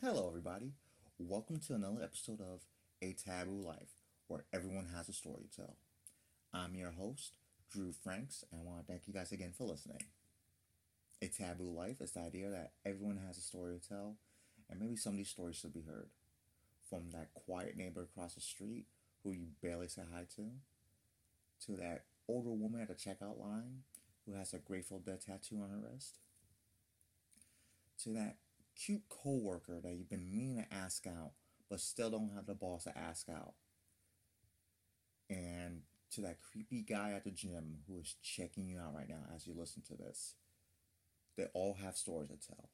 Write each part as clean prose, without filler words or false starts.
Hello, everybody. Welcome to another episode of A Taboo Life, where everyone has a story to tell. I'm your host, Drew Franks, and I want to thank you guys again for listening. A Taboo Life is the idea that everyone has a story to tell, and maybe some of these stories should be heard. From that quiet neighbor across the street who you barely say hi to that older woman at the checkout line who has a Grateful Dead tattoo on her wrist, to that cute coworker that you've been meaning to ask out but still don't have the balls to ask out, and to that creepy guy at the gym who is checking you out right now as you listen to this. They all have stories to tell,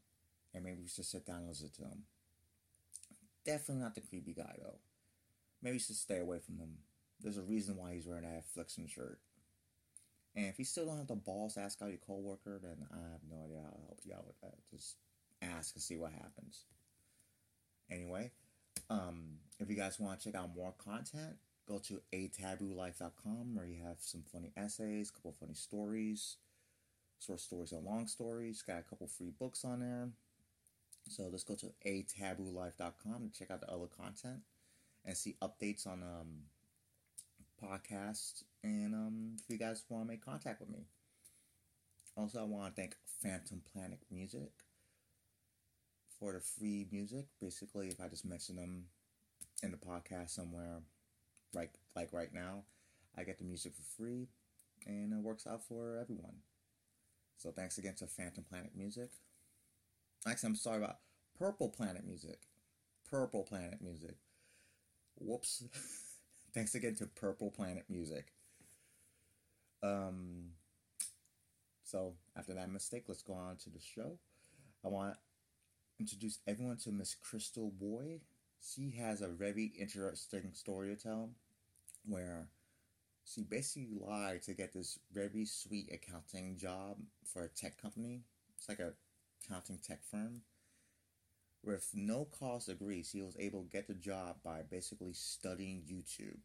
and maybe we should sit down and listen to them. Definitely not the creepy guy though. Maybe you should stay away from him. There's a reason why he's wearing that Affliction shirt. And if you still don't have the balls to ask out your coworker, then I have no idea how to help you out with that. Just ask and see what happens. Anyway, if you guys want to check out more content, go to ataboolife.com where you have some funny essays, a couple funny stories, short stories and long stories. Got a couple free books on there. So let's go to ataboolife.com to check out the other content and see updates on podcasts, and if you guys want to make contact with me. Also, I want to thank Phantom Planet Music for the free music. Basically, if I just mention them in the podcast somewhere, like right now, I get the music for free, and it works out for everyone. So thanks again to Phantom Planet Music. Actually, I'm sorry about Purple Planet Music. Purple Planet Music. Whoops. Thanks again to Purple Planet Music. So after that mistake, let's go on to the show. I want to introduce everyone to Miss Crystal Bui. She has a very interesting story to tell, where she basically lied to get this very sweet accounting job for a tech company. It's like a accounting tech firm. With no cost agreed, she was able to get the job by basically studying YouTube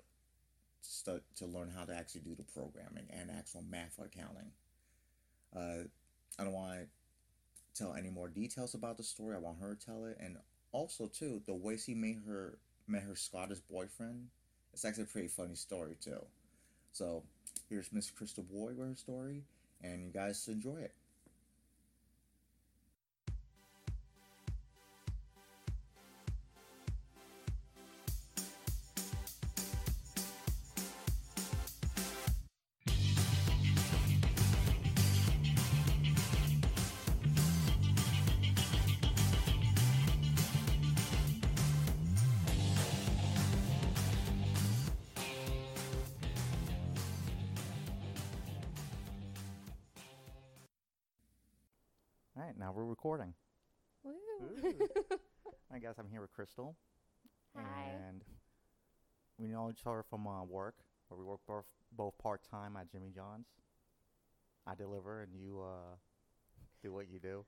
to learn how to actually do the programming and actual math for accounting. I don't want to tell any more details about the story. I want her to tell it, and also too the way she met her Scottish boyfriend. It's actually a pretty funny story too. So here's Miss Crystal Bui with her story, and you guys enjoy it. All right, now we're recording. Woo. I guess I'm here with Crystal, Hi. and we know each other from work, where we work both part time at Jimmy John's. I deliver, and you do what you do.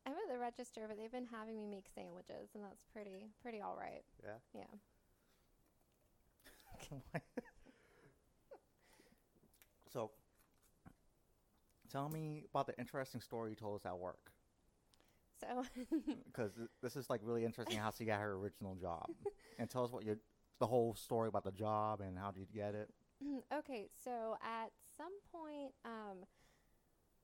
I'm at the register, but they've been having me make sandwiches, and that's pretty all right. Yeah. Yeah. So, tell me about the interesting story you told us at work, So, because this is like really interesting how she got her original job, and tell us the whole story about the job and how did you get it. okay, so at some point,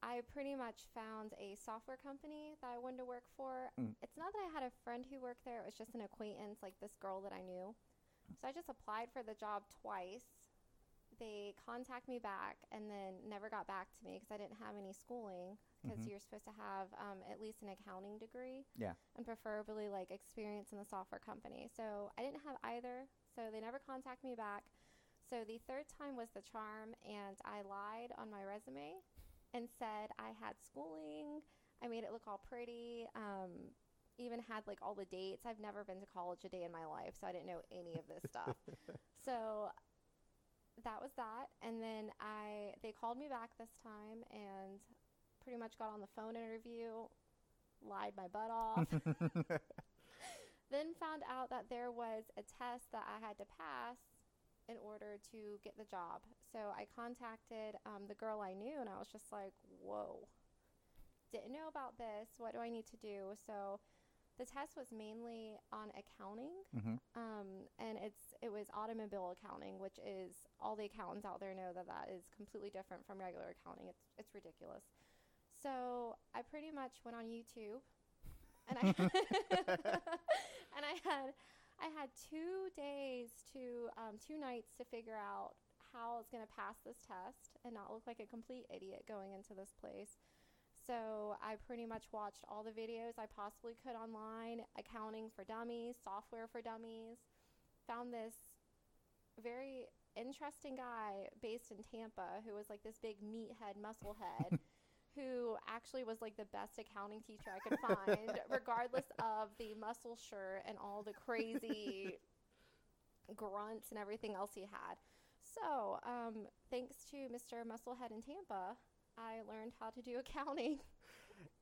I pretty much found a software company that I wanted to work for. Mm. It's not that I had a friend who worked there, it was just an acquaintance, like this girl that I knew. So I just applied for the job twice. They contacted me back and then never got back to me because I didn't have any schooling, because Mm-hmm. you're supposed to have at least an accounting degree Yeah. and preferably like experience in the software company. So I didn't have either. So they never contacted me back. So the third time was the charm, and I lied on my resume and said I had schooling. I made it look all pretty. Even had like all the dates. I've never been to college a day in my life, so I didn't know any of this stuff. So that was that. And then they called me back this time and pretty much got on the phone interview, lied my butt off. Then found out that there was a test that I had to pass in order to get the job. So I contacted the girl I knew, and I was just like, whoa, didn't know about this. What do I need to do? So The test was mainly on accounting, Mm-hmm. and it was automobile accounting, which is all the accountants out there know that that is completely different from regular accounting. It's ridiculous. So I pretty much went on YouTube, and I and I had 2 days to 2 nights to figure out how I was going to pass this test and not look like a complete idiot going into this place. So I pretty much watched all the videos I possibly could online, accounting for dummies, software for dummies. Found this very interesting guy based in Tampa who was like this big meathead, musclehead, who actually was like the best accounting teacher I could find, regardless of the muscle shirt and all the crazy grunts and everything else he had. So, thanks to Mr. Musclehead in Tampa, I learned how to do accounting.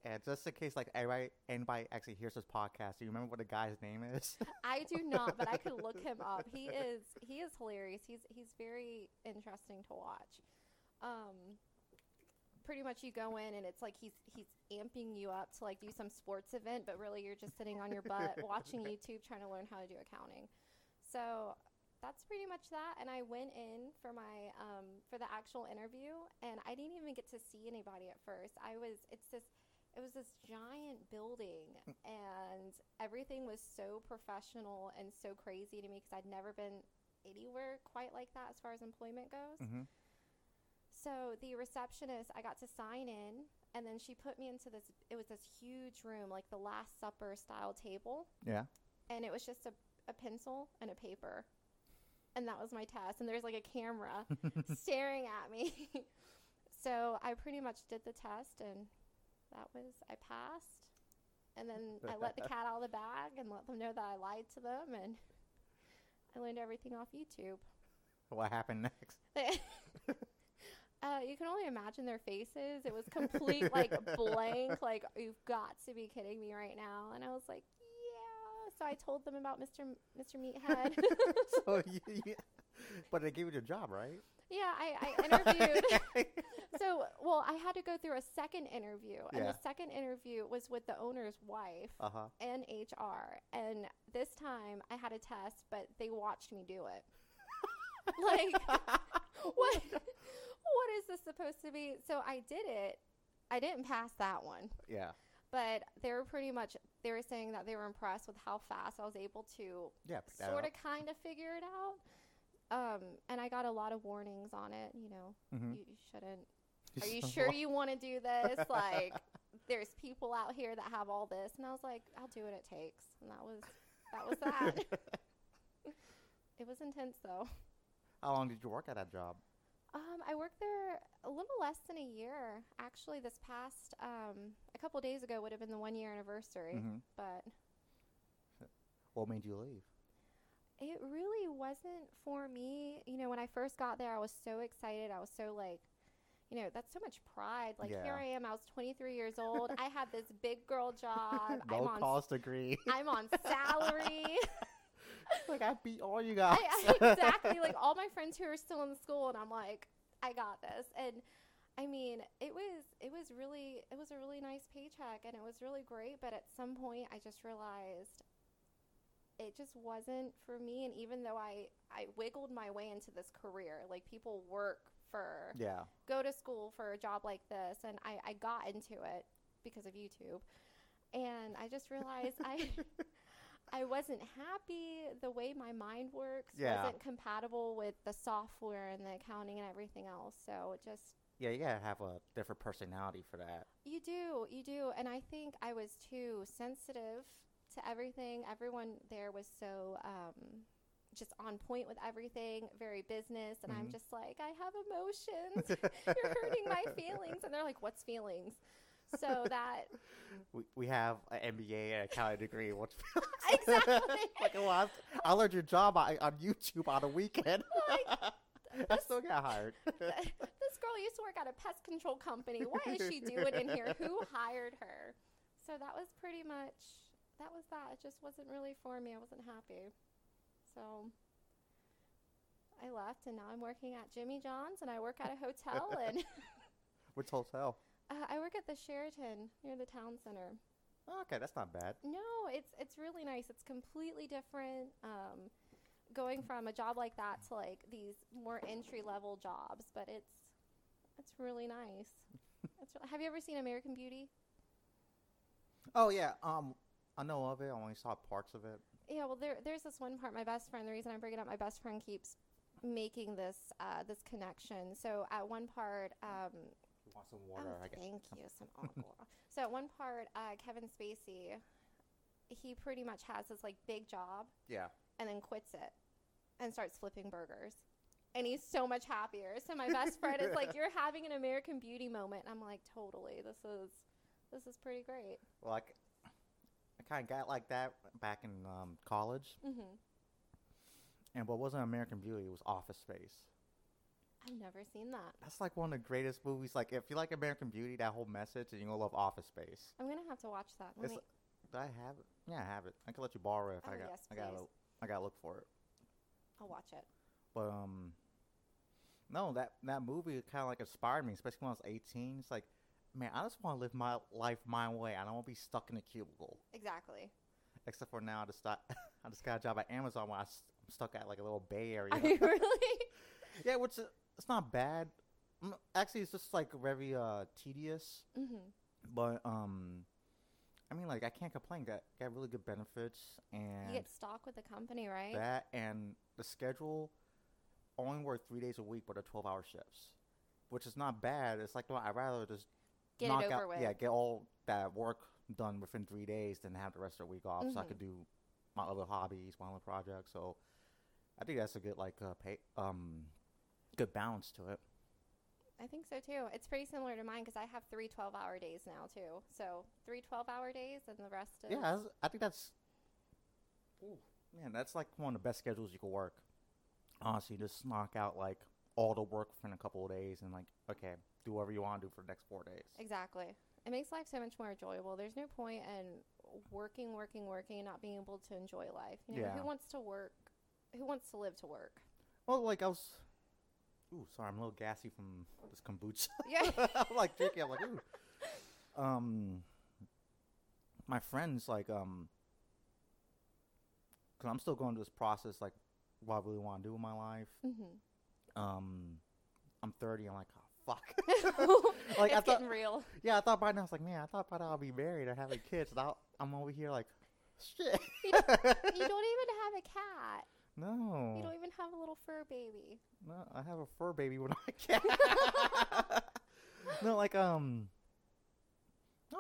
And just in case, like, anybody actually hears this podcast, do you remember what the guy's name is? I do not, but I could look him up. He is hilarious. He's very interesting to watch. Pretty much you go in and it's like he's amping you up to like do some sports event, but really you're just sitting on your butt watching YouTube trying to learn how to do accounting. So that's pretty much that. And I went in for my for the actual interview, and I didn't even get to see anybody at first. It was this giant building, and everything was so professional and so crazy to me because I'd never been anywhere quite like that as far as employment goes. Mm-hmm. So the receptionist, I got to sign in, and then she put me into this huge room, like the Last Supper style table. Yeah. And it was just a pencil and a paper. And that was my test. And there's like a camera staring at me. So I pretty much did the test, and I passed. And then I let the cat out of the bag and let them know that I lied to them, and I learned everything off YouTube. What happened next? You can only imagine their faces. It was complete, like, blank. Like, you've got to be kidding me right now. And I was like, yeah. So I told them about Mr. Meathead. But they gave you the job, right? Yeah, I interviewed. So, well, I had to go through a second interview. And the second interview was with the owner's wife and HR. And this time I had a test, but they watched me do it. Like, what is this supposed to be? So I did it. I didn't pass that one. Yeah. But they were saying that they were impressed with how fast I was able to sort of kind of figure it out. And I got a lot of warnings on it. You know, you shouldn't. Are you sure you want to do this? Like, there's people out here that have all this. And I was like, I'll do what it takes. And that was that. It was intense, though. How long did you work at that job? I worked there a little less than a year. Actually, this past, a couple of days ago would have been the 1-year anniversary. But what made you leave? It really wasn't for me. You know, when I first got there, I was so excited. I was so like, you know, that's so much pride. Like, here I am. I was 23 years old. I had this big girl job. Low-cost degree. I'm on salary. Like, I beat all you guys. Exactly. Like, all my friends who are still in school, and I'm like, I got this. And I mean, it was a really nice paycheck, and it was really great. But at some point, I just realized it just wasn't for me. And even though I wiggled my way into this career, like, people go to school for a job like this, and I got into it because of YouTube. And I just realized I wasn't happy. The way my mind works wasn't compatible with the software and the accounting and everything else. So it just... Yeah, you gotta have a different personality for that. You do. And I think I was too sensitive to everything. Everyone there was so just on point with everything, very business. And I'm just like, I have emotions. You're hurting my feelings. And they're like, what's feelings? So that we have an MBA and accounting degree. What's exactly? Like, well, I learned your job on YouTube on a weekend. Like, I still got hired. This girl used to work at a pest control company. What is she doing in here? Who hired her? So that was pretty much that. It just wasn't really for me. I wasn't happy. So I left, and now I'm working at Jimmy John's, and I work at a hotel. And which hotel? I work at the Sheraton near the town center. Okay, that's not bad. No, it's really nice. It's completely different. Going from a job like that to like these more entry level jobs, but it's really nice. Have you ever seen American Beauty? Oh yeah, I know of it. I only saw parts of it. Yeah, well, there's this one part. My best friend. The reason I bring it up, my best friend keeps making this connection. So at one part, You want some water? oh, thank you, some aqua. So at one part, Kevin Spacey, he pretty much has this like big job Yeah. and then quits it and starts flipping burgers. And he's so much happier. So my best friend is like, "You're having an American Beauty moment." And I'm like, "Totally. This is pretty great." Well, I kind of got like that back in college. Mhm. And what wasn't American Beauty, it was Office Space. I've never seen that. That's like one of the greatest movies. Like, if you like American Beauty, that whole message, and you're going to love Office Space. I'm gonna have to watch that. It's, do I have it? Yeah, I have it. I can let you borrow it if Oh, I got. yes, I please. gotta look for it. I'll watch it. But no, that movie kind of like inspired me, especially when I was 18. It's like, man, I just want to live my life my way. I don't want to be stuck in a cubicle. Exactly. Except for now, I just got a job at Amazon where I'm stuck at like a little Bay Area. Are you really? Yeah, which it's not bad. Actually, it's just like very tedious. Mhm. But I mean, like, I can't complain. Got really good benefits, and You get stock with the company, right? that and the schedule. Only work 3 days a week, but 12-hour shifts, which is not bad. It's like, I'd rather just Get knock it over out, with. yeah, get all that work done within 3 days, than have the rest of the week off, so I Mhm. could do my other hobbies, my other projects. So I think that's a good good balance to it. I think so too. It's pretty similar to mine because I have 3 12-hour days now too. So 3 12-hour days and the rest is. Yeah, I think that's, ooh, man, that's like one of the best schedules you could work. Honestly, just knock out like all the work within a couple of days, and like, okay, do whatever you want to do for the next 4 days. Exactly. It makes life so much more enjoyable. There's no point in working, and not being able to enjoy life. You know, Yeah. who wants to work? Who wants to live to work? Well, like, ooh, sorry, I'm a little gassy from this kombucha. Yeah. I'm like drinking. I'm like, ooh. My friends, like, because I'm still going through this process, like, what I really want to do in my life. Mhm. I'm 30. I'm like, oh, fuck. Like, I it's thought, getting real. yeah, I thought by now, I was like, man, I thought by now I'll be married or having kids. And I'm over here like, shit. You don't even have a cat. No. You don't even have a little fur baby. No, I have a fur baby when I cat. No, like, no,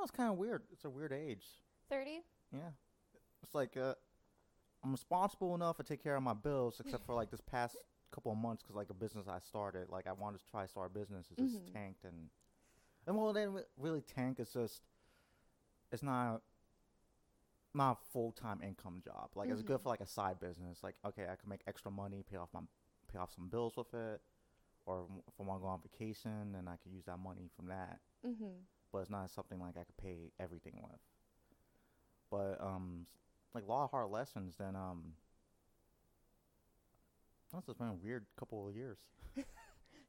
it's kind of weird. It's a weird age. 30? Yeah. It's like, I'm responsible enough to take care of my bills, except for like this past couple of months, because like a business I started, like I wanted to try to start a business, it just Mhm. tanked, and well, it didn't really tank. It's just, it's not a full-time income job. Like, it's good Mhm. for like a side business. Like, okay, I can make extra money, pay off some bills with it, or if I want to go on vacation, then I could use that money from that. Mhm. But it's not something like I could pay everything with. But like a lot of hard lessons. Then that's just been a weird couple of years.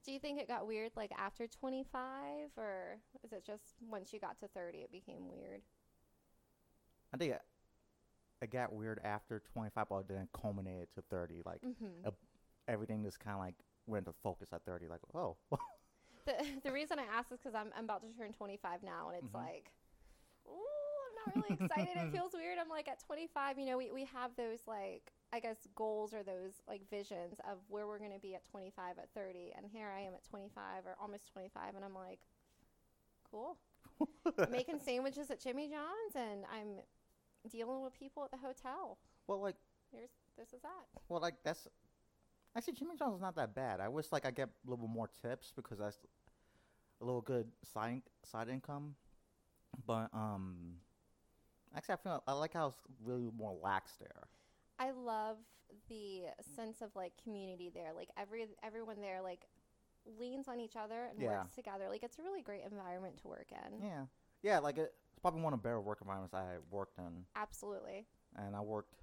Do you think it got weird like after 25, or is it just once you got to 30 it became weird? I think it got weird after 25, but then culminated to 30. Like, Mhm. everything just kind of like went to focus at 30. Like, oh, The reason I asked is because I'm about to turn 25 now, and it's Mhm. like, ooh, I'm not really excited. It feels weird. I'm like at 25, you know, we have those like, I guess, goals or those like visions of where we're going to be at 25, at 30, and here I am at 25 or almost 25, and I'm like, cool. I'm making sandwiches at Jimmy John's, and I'm dealing with people at the hotel. well, like, This is that. well, like that's actually Jimmy John's is not that bad. I wish like I get a little bit more tips, because that's a little good side income. But actually, I like how it's really more lax there. I love the sense of like community there. Like everyone there like leans on each other and Yeah. works together. Like it's a really great environment to work in. Yeah. Like, it's probably one of the better work environments I worked in. Absolutely. And I worked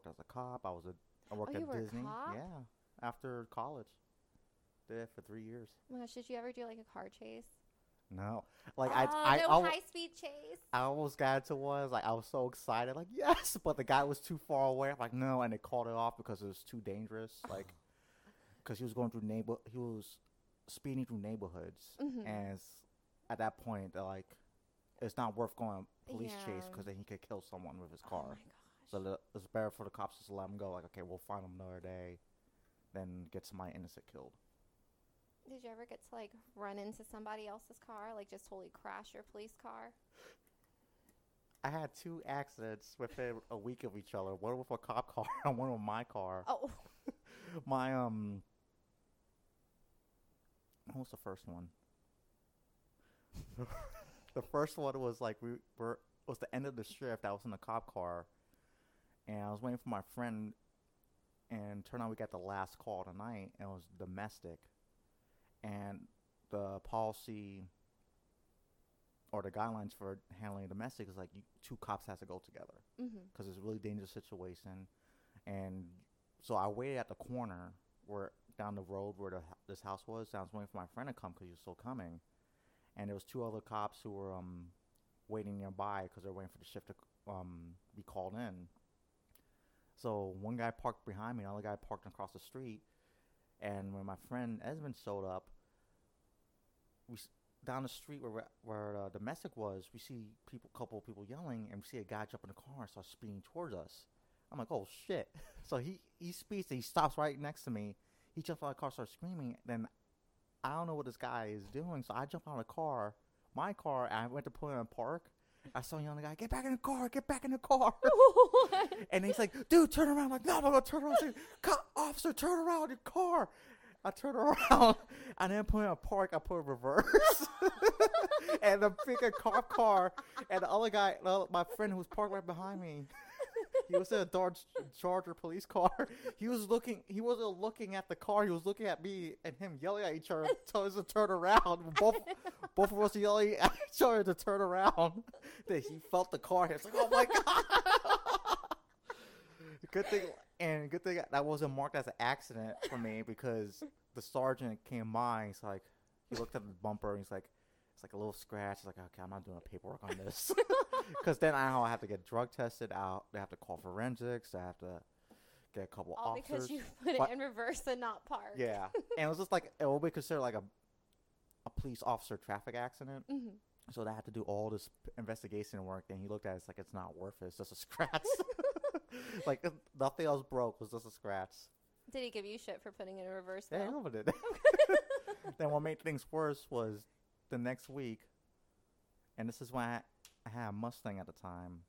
as a cop. I worked you at were a Disney. cop? Yeah, after college. Did it for 3 years. Oh my gosh, did you ever do like a car chase? No. Like, no high-speed chase. I almost got into one. Like, I was so excited. Like, yes. But the guy was too far away. I'm like, no. And they called it off because it was too dangerous. Like, because he was going through he was speeding through neighborhoods. Mm-hmm. And at that point, they're like, it's not worth going police chase Yeah. because then he could kill someone with his Oh car. my gosh. So it's better for the cops just to let him go. Like, okay, we'll find him another day than get somebody innocent killed. Did you ever get to like run into somebody else's car, like just totally crash your police car? I had 2 accidents within a week of each other. One with a cop car and one with my car. Oh. My what was the first one? The first one was like was the end of the shift. I was in the cop car, and I was waiting for my friend, and turned out we got the last call of the night, and it was domestic, and the policy or the guidelines for handling domestic is like 2 cops has to go together because it's a really dangerous situation, and so I waited at the corner where down the road where this house was. And I was waiting for my friend to come because he was still coming, and there was 2 other cops who were waiting nearby because they're waiting for the shift to be called in. So one guy parked behind me, another guy parked across the street, and when my friend Esmond showed up, down the street where the domestic was, we see couple of people yelling, and we see a guy jump in the car and start speeding towards us. I'm like, oh shit! So he speeds, and he stops right next to me. He jumps out of the car, starts screaming. Then I don't know what this guy is doing, so I jump out of the car, my car, and I went to put it in park. I saw yelling, the guy, get back in the car, get back in the car. And he's like, dude, turn around. I'm like, no, I'm going to turn around. Like, officer, turn around your car. I turn around. I didn't put it in park, I put it in reverse. And the freaking cop car, and the other guy, my friend who was parked right behind me, he was in a Dodge Charger police car. He wasn't looking at the car. He was looking at me and him yelling at each other, telling us to turn around. Both of us yelling at each other to turn around. Then he felt the car. He was like, oh my God. Good thing that wasn't marked as an accident for me because the sergeant came by. He's like, he looked at the bumper and he's like, it's like a little scratch. He's like, okay, I'm not doing paperwork on this. Because then I have to get drug tested out. They have to call forensics. I have to get a couple All officers. because you put it in reverse and not park. Yeah. And it was just like, it will be considered like a police officer traffic accident. Mm-hmm. So they had to do all this investigation work. And he looked at it, it's like, it's not worth it. It's just a scratch. Like, nothing else broke. It was just a scratch. Did he give you shit for putting it in reverse, though? Yeah, he did. Then what made things worse was the next week, and this is when I had a Mustang at the time,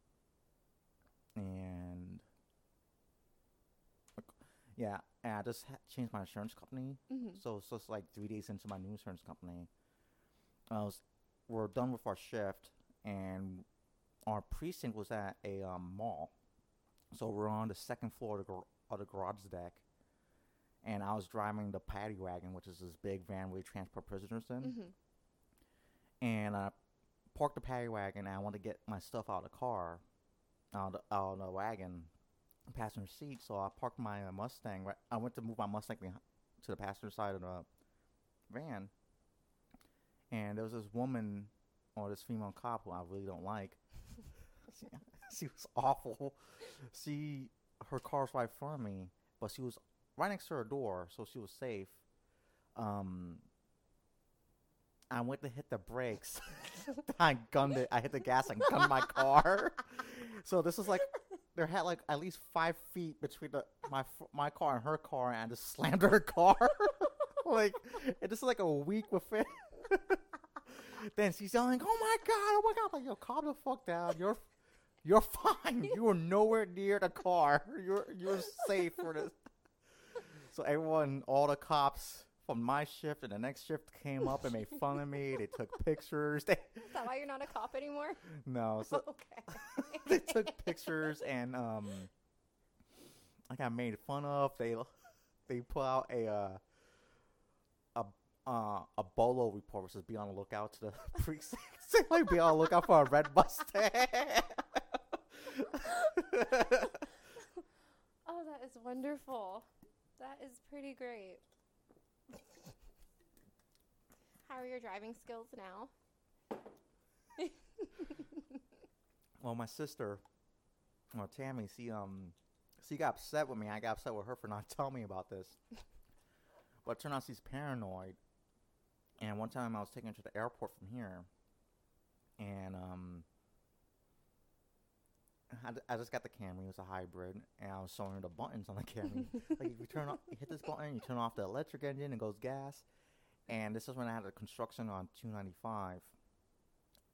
and yeah, and I just changed my insurance company. Mm-hmm. So it's just like 3 days into my new insurance company. We're done with our shift, and our precinct was at a mall. So we're on the second floor of the garage deck, and I was driving the paddy wagon, which is this big van we transport prisoners in. Mm-hmm. And I parked the paddy wagon, and I wanted to get my stuff out of the car, out of the wagon, passenger seat. So I parked my Mustang. I went to move my Mustang to the passenger side of the van, and there was this woman, or this female cop who I really don't like. She was awful. Her car was right in front of me, but she was right next to her door, so she was safe. I went to hit the brakes. I gunned it. I hit the gas and gunned my car. So this was like, there had like at least 5 feet between my car and her car, and I just slammed her car. Like, and this is like a week with it. Then she's yelling, "Oh my god!" I'm like, yo, calm the fuck down. You're fine. You were nowhere near the car. You're safe for this. So all the cops from my shift and the next shift came up and made fun of me. They took pictures. Is that why you're not a cop anymore? No. So Okay. they took pictures, and I got made fun of. They put out a BOLO report, which is be on the lookout to the precinct. Like, be on the lookout for a red Mustang. Oh, that is wonderful. That is pretty great. How are your driving skills now? Well, my sister, well, Tammy, she got upset with me. I got upset with her for not telling me about this. But it turned out she's paranoid. And one time I was taking her to the airport from here, and I just got the Camry. It was a hybrid, and I was showing her the buttons on the Camry. Like, if you hit this button, you turn off the electric engine, it goes gas. And this is when I had a construction on 295,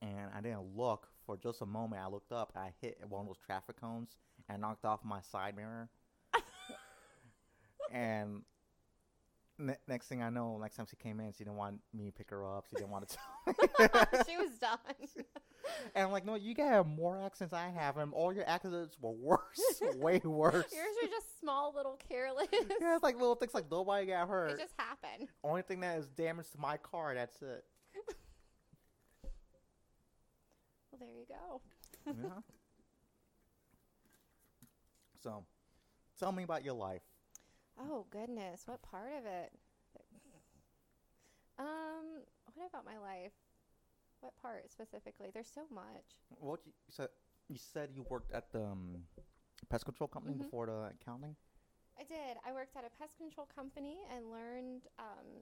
and I didn't look for just a moment. I looked up, and I hit one of those traffic cones, and knocked off my side mirror. And next thing I know, next time she came in, she didn't want me to pick her up. She didn't want to tell me. She was done. And I'm like, no, you gotta have more accidents I have, and all your accidents were worse, way worse. Yours are just small, little, careless. Yeah, it's like little things like nobody got hurt. It just happened. Only thing that is damage to my car, that's it. Well, there you go. Yeah. So, tell me about your life. Oh, goodness. What part of it? What about my life? What part specifically? There's so much. What you said you worked at the pest control company before the accounting? I did. I worked at a pest control company and learned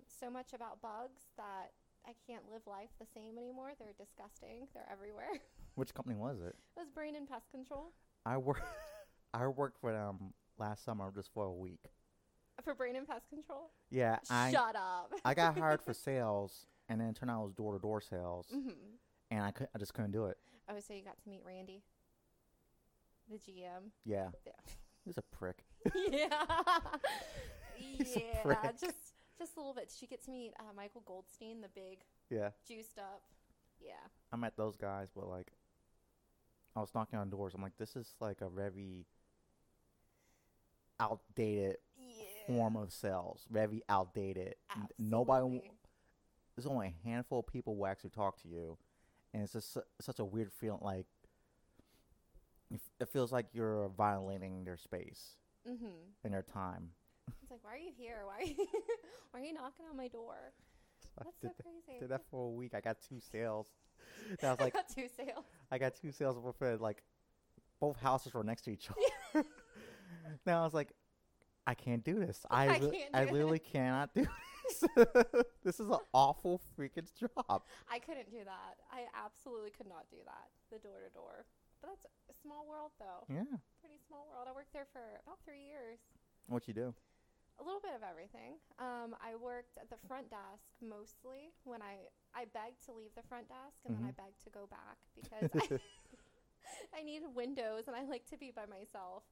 so much about bugs that I can't live life the same anymore. They're disgusting. They're everywhere. Which company was it? It was Brain and Pest Control. I worked for them last summer just for a week. For Brain and Pest Control? Yeah. Shut up. I got hired for sales, and then it turned out it was door-to-door sales, and I just couldn't do it. Oh, so you got to meet Randy, the GM? Yeah. Yeah. He's a prick. Yeah. He's a Yeah. prick. Just a little bit. Did you get to meet Michael Goldstein, the big, Yeah. juiced up? Yeah. I met those guys, but like, I was knocking on doors. I'm like, this is like a very outdated form of sales. Very outdated. Absolutely. Nobody. There's only a handful of people who actually talk to you, and it's just such a weird feeling. Like, it feels like you're violating their space and their time. It's like, why are you here? Why are you knocking on my door? That's so crazy. Did that for a week. I got 2 sales. And I was like, I got 2 sales. I got 2 sales for like both houses were next to each other. Now I was like, I can't do this. I literally cannot do this. This is an awful freaking job. I couldn't do that. I absolutely could not do that. The door to door. But that's a small world, though. Yeah. Pretty small world. I worked there for about 3 years. What you do? A little bit of everything. I worked at the front desk mostly. When I begged to leave the front desk, and then I begged to go back because I needed windows and I like to be by myself.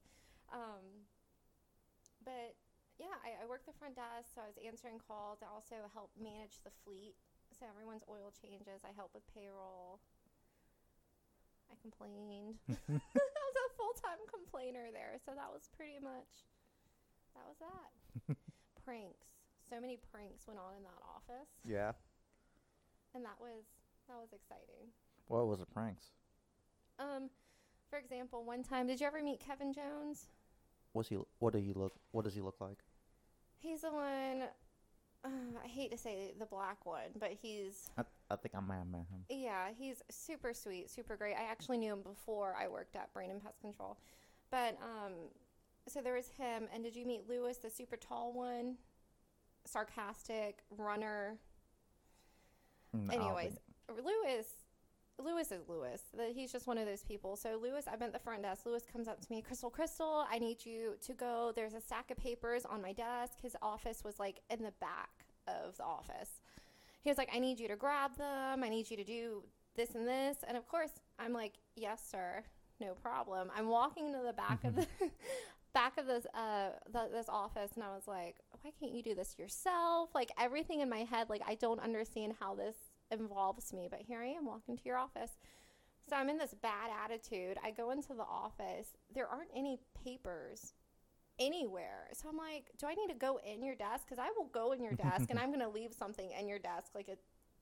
But yeah, I worked the front desk, so I was answering calls. I also helped manage the fleet, so everyone's oil changes. I helped with payroll. I complained. I was a full-time complainer there, so that was pretty much, that was that. Pranks. So many pranks went on in that office. Yeah. And that was exciting. What was the pranks? For example, one time, did you ever meet Kevin Jones? What does he look like? He's the one, I hate to say the black one, but he's... I think I might have met him. Yeah, he's super sweet, super great. I actually knew him before I worked at Brain and Pest Control. But, so there was him, and did you meet Lewis, the super tall one? Sarcastic, runner. Anyways, Lewis is Lewis. He's just one of those people. So Lewis, I'm at the front desk. Lewis comes up to me, Crystal, I need you to go. There's a stack of papers on my desk. His office was like in the back of the office. He was like, I need you to grab them. I need you to do this and this. And of course, I'm like, yes, sir, no problem. I'm walking into the back of the back of this office, and I was like, why can't you do this yourself? Like, everything in my head, like, I don't understand how this involves me, but here I am walking to your office. So I'm in this bad attitude. I go into the office. There aren't any papers anywhere. So I'm like, do I need to go in your desk? Because I will go in your desk and I'm going to leave something in your desk, like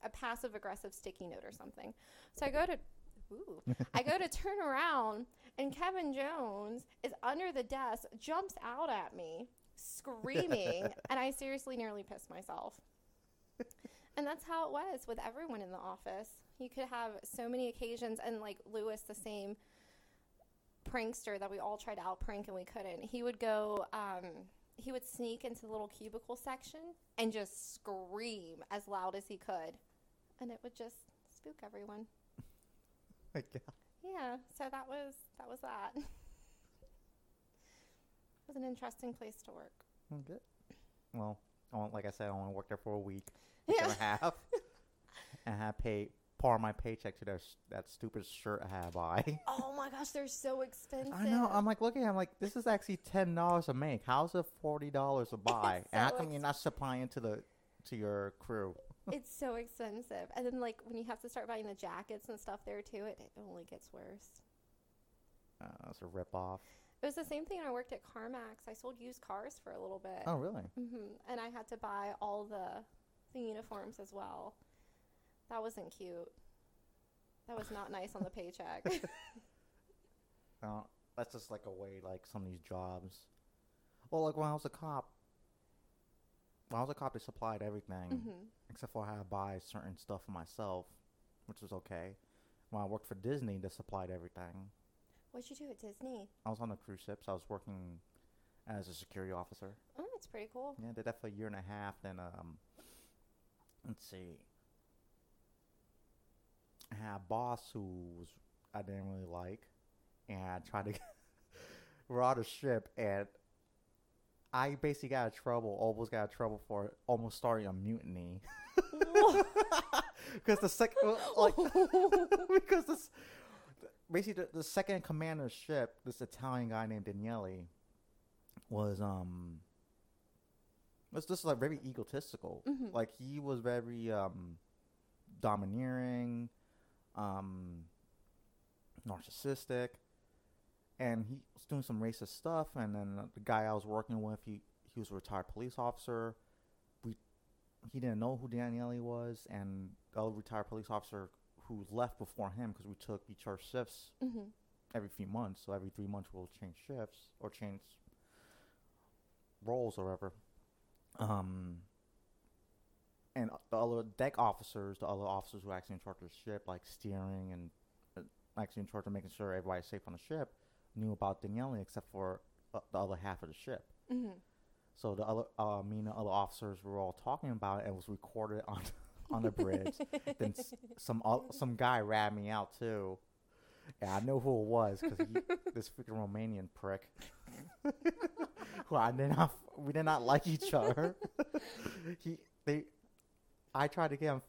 a passive aggressive sticky note or something. So I go to turn around, and Kevin Jones is under the desk, jumps out at me screaming, and I seriously nearly pissed myself. And that's how it was with everyone in the office. You could have so many occasions, and like Lewis, the same prankster that we all tried to outprank and we couldn't. He would go, he would sneak into the little cubicle section and just scream as loud as he could, and it would just spook everyone. My God. Yeah, so that was that. It was an interesting place to work. Good. Well, like I said, I only worked there for a week Yeah. and a half, and I had paid part of my paycheck to that stupid shirt I had buy. Oh my gosh, they're so expensive. I know. I'm like looking. I'm like, this is actually $10 a make. How's it $40 a buy? It's And how so come you're not supplying to your crew? It's so expensive. And then, like, when you have to start buying the jackets and stuff there, too, it only gets worse. It's a ripoff. It was the same thing when I worked at CarMax. I sold used cars for a little bit. Oh, really? And I had to buy all the uniforms as well. That wasn't cute. That was not nice on the paycheck. That's just like a way, like some of these jobs. Well, like when I was a cop, they supplied everything except for I had to buy certain stuff for myself, which was okay. When I worked for Disney, they supplied everything. What'd you do at Disney? I was on the cruise ships. I was working as a security officer. Oh, that's pretty cool. Yeah, did that for a year and a half. Then, let's see. I had a boss I didn't really like, and I tried to. We're on a ship, and I basically almost got in trouble for almost starting a mutiny. Because basically the second in command of the ship, this Italian guy named Daniele, was just like very egotistical. Like he was very domineering, narcissistic, and he was doing some racist stuff. And then the guy I was working with, he was a retired police officer. He didn't know who Daniele was, and the other retired police officer who left before him, because we charge shifts every few months. So every 3 months we'll change shifts or change roles or whatever. And the other deck officers, the other officers who are actually in charge of the ship, like steering and actually in charge of making sure everybody's safe on the ship, knew about Daniele except for the other half of the ship. So the other, me and the other officers were all talking about it, and it was recorded on the bridge. Then some guy ratted me out too, and I know who it was because this freaking Romanian prick. Who we did not like each other. I tried to get him.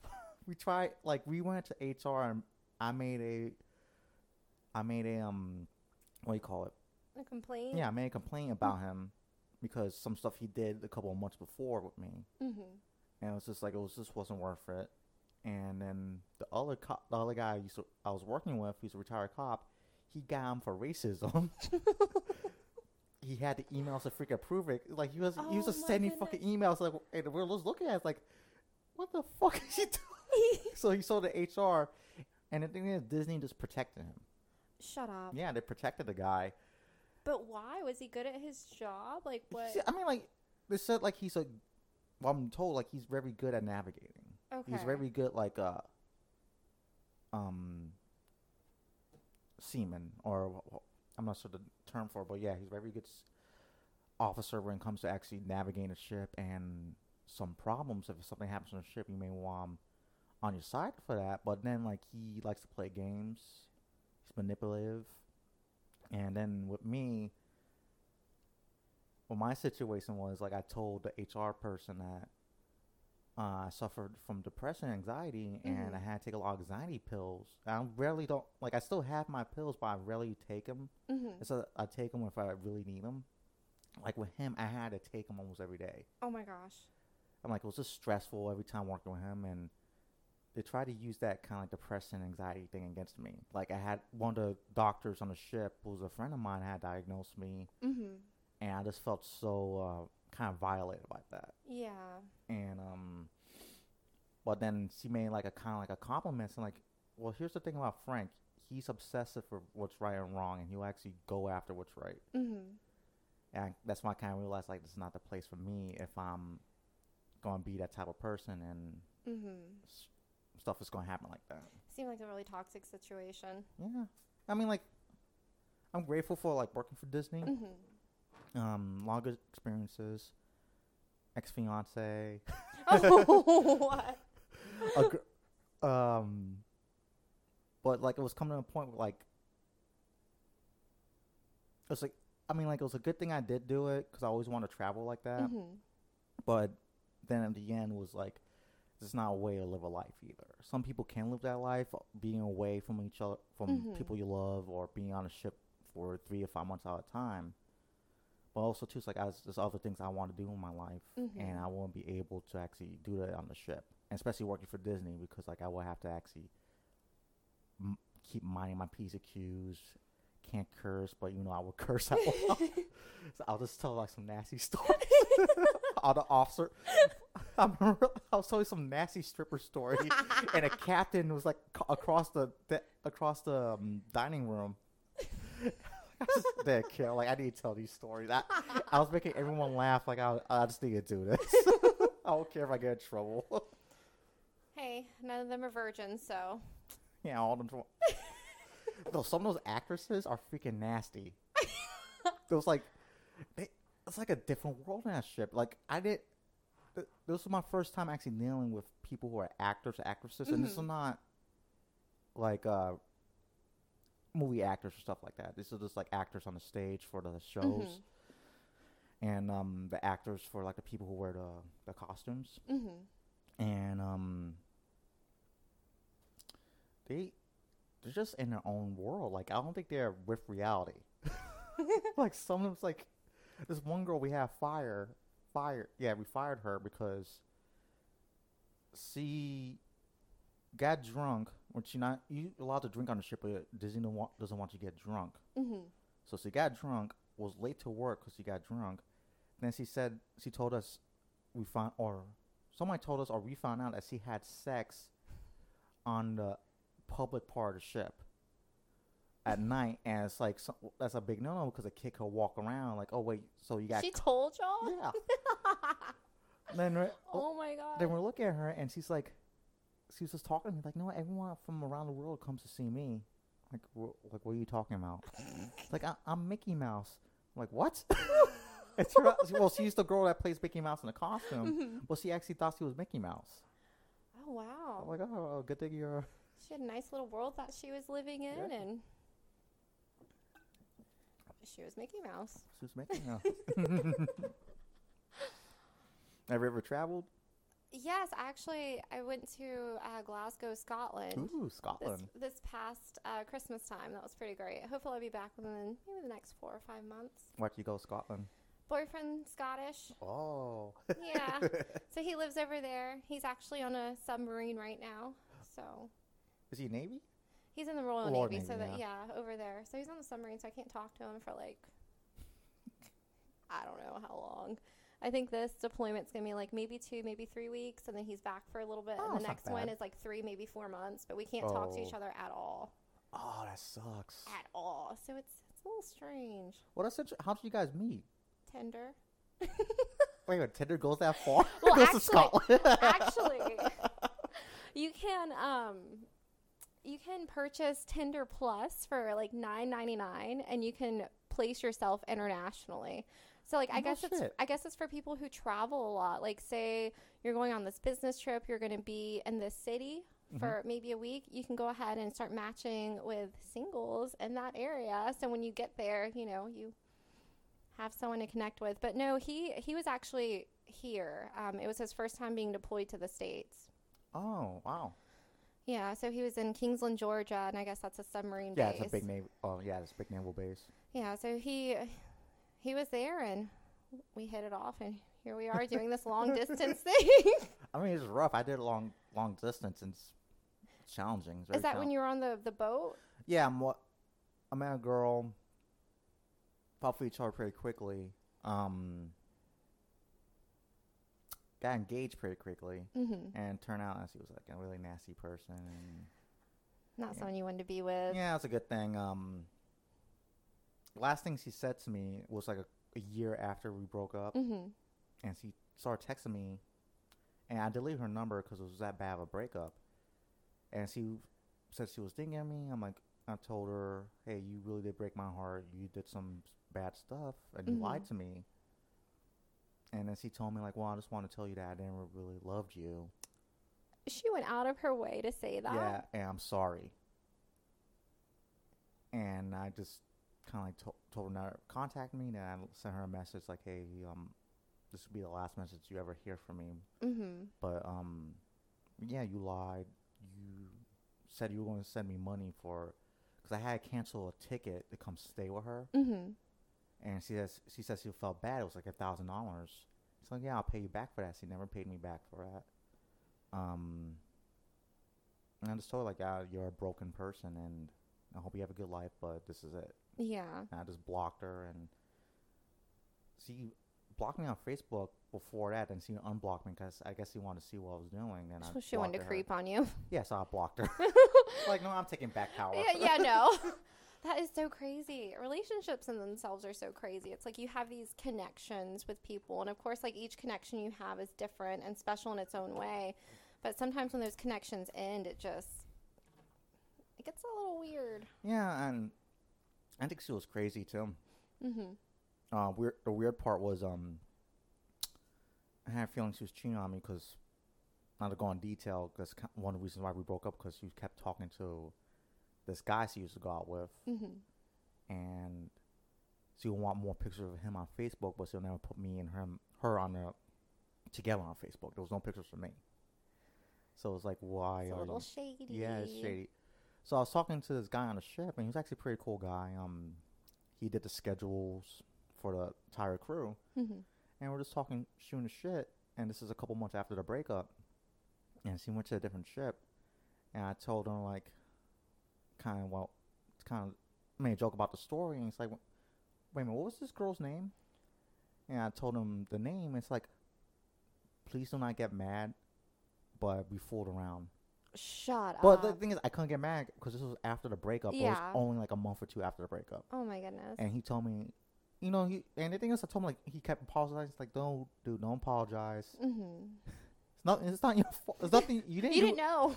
We went to HR, and I made a what do you call it? A complaint? Yeah, I made a complaint about him because some stuff he did a couple of months before with me. And it was just like, wasn't worth it. And then the other guy I was working with, he's a retired cop, he got him for racism. He had the emails to freaking prove it. Like he was just sending fucking emails like, and we're just looking at it like, what the fuck is he doing? So he sold to HR, and the thing is, Disney just protected him. Shut up. Yeah, they protected the guy. But why? Was he good at his job? Like what? I mean, like they said, like I'm told like he's very good at navigating. Okay. He's very good, like seaman, or I'm not sure the term for it, but yeah, he's a very good officer when it comes to actually navigating a ship. And some problems, if something happens on a ship, you may want him on your side for that. But then, like, he likes to play games. He's manipulative. And then with me, well, my situation was, like, I told the HR person that I suffered from depression and anxiety, and I had to take a lot of anxiety pills. I rarely don't, like, I still have my pills, but I rarely take them. So I take them if I really need them. Like, with him, I had to take them almost every day. Oh, my gosh. I'm like, it was just stressful every time working with him, and they tried to use that kind of like depression, anxiety thing against me. Like, I had one of the doctors on the ship who was a friend of mine had diagnosed me, and I just felt so kind of violated by that. Yeah. And but then she made like a kind of like a compliment, and like, well, here's the thing about Frank, he's obsessive for what's right and wrong, and he'll actually go after what's right. And that's why I kind of realized, like, this is not the place for me if I'm gonna be that type of person and stuff is going to happen like that. Seemed like a really toxic situation. Yeah. I mean, like, I'm grateful for, like, working for Disney. Mm-hmm. Lot of good experiences. Ex-fiance. Oh, what? But, like, it was coming to a point where, like, it was like, I mean, like, it was a good thing I did do it because I always wanted to travel like that. Mm-hmm. But then at the end was like, it's not a way to live a life either. Some people can live that life, being away from each other, from people you love, or being on a ship for 3 or 5 months at a time. But also, too, it's like there's other things I want to do in my life, and I won't be able to actually do that on the ship. And especially working for Disney, because, like, I will have to actually keep minding my P's and Q's. Can't curse, but, you know, I will curse out loud. So I'll just tell, like, some nasty stories. All the officer. I remember I was telling some nasty stripper story, and a captain was, like, across the dining room. I just didn't care. Like, I need to tell these stories. I was making everyone laugh. Like, I just need to do this. I don't care if I get in trouble. Hey, none of them are virgins, so. Yeah, all of them. Though some of those actresses are freaking nasty. It's like a different world in that ship. Like, this was my first time actually dealing with people who are actors, actresses, and this is not like movie actors or stuff like that. This is just like actors on the stage for the shows, and the actors for like the people who wear the costumes, and they're just in their own world. Like, I don't think they're with reality. Like, some of them's like, this one girl we have we fired her because she got drunk when you allowed to drink on the ship, but Disney doesn't want you to get drunk. So she got drunk, was late to work because she got drunk. Then she told us we found out that she had sex on the public part of the ship at night, and it's like, that's a big no-no because a kid could walk around like, oh wait, so you got. She told y'all? Yeah. Oh my god. Then we're looking at her, and she was just talking to me like, no, everyone from around the world comes to see me. Like, what are you talking about? Like, I'm Mickey Mouse. I'm like, what? Well, she's the girl that plays Mickey Mouse in the costume. Well, she actually thought she was Mickey Mouse. Oh wow. I'm like, oh, good thing you're. She had a nice little world that she was living in, and she was Mickey Mouse. She was Mickey Mouse. Have you ever traveled? Yes, actually, I went to Glasgow, Scotland. Ooh, Scotland. This past Christmas time. That was pretty great. Hopefully, I'll be back within maybe the next 4 or 5 months. Why'd you go to Scotland? Boyfriend Scottish. Oh. Yeah. So he lives over there. He's actually on a submarine right now. So. Is he Navy? He's in the Royal Navy. So that over there. So he's on the submarine. So I can't talk to him for like, I don't know how long. I think this deployment's going to be like maybe 2, maybe 3 weeks, and then he's back for a little bit. Oh, and the next one is like 3, maybe 4 months, but we can't talk to each other at all. Oh, that sucks. At all. So it's a little strange. How did you guys meet? Tinder. Wait, Tinder goes that far? Well, goes to Scotland? Actually, you can purchase Tinder Plus for like $9.99, and you can place yourself internationally. So like, I guess it's for people who travel a lot. Like, say you're going on this business trip, you're going to be in this city for maybe a week. You can go ahead and start matching with singles in that area. So when you get there, you have someone to connect with. But no, he was actually here. It was his first time being deployed to the States. Oh, wow. Yeah, so he was in Kingsland, Georgia, and I guess that's a submarine base. Yeah, it's a big name. Oh, yeah, it's a big naval base. Yeah, so he was there, and we hit it off, and here we are doing this long distance thing. I mean, it's rough. I did a long distance, and it's challenging. Is that when you were on the boat? Yeah, I met a girl. Fell for each other pretty quickly. Got engaged pretty quickly, and turned out she was like a really nasty person. And not someone you wanted to be with. Yeah, that's a good thing. Last thing she said to me was like a year after we broke up, and she started texting me, and I deleted her number because it was that bad of a breakup. And she said she was thinking of me. I told her, hey, you really did break my heart. You did some bad stuff, and you lied to me. And then she told me, like, well, I just want to tell you that I never really loved you. She went out of her way to say that. Yeah, and I'm sorry. And I just kind of like told her not to contact me. Then I sent her a message like, hey, this will be the last message you ever hear from me. But yeah, you lied. You said you were going to send me money for, because I had to cancel a ticket to come stay with her. And she said she felt bad. It was like $1,000. She's like, yeah, I'll pay you back for that. She never paid me back for that. And I just told her, like, you're a broken person, and I hope you have a good life, but this is it. Yeah. And I just blocked her, and she blocked me on Facebook before that, and she unblocked me because I guess she wanted to see what I was doing. And so she wanted to creep on you. Yeah, so I blocked her. Like, no, I'm taking back power. Yeah, no. That is so crazy. Relationships in themselves are so crazy. It's like you have these connections with people. And, of course, like each connection you have is different and special in its own way. But sometimes when those connections end, it gets a little weird. Yeah, and I think she was crazy, too. The weird part was I had a feeling she was cheating on me because, not to go in detail, because one of the reasons why we broke up because she kept talking to this guy she used to go out with, and she would want more pictures of him on Facebook, but she'll never put me and her on together on Facebook. There was no pictures of me, so it was like, why? It's a little shady. Yeah, it's shady. So I was talking to this guy on the ship, and he was actually a pretty cool guy. He did the schedules for the entire crew, and we're just talking, shooting the shit. And this is a couple months after the breakup, and she went to a different ship, and I told her, like, made a joke about the story, and it's like, wait a minute, what was this girl's name? And I told him the name. It's like, please do not get mad, but we fooled around. Shut up. But the thing is, I couldn't get mad because this was after the breakup. Yeah. It was only like a month or two after the breakup. Oh my goodness. And he told me, and the thing is, I told him, like, he kept apologizing. It's like, don't apologize. It's not your fault. It's nothing. You didn't know.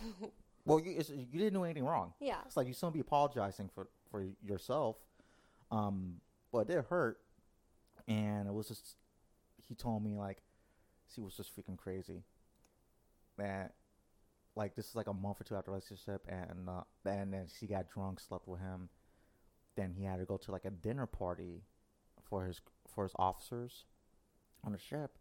Well, you didn't do anything wrong. Yeah. It's like you shouldn't be apologizing for yourself. But it did hurt. And it was just, he told me, like, she was just freaking crazy. That, like, this is like a month or two after the relationship, and then she got drunk, slept with him. Then he had to go to like a dinner party for his officers on the ship,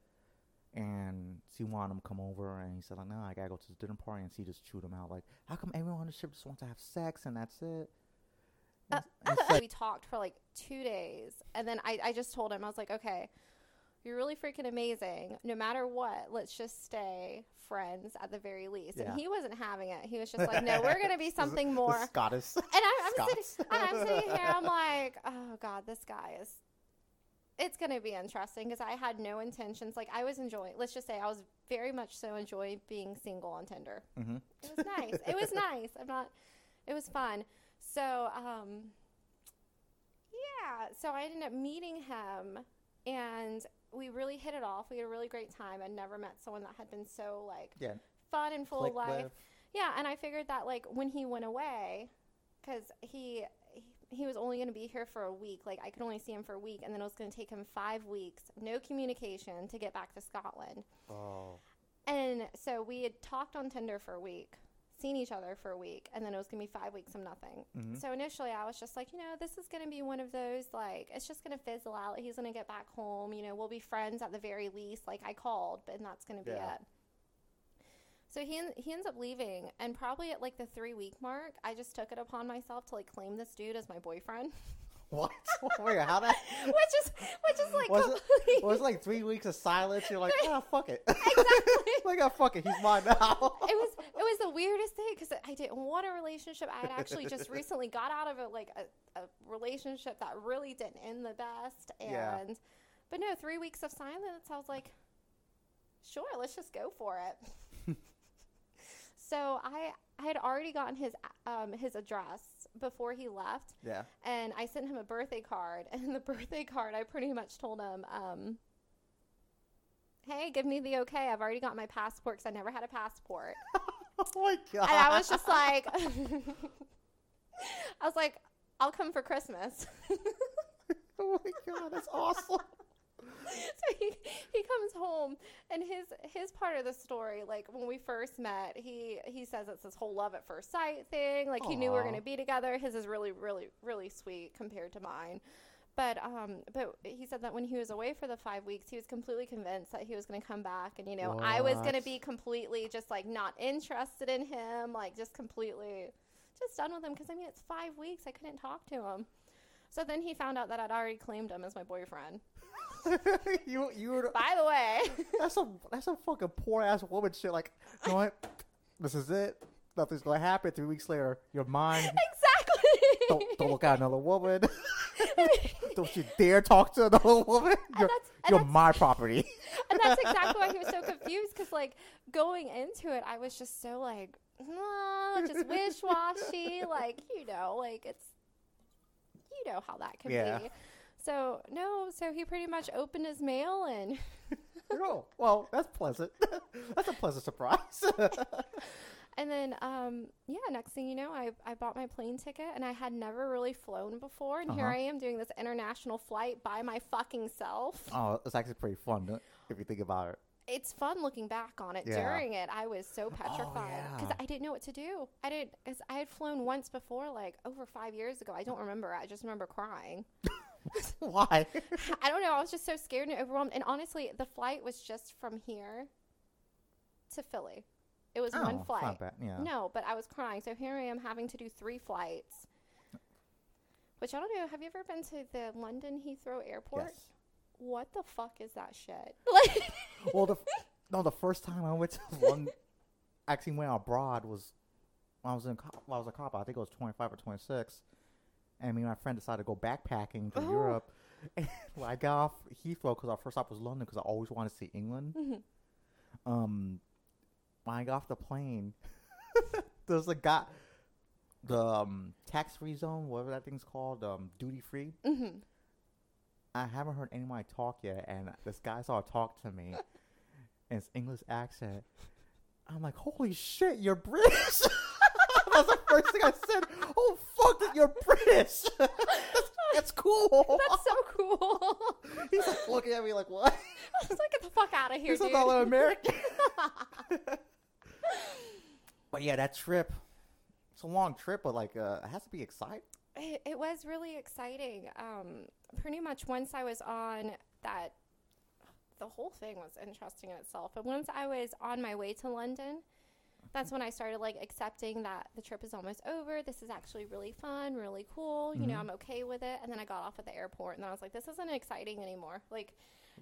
and she wanted him to come over, and he said, like, no, I gotta go to this dinner party, and she just chewed him out, like, how come everyone on the ship just wants to have sex and that's it? We talked for like 2 days, and then I just told him, I was like, okay, you're really freaking amazing. No matter what, let's just stay friends at the very least. Yeah. And he wasn't having it. He was just like, no, we're going to be something more. Scottish. And I'm sitting here, I'm like, oh, God, this guy is, it's going to be interesting because I had no intentions. Like, I was enjoying, let's just say I was very much so enjoying being single on Tinder. It was nice. It was nice. It was fun. So, yeah. So I ended up meeting him, and we really hit it off. We had a really great time. I'd never met someone that had been so, like, fun and full of life. Yeah, and I figured that, like, when he went away, because he was only going to be here for a week. Like, I could only see him for a week, and then it was going to take him 5 weeks, no communication, to get back to Scotland. Oh. And so we had talked on Tinder for a week, seen each other for a week, and then it was going to be 5 weeks of nothing. So initially I was just like, this is going to be one of those, like, it's just going to fizzle out. He's going to get back home. We'll be friends at the very least. Like, I called, but that's going to be it. So he ends up leaving, and probably at, like, the 3-week mark, I just took it upon myself to, like, claim this dude as my boyfriend. What? Wait, how that? which is like was it like 3 weeks of silence? You're like, fuck it. Exactly. Like, fuck it. He's mine now. It was the weirdest thing because I didn't want a relationship. I had actually just recently got out of a relationship that really didn't end the best. But no, 3 weeks of silence. I was like, sure, let's just go for it. So I had already gotten his address before he left. Yeah. And I sent him a birthday card. And in the birthday card, I pretty much told him, hey, give me the okay. I've already got my passport because I never had a passport. Oh my God. And I was just like, I was like, I'll come for Christmas. Oh my God, that's awesome. So he comes home, and his part of the story, like when we first met, he says it's this whole love at first sight thing. Like he knew we were going to be together. His is really, really, really sweet compared to mine. But he said that when he was away for the 5 weeks, he was completely convinced that he was going to come back. And, I was going to be completely just like not interested in him, like just completely just done with him. Because, it's 5 weeks. I couldn't talk to him. So then he found out that I'd already claimed him as my boyfriend. you were, By the way. That's some fucking poor ass woman shit. Like, you know what? This is it. Nothing's going to happen. 3 weeks later, you're mine. Exactly. Don't look at another woman. Don't you dare talk to another woman. You're my property. And that's exactly why he was so confused. Because, like, going into it, I was just so, like, just wish-washy. Like, like, it's, how that can be. So, so he pretty much opened his mail and... Oh, well, that's pleasant. That's a pleasant surprise. And then, next thing you know, I bought my plane ticket, and I had never really flown before, and here I am doing this international flight by my fucking self. Oh, it's actually pretty fun if you think about it. It's fun looking back on it. During it, I was so petrified because I didn't know what to do. Because I had flown once before, like over 5 years ago. I don't remember. I just remember crying. Why? I don't know. I was just so scared and overwhelmed. And honestly, the flight was just from here to Philly. It was one flight. Not bad. Yeah. No, but I was crying. So here I am having to do 3 flights. Which I don't know. Have you ever been to the London Heathrow Airport? Yes. What the fuck is that shit? Well, the first time I went to London, actually went abroad was when I was a cop. I think I was 25 or 26. And me and my friend decided to go backpacking to Europe. And when I got off Heathrow, because our first stop was London, because I always wanted to see England. When I got off the plane, there's a guy, the tax-free zone, whatever that thing's called, duty-free. I haven't heard anybody talk yet, and this guy started talking to me in his English accent. I'm like, holy shit, you're British! That's the first thing I said. Oh, fuck it, you're British! That's cool! That's so cool! He's like looking at me like, what? I was like, get the fuck out of here, He's dude. all American. But yeah, that trip, it's a long trip, but like, it has to be exciting. It was really exciting. Pretty much once I was on that, the whole thing was interesting in itself. But once I was on my way to London, that's when I started like accepting that the trip is almost over. This is actually really fun, really cool. You know, I'm okay with it. And then I got off at the airport, and then I was like, this isn't exciting anymore. Like,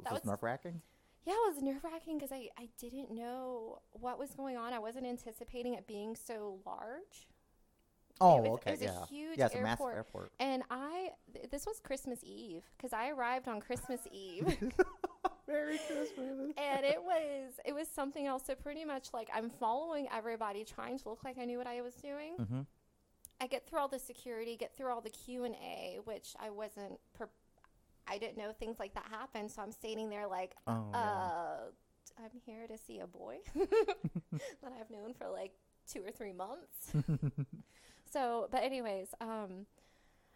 Was this nerve-wracking? Yeah, it was nerve-wracking because I didn't know what was going on. I wasn't anticipating it being so large. Oh, It was a huge airport. It's a massive airport. And this was Christmas Eve because I arrived on Christmas Eve. Merry Christmas. And it was something else. So pretty much like I'm following everybody, trying to look like I knew what I was doing. I get through all the security, get through all the Q&A, which I didn't know things like that happened. So I'm standing there like, I'm here to see a boy that I've known for like 2 or 3 months. So, but anyways,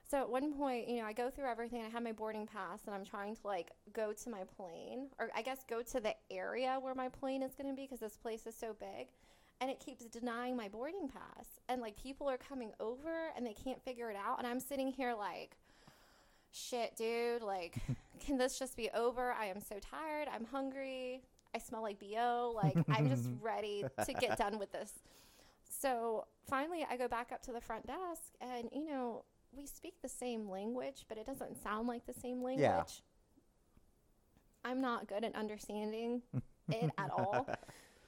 so at one point, I go through everything. I have my boarding pass, and I'm trying to like go to my plane, or I guess go to the area where my plane is going to be, because this place is so big, and it keeps denying my boarding pass. And like people are coming over, and they can't figure it out, and I'm sitting here like, shit, dude, like, can this just be over? I am so tired. I'm hungry. I smell like BO. Like, I'm just ready to get done with this. So finally, I go back up to the front desk, and, we speak the same language, but it doesn't sound like the same language. Yeah. I'm not good at understanding it at all.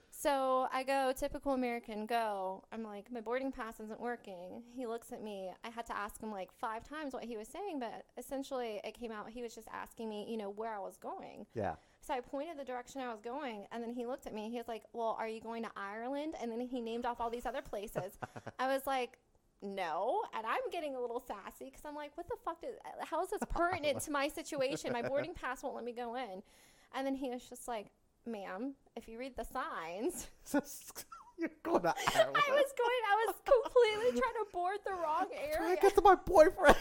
So I go, typical American, go. I'm like, my boarding pass isn't working. He looks at me. I had to ask him like 5 times what he was saying, but essentially it came out he was just asking me, where I was going. Yeah. So I pointed the direction I was going, and then he looked at me. He was like, well, are you going to Ireland? And then he named off all these other places. I was like, no. And I'm getting a little sassy because I'm like, what the fuck? How is this pertinent to my situation? My boarding pass won't let me go in. And then he was just like, ma'am, if you read the signs, You're going to Ireland. I was completely trying to board the wrong Trying area. to get to my boyfriend.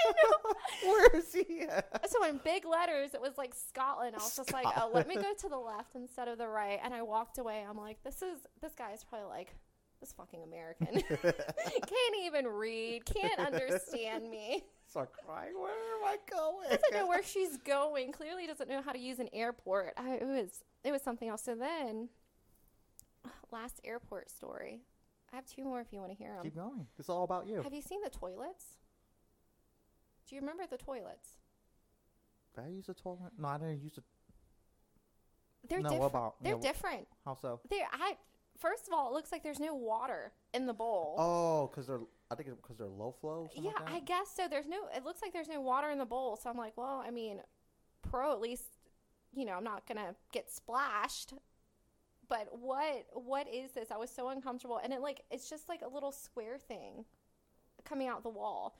I know. Where is he at? So in big letters, it was like Scotland. I was just like, oh, let me go to the left instead of the right. And I walked away. I'm like, this guy is probably like, this fucking American. Can't even read. Can't understand me. Start crying. Where am I going? Doesn't know where she's going. Clearly doesn't know how to use an airport. It was something else. So then, last airport story. I have 2 more if you want to hear them. Keep going. It's all about you. Have you seen the toilets? Do you remember the toilets? Did I use a toilet? No, I didn't use it. They're No, different. what about? They're Yeah, different. How so? First of all, it looks like there's no water in the bowl. Oh, I think it's because they're low flow. Yeah, like that? I guess so. It looks like there's no water in the bowl. So I'm like, well, I mean, at least, I'm not going to get splashed. But what is this? I was so uncomfortable. And it's just like a little square thing coming out the wall.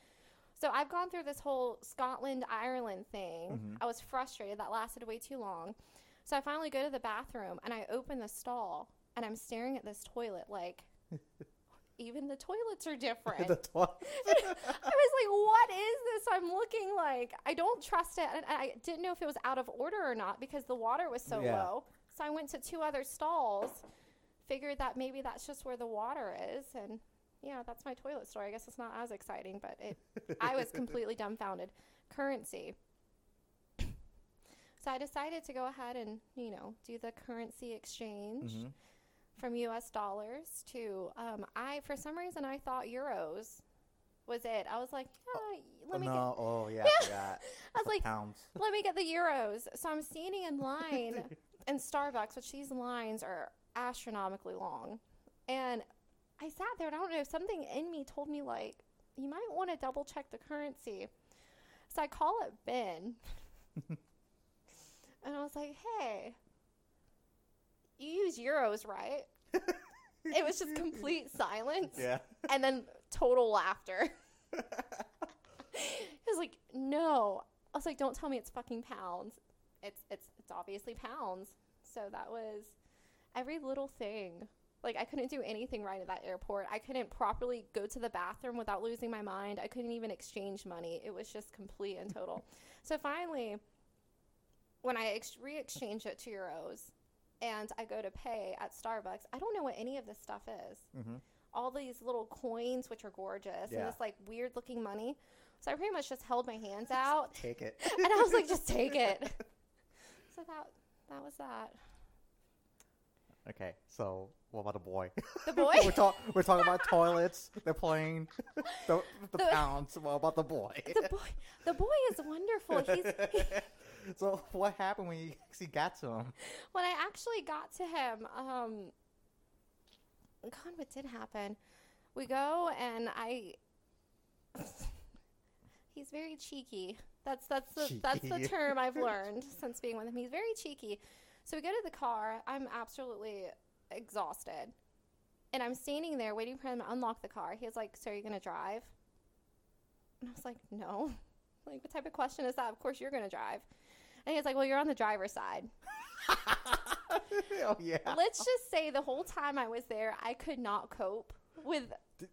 So I've gone through this whole Scotland, Ireland thing. Mm-hmm. I was frustrated. That lasted way too long. So I finally go to the bathroom and I open the stall and I'm staring at this toilet like, even the toilets are different. The toilet. I was like, what is this? I'm looking like, I don't trust it. And I didn't know if it was out of order or not because the water was so low. So I went to 2 other stalls, figured that maybe that's just where the water is. And yeah, that's my toilet story. I guess it's not as exciting, but I was completely dumbfounded. Currency. So I decided to go ahead and, do the currency exchange from U.S. dollars to, for some reason, I thought euros was it. I was like, let me get. Oh, yeah, I forgot. I was like, pounds. let me get the euros. So I'm standing in line in Starbucks, which these lines are astronomically long. And I sat there and I don't know, something in me told me like, you might want to double check the currency. So I call it Ben. And I was like, hey, you use euros, right? It was just complete silence. Yeah. And then total laughter. It was like, no. I was like, don't tell me it's fucking pounds. It's obviously pounds. So that was every little thing. Like, I couldn't do anything right at that airport. I couldn't properly go to the bathroom without losing my mind. I couldn't even exchange money. It was just complete and total. So finally, when I re-exchange it to euros and I go to pay at Starbucks, I don't know what any of this stuff is. Mm-hmm. All these little coins, which are gorgeous, and this, like, weird-looking money. So I pretty much just held my hands out. Take it. And I was like, just take it. So that was that. Okay, so what about the boy? The boy? we're talking about toilets, the plane, the pounds. What about the boy? The boy is wonderful. So what happened when you actually got to him? When I actually got to him, God, what did happen? We go and he's very cheeky. That's the term I've learned since being with him. He's very cheeky. So we go to the car. I'm absolutely exhausted. And I'm standing there waiting for him to unlock the car. He was like, so are you going to drive? And I was like, no. Like, what type of question is that? Of course you're going to drive. And he's like, well, you're on the driver's side. Oh, yeah. Let's just say the whole time I was there, I could not cope with...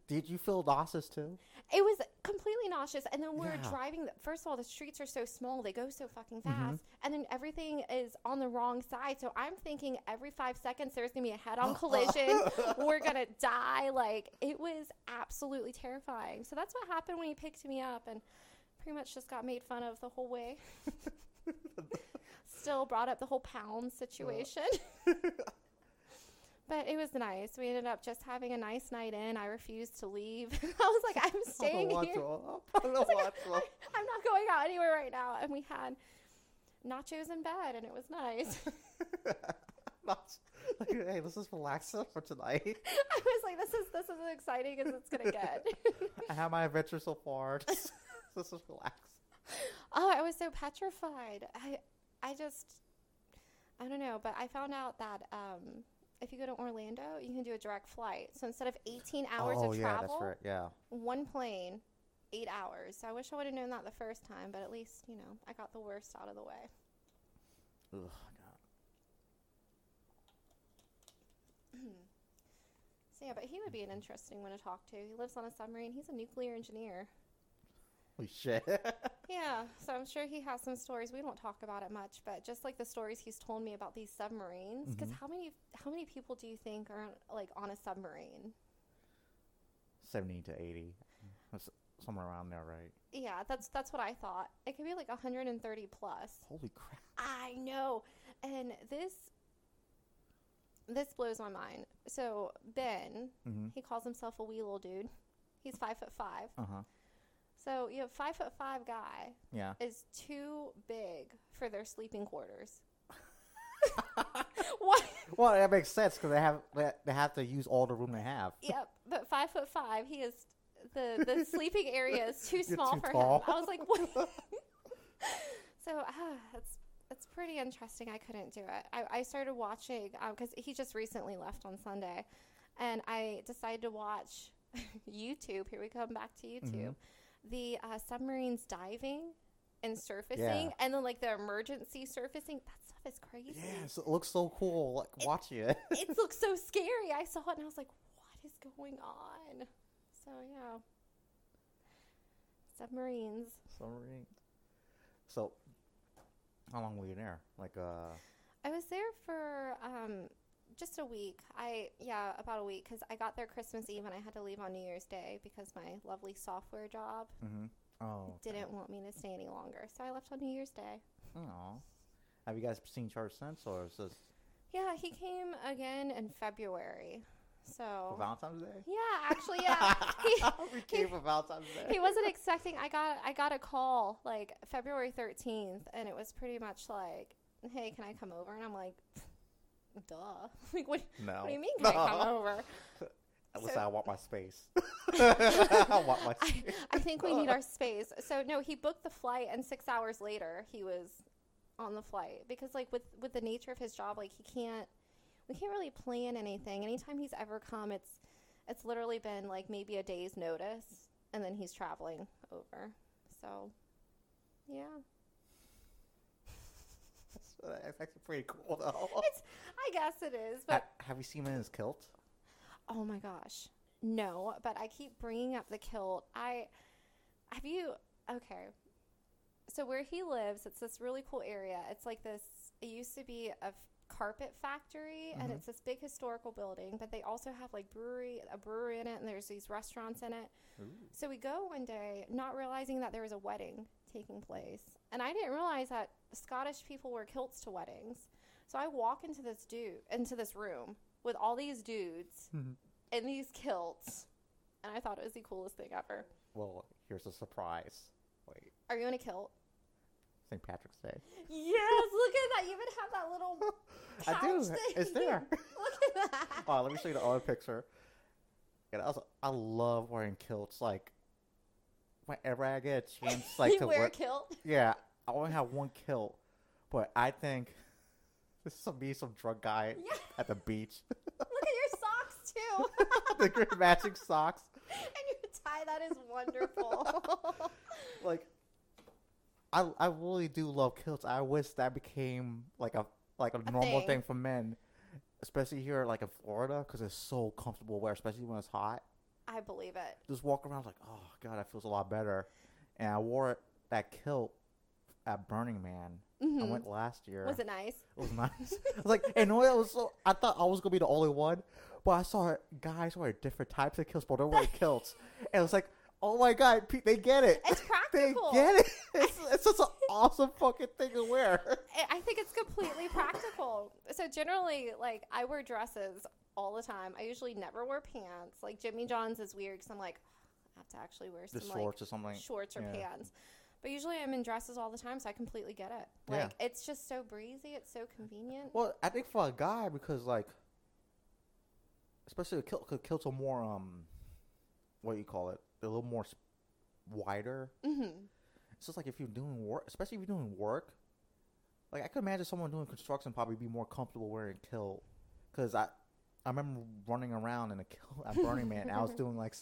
Did you feel nauseous, too? It was completely nauseous. And then we were driving. First of all, the streets are so small. They go so fucking fast. Mm-hmm. And then everything is on the wrong side. So I'm thinking every 5 seconds there's going to be a head-on collision. We're going to die. Like, it was absolutely terrifying. So that's what happened when he picked me up. And pretty much just got made fun of the whole way. Still brought up the whole pound situation. But it was nice. We ended up just having a nice night in. I refused to leave. I was like, I'm staying here. I'm not going out anywhere right now. And we had nachos in bed, and it was nice. Hey, let's just relax for tonight. I was like, this is as exciting as it's gonna get. I have my adventure so far. Let's just relax. Oh, I was so petrified. I don't know, but I found out that if you go to Orlando, you can do a direct flight. So instead of 18 hours of travel, that's right. one plane, 8 hours. So I wish I would have known that the first time, but at least, I got the worst out of the way. Ugh, So yeah, but he would be an interesting one to talk to. He lives on a submarine. He's a nuclear engineer. Holy shit. Yeah, so I'm sure he has some stories. We don't talk about it much, but just like the stories he's told me about these submarines. Because how many people do you think are like on a submarine? 70 to 80. That's somewhere around there, right? Yeah, that's what I thought. It could be like 130 plus. Holy crap. I know. And this blows my mind. So Ben, he calls himself a wee little dude. He's 5'5". Uh-huh. So you have 5'5" guy. Yeah. Is too big for their sleeping quarters. What? Well, that makes sense because they have to use all the room they have. Yep, but 5'5", he is the sleeping area is too small too for tall. him. I was like, what? So it's pretty interesting. I couldn't do it. I started watching because he just recently left on Sunday, and I decided to watch YouTube. Here we come back to YouTube. The submarines diving and surfacing, and then like the emergency surfacing. That stuff is crazy. Yes, it looks so cool. Like watching it. It looks so scary. I saw it and I was like, "What is going on?" So yeah, submarines. So, how long were you there? Like I was there for just a week. About a week because I got there Christmas Eve and I had to leave on New Year's Day because my lovely software job didn't want me to stay any longer. So I left on New Year's Day. Oh, have you guys seen each other since, or is this? Yeah, he came again in February. So For Valentine's Day? Yeah, actually, yeah. We came for Valentine's Day. He wasn't expecting. I got a call like February 13th, and it was pretty much like, "Hey, can I come over?" And I'm like, "Duh." Like, what do you mean? Can I come over? Listen, I want my space. I want my space. I think we need our space. So no, he booked the flight, and 6 hours later he was on the flight because like with the nature of his job, like we can't really plan anything. Anytime he's ever come, it's literally been like maybe a day's notice, and then he's traveling over. So, yeah. That's actually pretty cool, though. I guess it is. But have you seen him in his kilt? Oh my gosh, no. But I keep bringing up the kilt. Okay. So where he lives, it's this really cool area. It's like this. It used to be a carpet factory, and it's this big historical building, but they also have like a brewery in it, and there's these restaurants in it. Ooh. So we go one day not realizing that there was a wedding taking place, and I didn't realize that Scottish people wear kilts to weddings. So I walk into this room with all these dudes in these kilts, and I thought it was the coolest thing ever. Well, here's a surprise. Wait, are you in a kilt? St. Patrick's Day. Yes, look at that. You even have that little couch I do. thing. It's there. Look at that. Wow, let me show you the other picture. Yeah, I love wearing kilts. Like, whenever I get a chance, like you to wear a kilt. Yeah, I only have one kilt, but I think this is some drunk guy at the beach. Look at your socks too. The great matching socks. And your tie, that is wonderful. Like, I really do love kilts. I wish that became like a normal thing for men, especially here like in Florida, because it's so comfortable to wear, especially when it's hot. I believe it. Just walk around like, oh god, that feels a lot better. And I wore that kilt at Burning Man. I went last year. Was it nice? It was nice. I was like, and I thought I was gonna be the only one, but I saw guys wear different types of kilts, but they're wearing kilts, and it was like, oh my god, they get it. It's practical. They get it. It's such an awesome fucking thing to wear. I think it's completely practical. So generally, like, I wear dresses all the time. I usually never wear pants. Like, Jimmy John's is weird because I'm like, I have to actually wear some shorts or something. Shorts or pants. But usually I'm in dresses all the time, so I completely get it. Like, it's just so breezy. It's so convenient. Well, I think for a guy, because, like, especially kilts are more, what do you call it? They're a little more wider. It's just like if you're doing work, especially if you're doing work. Like, I could imagine someone doing construction probably be more comfortable wearing a kilt. Because I remember running around in a kilt at Burning Man, and I was doing, like,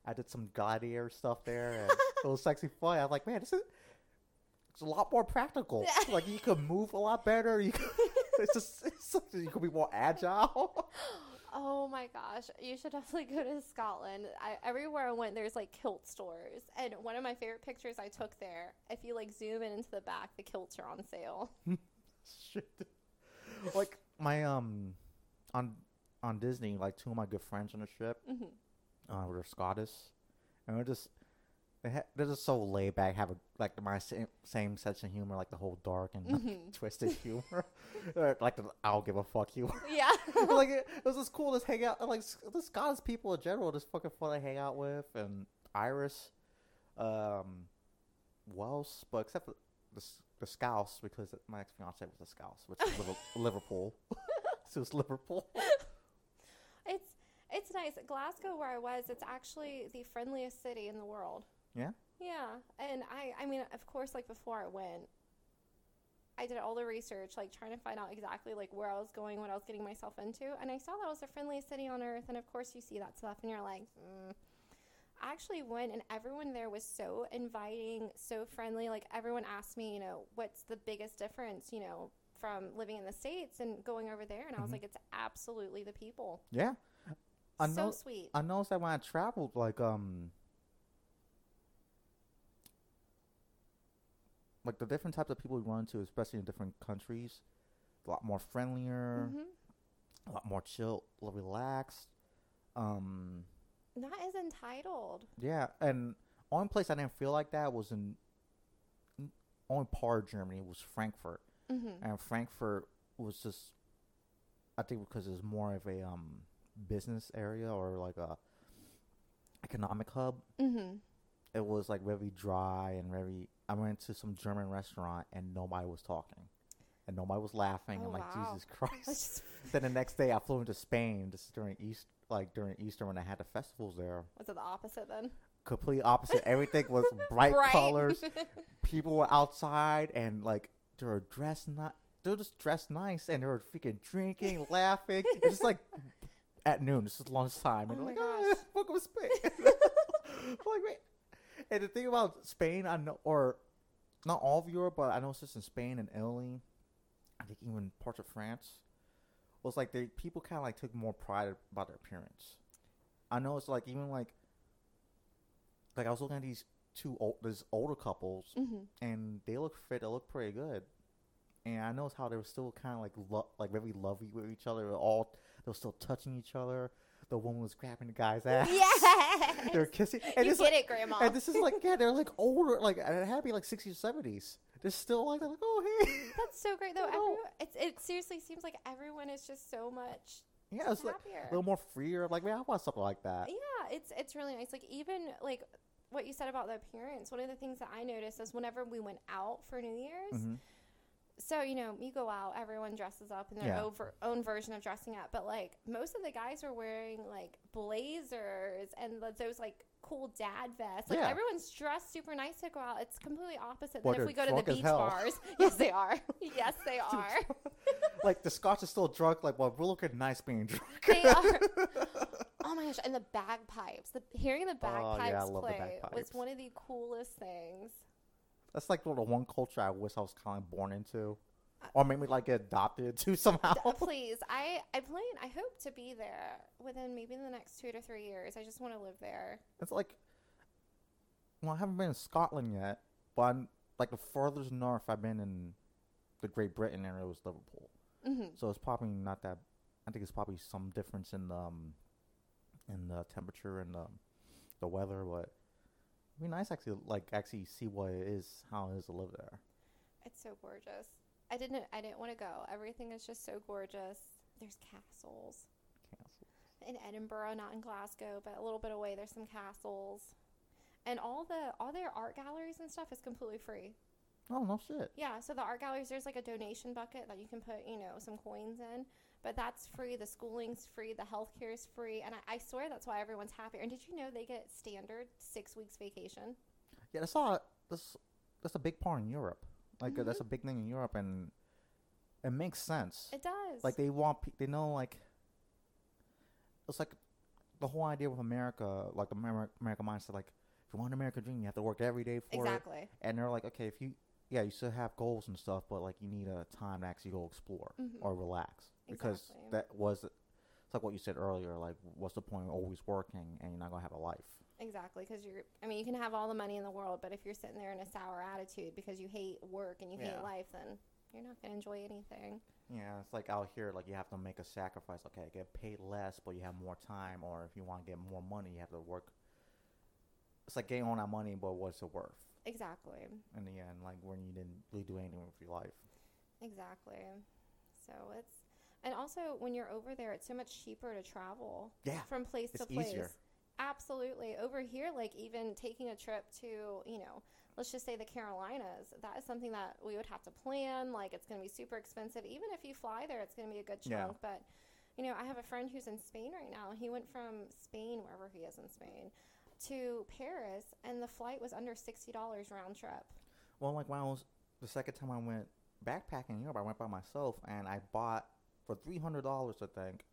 I did some gladiator stuff there, and it was sexy fun. I was like, man, it's a lot more practical. Like, you could move a lot better. You could be more agile. Oh my gosh, you should definitely go to Scotland. Everywhere I went, there's like kilt stores, and one of my favorite pictures I took there. If you like zoom in into the back, the kilts are on sale. Shit. Like my on Disney, like two of my good friends on the trip, were Scottish, and they're just so laid back. Have like my same sense of humor, like the whole dark and twisted humor, like the I'll give a fuck humor. Yeah. Like it was just cool to hang out. Like the Scottish people in general, just fucking fun to hang out with, and Irish, Welsh, but except for the Scouse, because my ex fiance was a Scouse, which is Liverpool. So it's Liverpool. It's nice. Glasgow, where I was, it's actually the friendliest city in the world. Yeah. Yeah, and I mean, of course, like before I went, I did all the research, like trying to find out exactly like where I was going, what I was getting myself into, and I saw that it was the friendliest city on earth. And of course, you see that stuff, and you're like, I actually went, and everyone there was so inviting, so friendly. Like everyone asked me, what's the biggest difference, from living in the States and going over there, and I was like, it's absolutely the people. Yeah. So sweet. I noticed that when I traveled, like the different types of people we run into, especially in different countries, a lot more friendlier, a lot more chill, relaxed. Not as entitled. Yeah, and only place I didn't feel like that was only part of Germany was Frankfurt, and Frankfurt was just, I think because it was more of a business area or like a economic hub. It was like very dry and very. I went to some German restaurant and nobody was talking, and nobody was laughing. Oh, I'm like, wow. Jesus Christ. Then the next day I flew into Spain just during Easter when I had the festivals there. Was it the opposite then? Complete opposite. Everything was bright colors. People were outside and like they were just dressed nice, and they were freaking drinking, laughing. It's just like at noon. This is lunchtime, and Oh they're my like, gosh. welcome to Spain. Like, wait. And the thing about Spain, I know, or not all of Europe, but I know it's just in Spain and Italy, I think even parts of France, was like people kind of like took more pride about their appearance. I know it's like even like I was looking at these these older couples, and they look fit. They look pretty good. And I noticed how they were still kind of like very lovey with each other. They were still touching each other. The woman was grabbing the guy's ass. Yes. They were kissing. And You get it, Grandma. And this is like, yeah, they're like older. Like, it had to be like 60s or 70s. They're still like, oh, hey. That's so great, though. No. It seriously seems like everyone is just so much Yeah, it's like happier. a little more freer. Like, man, I want something like that. Yeah, it's really nice. Like, even, like, what you said about the appearance, one of the things that I noticed is whenever we went out for New Year's, so, you go out, everyone dresses up in their own version of dressing up. But, like, most of the guys were wearing, like, blazers and those, like, cool dad vests. Like, everyone's dressed super nice to go out. It's completely opposite than if we go to the beach bars. Yes, they are. Yes, they are. Like, the Scotch is still drunk. Like, well, we're looking nice being drunk. They are. Oh, my gosh. And the bagpipes. Hearing the bagpipes play was one of the coolest things. That's like the one culture I wish I was kind of born into, or maybe like get adopted to somehow. Please, I hope to be there within maybe the next 2 to 3 years. I just want to live there. It's like, well, I haven't been in Scotland yet, but I'm like the furthest north I've been in the Great Britain area was Liverpool. So it's probably not that. I think it's probably some difference in the temperature and the weather, but. It'd be nice actually see what it is, how it is to live there. It's so gorgeous. I didn't want to go. Everything is just so gorgeous. There's castles. In Edinburgh, not in Glasgow, but a little bit away. There's some castles, and all their art galleries and stuff is completely free. Oh, no shit. Yeah, so the art galleries, there's like a donation bucket that you can put some coins in. But that's free. The schooling's free. The healthcare is free. And I swear that's why everyone's happier. And did you know they get standard 6 weeks vacation? Yeah, that's a big part in Europe. Like, that's a big thing in Europe. And it makes sense. It does. Like, they know, like, it's like the whole idea with America, like the American mindset, like, if you want an American dream, you have to work every day for it. Exactly. And they're like, okay, you still have goals and stuff, but, like, you need a time to actually go explore or relax. Because that was it's like what you said earlier. Like, what's the point of always working and you're not gonna have a life? Exactly, because you can have all the money in the world, but if you're sitting there in a sour attitude because you hate work and you hate life, then you're not gonna enjoy anything. Yeah, it's like out here, like you have to make a sacrifice. Okay, get paid less, but you have more time, or if you want to get more money, you have to work. It's like getting all that money, but what's it worth? Exactly. In the end, like when you didn't really do anything with your life. Exactly. So and also when you're over there, it's so much cheaper to travel. Yeah. From place to place. Easier. Absolutely. Over here, like even taking a trip to, let's just say the Carolinas, that is something that we would have to plan. Like it's going to be super expensive. Even if you fly there, it's going to be a good chunk. Yeah. But, I have a friend who's in Spain right now. He went from Spain, wherever he is in Spain, to Paris, and the flight was under $60 round trip. Well, like when I was, the second time I went backpacking in Europe, I went by myself, and I bought, for $300, I think,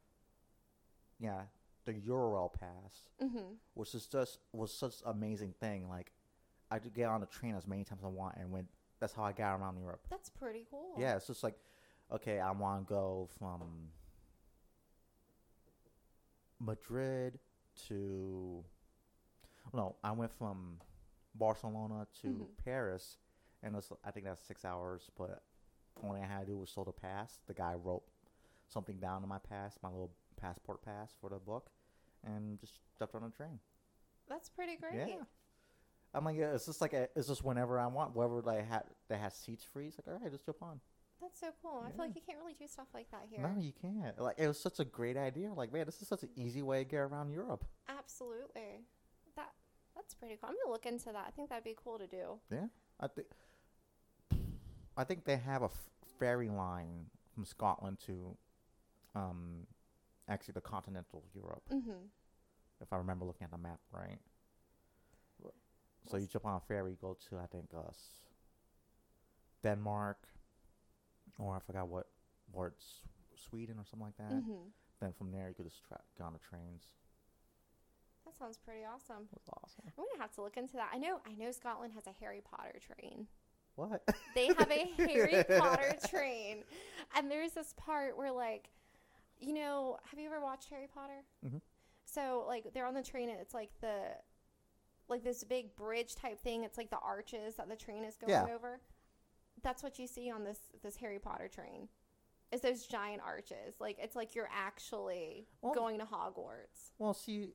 the Euro pass, which was such an amazing thing. Like, I could get on the train as many times as I want, and that's how I got around Europe. That's pretty cool. Yeah, it's just like, okay, I want to go from Madrid to, no, I went from Barcelona to Paris, and I think that's 6 hours, but only I had to do was show the pass. The guy wrote something down in my pass, my little passport pass for the book, and just jumped on a train. That's pretty great. Yeah. I'm like, it's just whenever I want, wherever they have seats free. It's like, all right, just jump on. That's so cool. I feel like you can't really do stuff like that here. No, you can't. Like, it was such a great idea. Like, man, this is such an easy way to get around Europe. Absolutely. That's pretty cool. I'm gonna look into that. I think that'd be cool to do. Yeah, I think they have a ferry line from Scotland to, actually the continental Europe. If I remember looking at the map right. So you jump on a ferry, go to I think Denmark, or I forgot what Sweden or something like that. Then from there you could just get on the trains. That sounds pretty awesome. That's awesome. I'm gonna have to look into that. I know Scotland has a Harry Potter train. What? They have a Harry Potter train, and there's this part where like, have you ever watched Harry Potter? So like they're on the train and it's like this big bridge type thing. It's like the arches that the train is going over. That's what you see on this Harry Potter train. Is those giant arches. Like it's like you're actually going to Hogwarts. Well, see,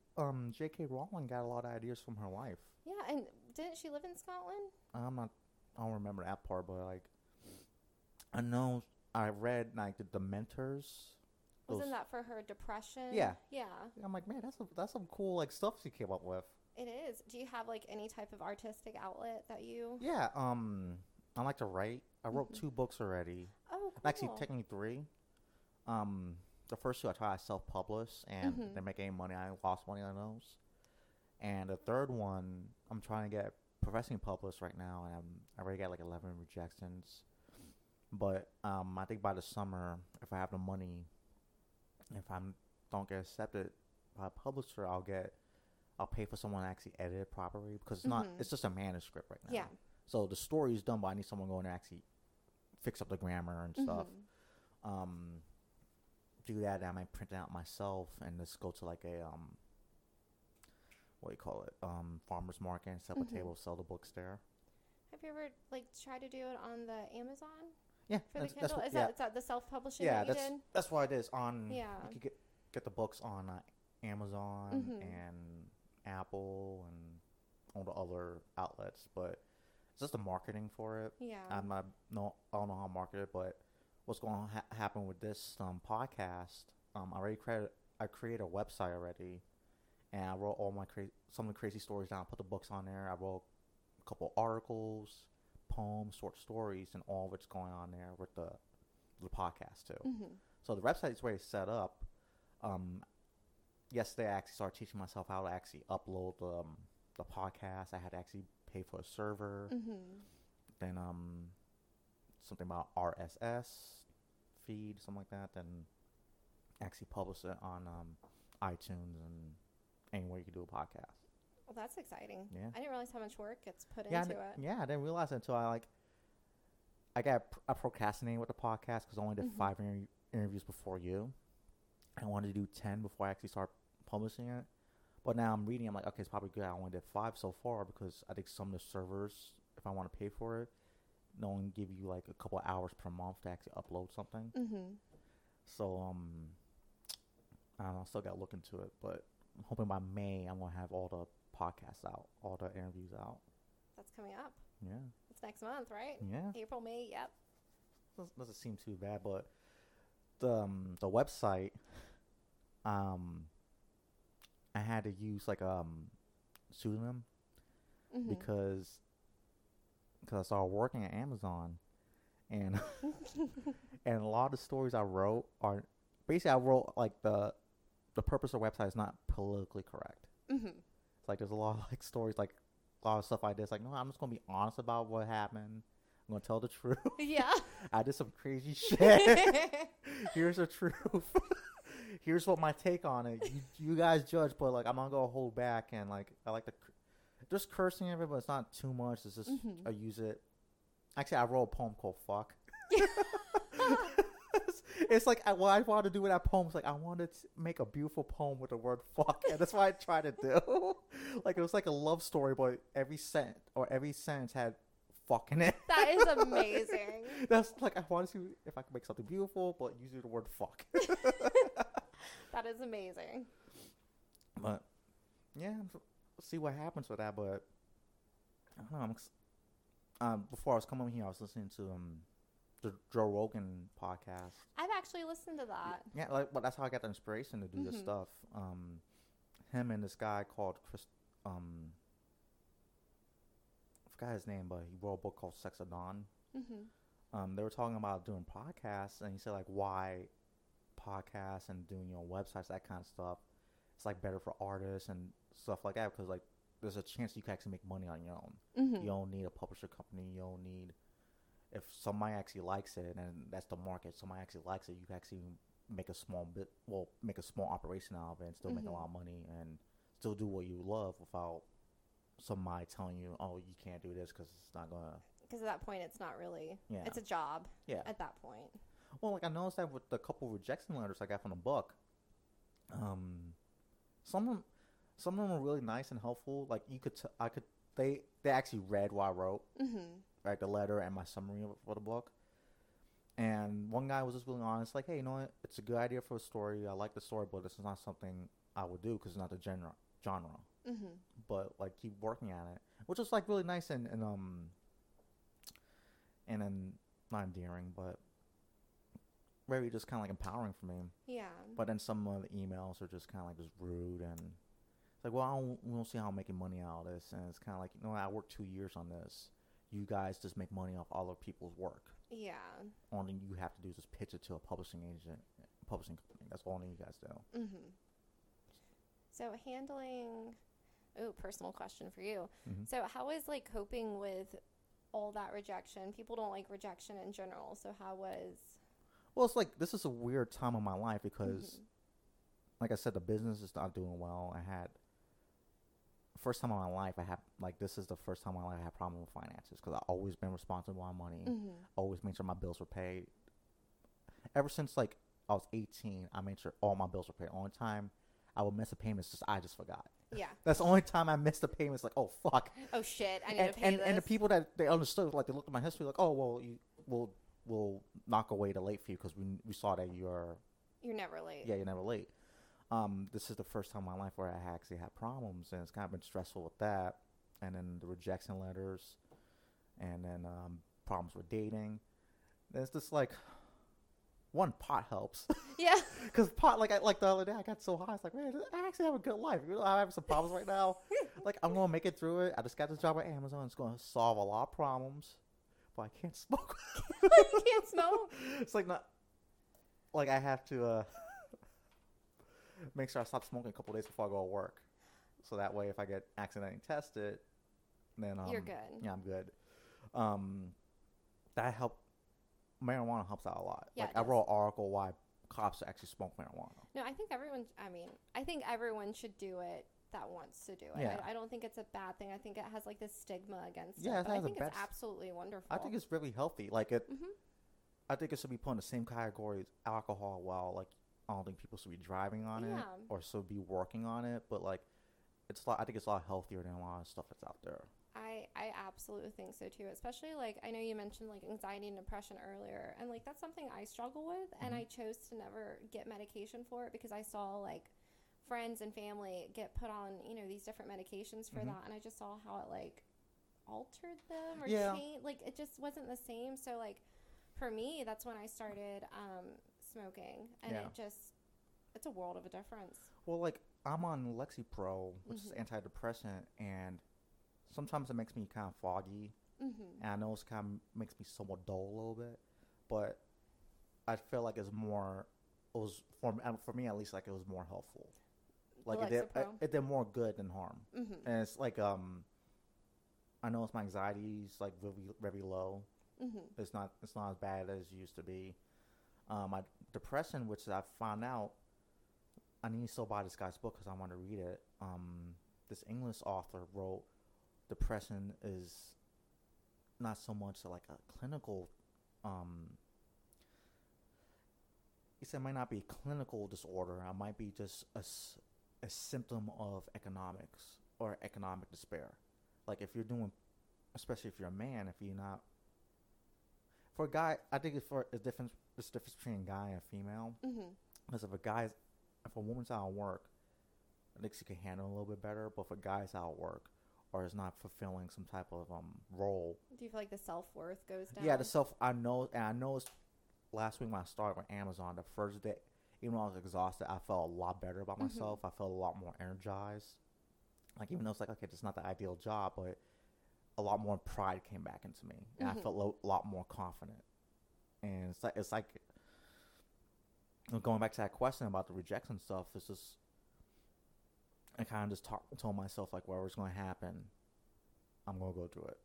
J.K. Rowling got a lot of ideas from her life. Yeah, and didn't she live in Scotland? I don't remember that part, but like I know I read like the Dementors. Wasn't that for her depression? Yeah. Yeah. I'm like, man, that's some cool like stuff she came up with. It is. Do you have like any type of artistic outlet that you? Yeah. I like to write. I wrote 2 books already. Oh, cool. Actually, technically 3. The first 2 I tried to self-publish, and didn't make any money. I lost money on those. And the third one, I'm trying to get professionally published right now, and I already got like 11 rejections. But I think by the summer, if I have the money, if I don't get accepted by a publisher, I'll pay for someone to actually edit it properly, because it's not. It's just a manuscript right now. Yeah. So the story is done, but I need someone going to actually fix up the grammar and stuff. Do that, and I might print it out myself and just go to like a what do you call it? Farmer's market and set up a table, sell the books there. Have you ever like tried to do it on the Amazon? Yeah, for the Kindle? Is that the self-publishing that you did? That's what it is. You could get the books on Amazon and Apple and all the other outlets, but it's just the marketing for it. Yeah. I don't know how to market it, but what's going to happen with this podcast? I created a website already, and I wrote all my some of the crazy stories down. Put the books on there. I wrote a couple articles, poems, short stories, and all of it's going on there with the podcast too. So the website is already set up. Yesterday, I actually started teaching myself how to actually upload the podcast. I had to actually pay for a server. Then something about RSS feed, something like that. Then actually publish it on iTunes and anywhere you can do a podcast. Well, that's exciting. Yeah. I didn't realize how much work gets put into it. Yeah, I didn't realize it until I procrastinated with the podcast because I only did 5 interviews before you. I wanted to do 10 before I actually start publishing it. But now I'm reading, I'm like, okay, it's probably good. I only did 5 so far because I think some of the servers, if I want to pay for it, they only give you like a couple hours per month to actually upload something. So, I don't know, I still got to look into it. But I'm hoping by May, I'm going to have all the podcasts out, all the interviews out. That's coming up. Yeah. It's next month, right? Yeah. April, May, yep. Doesn't seem too bad, but the website, I had to use like pseudonym because I started working at Amazon, and and a lot of the stories I wrote are basically I wrote like the purpose of the website is not politically correct. It's like there's a lot of like stories, like a lot of stuff I did. It's like, no, I'm just gonna be honest about what happened. I'm gonna tell the truth. Yeah. I did some crazy shit. Here's the truth. Here's what my take on it. You guys judge, but like I'm not gonna hold back. And like I like just cursing every, but it's not too much. It's just I use it. Actually, I wrote a poem called "Fuck." It's like what I wanted to do with that poem. It's like I wanted to make a beautiful poem with the word "fuck," and that's what I tried to do. Like it was like a love story, but every sentence had "fuck" in it. That is amazing. That's like I wanted to see if I could make something beautiful, but using the word "fuck." That is amazing. But yeah, see what happens with that. But I don't know. Before I was coming here, I was listening to the Joe Rogan podcast. I've actually listened to that. Yeah, but that's how I got the inspiration to do this stuff. Him and this guy called I forgot his name, but he wrote a book called Sex at Dawn. They were talking about doing podcasts, and he said like why podcasts and doing your own websites, that kind of stuff, it's like better for artists and stuff like that because like there's a chance you can actually make money on your own. You don't need a publisher company. You don't need, if somebody actually likes it, and that's the market, somebody actually likes it, you can actually make a small operation out of it and still make a lot of money and still do what you love without somebody telling you, oh, you can't do this because it's not gonna. Because at that point, it's not really. Yeah. It's a job. Yeah. At that point. Well, like I noticed that with the couple rejection letters I got from the book, some of them were really nice and helpful. Like they actually read what I wrote, like the letter and my summary for the book. And one guy was just really honest, like, hey, you know what? It's a good idea for a story. I like the story, but this is not something I would do because it's not the genre. But like keep working at it, which was like really nice and then not endearing, but very just kind of like empowering for me. Yeah. But then some of the emails are just kind of like just rude and it's like, well, we don't see how I'm making money out of this. And it's kind of like, you know, I worked 2 years on this. You guys just make money off other people's work. Yeah. All you have to do is just pitch it to a publishing company. That's all you guys do. So handling, personal question for you. So how is like coping with all that rejection? People don't like rejection in general. So how was... Well, it's like, this is a weird time in my life because, like I said, the business is not doing well. First time in my life, this is the first time in my life I had problems with finances because I've always been responsible with my money. Always made sure my bills were paid. Ever since, like, I was 18, I made sure all my bills were paid. The only time I would miss a payment is I just forgot. Yeah. That's the only time I missed a payment. It's like, oh, fuck. Oh, shit, I need to pay this. And the people that they understood, like, they looked at my history like, oh, well, we'll knock away the late fee because we saw that you're never late. Yeah, you're never late. This is the first time in my life where I actually had problems, and it's kind of been stressful with that. And then the rejection letters, and then problems with dating. It's just like, one, pot helps. Yeah. Because pot, like the other day, I got so high. It's like, man, I actually have a good life. You know, I'm having some problems right now. Like, I'm going to make it through it. I just got this job at Amazon. It's going to solve a lot of problems. But I can't smoke. You can't smoke? It's like not... Like, I have to make sure I stop smoking a couple days before I go to work. So that way, if I get accidentally tested, then... You're good. Yeah, I'm good. That helped... Marijuana helps out a lot. Yeah, like, I wrote an article why cops actually smoke marijuana. No, I think everyone should do it that wants to do it. Yeah. I don't think it's a bad thing. I think it has like this stigma against Yeah, it. But I think it's absolutely wonderful. I think it's really healthy. Like it, I think it should be put in the same category as alcohol. While like I don't think people should be driving on it Yeah. or should be working on it. But like, it's a lot. I think it's a lot healthier than a lot of stuff that's out there. I absolutely think so too. Especially like I know you mentioned like anxiety and depression earlier, and like that's something I struggle with, and I chose to never get medication for it because I saw like friends and family get put on these different medications for that, and I just saw how it like altered them or changed. Like it just wasn't the same. So like for me, that's when I started smoking, and it's a world of a difference. Well, like I'm on Lexapro, which is antidepressant, and sometimes it makes me kind of foggy, and I know it kind of makes me somewhat dull a little bit, but I feel like it was for me at least, like it was more helpful. Like it did more good than harm, and it's like I know my anxiety is like very very low. It's not as bad as it used to be. My depression, which I found out, I need to still buy this guy's book because I want to read it. This English author wrote, depression is not so much like a clinical. He said it might not be a clinical disorder. It might be just a symptom of economics or economic despair. Like if you're doing, especially if you're a man, if you're not. For a guy, I think it's for a difference. There's a difference between a guy and a female. Because if a woman's out of work, I think she can handle it a little bit better. But if a guy's out of work or is not fulfilling some type of role, do you feel like the self-worth goes down? Yeah, I know it's last week when I started with Amazon, the first day, even though I was exhausted, I felt a lot better about myself. I felt a lot more energized. Like even though it's like, okay, this is not the ideal job, but a lot more pride came back into me, and I felt a lot more confident. And it's like going back to that question about the rejection stuff. It's just I kind of just told myself like whatever's going to happen, I'm going to go through it.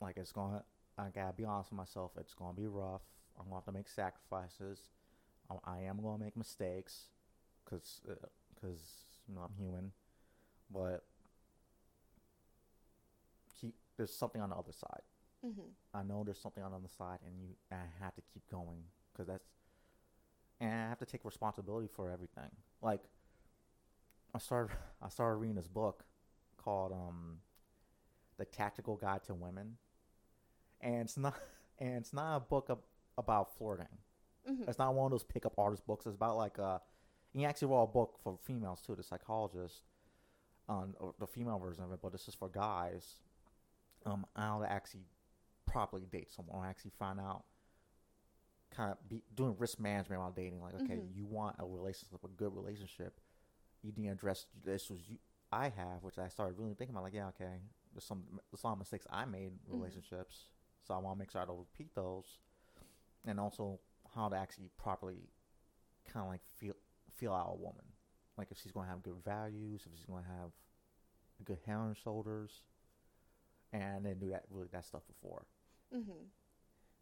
Like I gotta be honest with myself. It's going to be rough. I'm going to have to make sacrifices. I am going to make mistakes because I'm human, but there's something on the other side. I know there's something on the other side, and I have to keep going and I have to take responsibility for everything. Like I started reading this book called The Tactical Guide to Women, and it's not a book about flirting. It's not one of those pickup artist books. It's about like he actually wrote a book for females too, the psychologist, on the female version of it, but this is for guys. How to actually properly date someone, or actually find out, kind of be doing risk management while dating. Like, okay, you want a relationship, a good relationship, you need to address the issues I have, which I started really thinking about. Like, yeah, okay, there's some mistakes I made in relationships, so I want to make sure I don't repeat those, and also how to actually properly kind of like feel out a woman, like if she's going to have good values, if she's going to have a good head on her shoulders. And I didn't do that stuff before.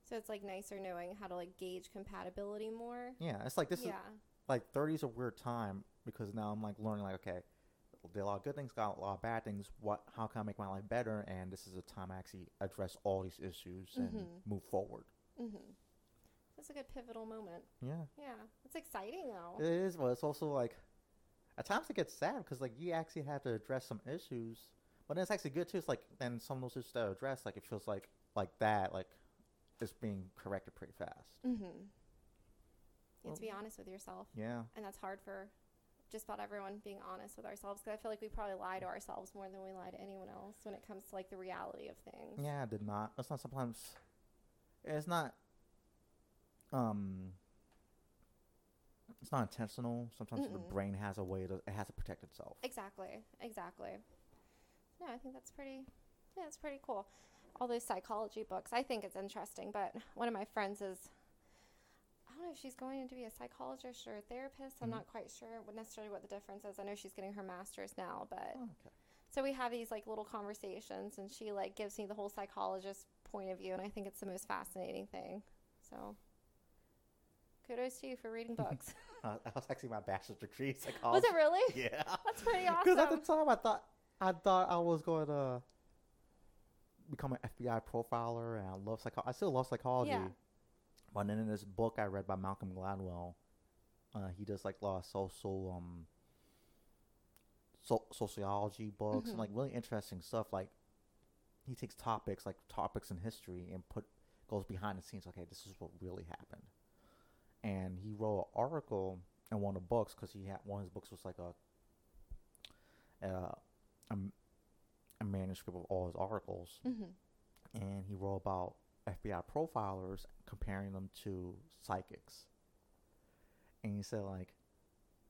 So it's like nicer knowing how to like gauge compatibility more. Yeah, it's like this is like 30 is a weird time because now I'm like learning like, okay, there are a lot of good things, got a lot of bad things. How can I make my life better? And this is a time I actually address all these issues and move forward. That's a good pivotal moment. Yeah. Yeah, it's exciting though. It is, but it's also like at times it gets sad because like you actually have to address some issues. But it's actually good too. It's like then some of those issues that are addressed, like it feels like that, like it's being corrected pretty fast. You have to be honest with yourself. Yeah. And that's hard for just about everyone being honest with ourselves, because I feel like we probably lie to ourselves more than we lie to anyone else when it comes to like the reality of things. Yeah, I did not. It's not sometimes. It's not. It's not intentional. Sometimes the brain has a way it has to protect itself. Exactly. No, I think that's pretty cool. All those psychology books, I think it's interesting, but one of my friends is, I don't know if she's going to be a psychologist or a therapist. I'm not quite sure necessarily what the difference is. I know she's getting her master's now, but so we have these like little conversations, and she like gives me the whole psychologist point of view, and I think it's the most fascinating thing. So kudos to you for reading books. That was actually my bachelor's degree in psychology. Was it really? Yeah. That's pretty awesome. Because at the time I thought I was going to become an FBI profiler, and I still love psychology. Yeah. But then in this book I read by Malcolm Gladwell, He does like a lot of sociology books and like really interesting stuff. Like he takes topics in history and goes behind the scenes. Okay, this is what really happened. And he wrote an article in one of the books because he had one of his books was like a manuscript of all his articles, and he wrote about FBI profilers comparing them to psychics. And he said like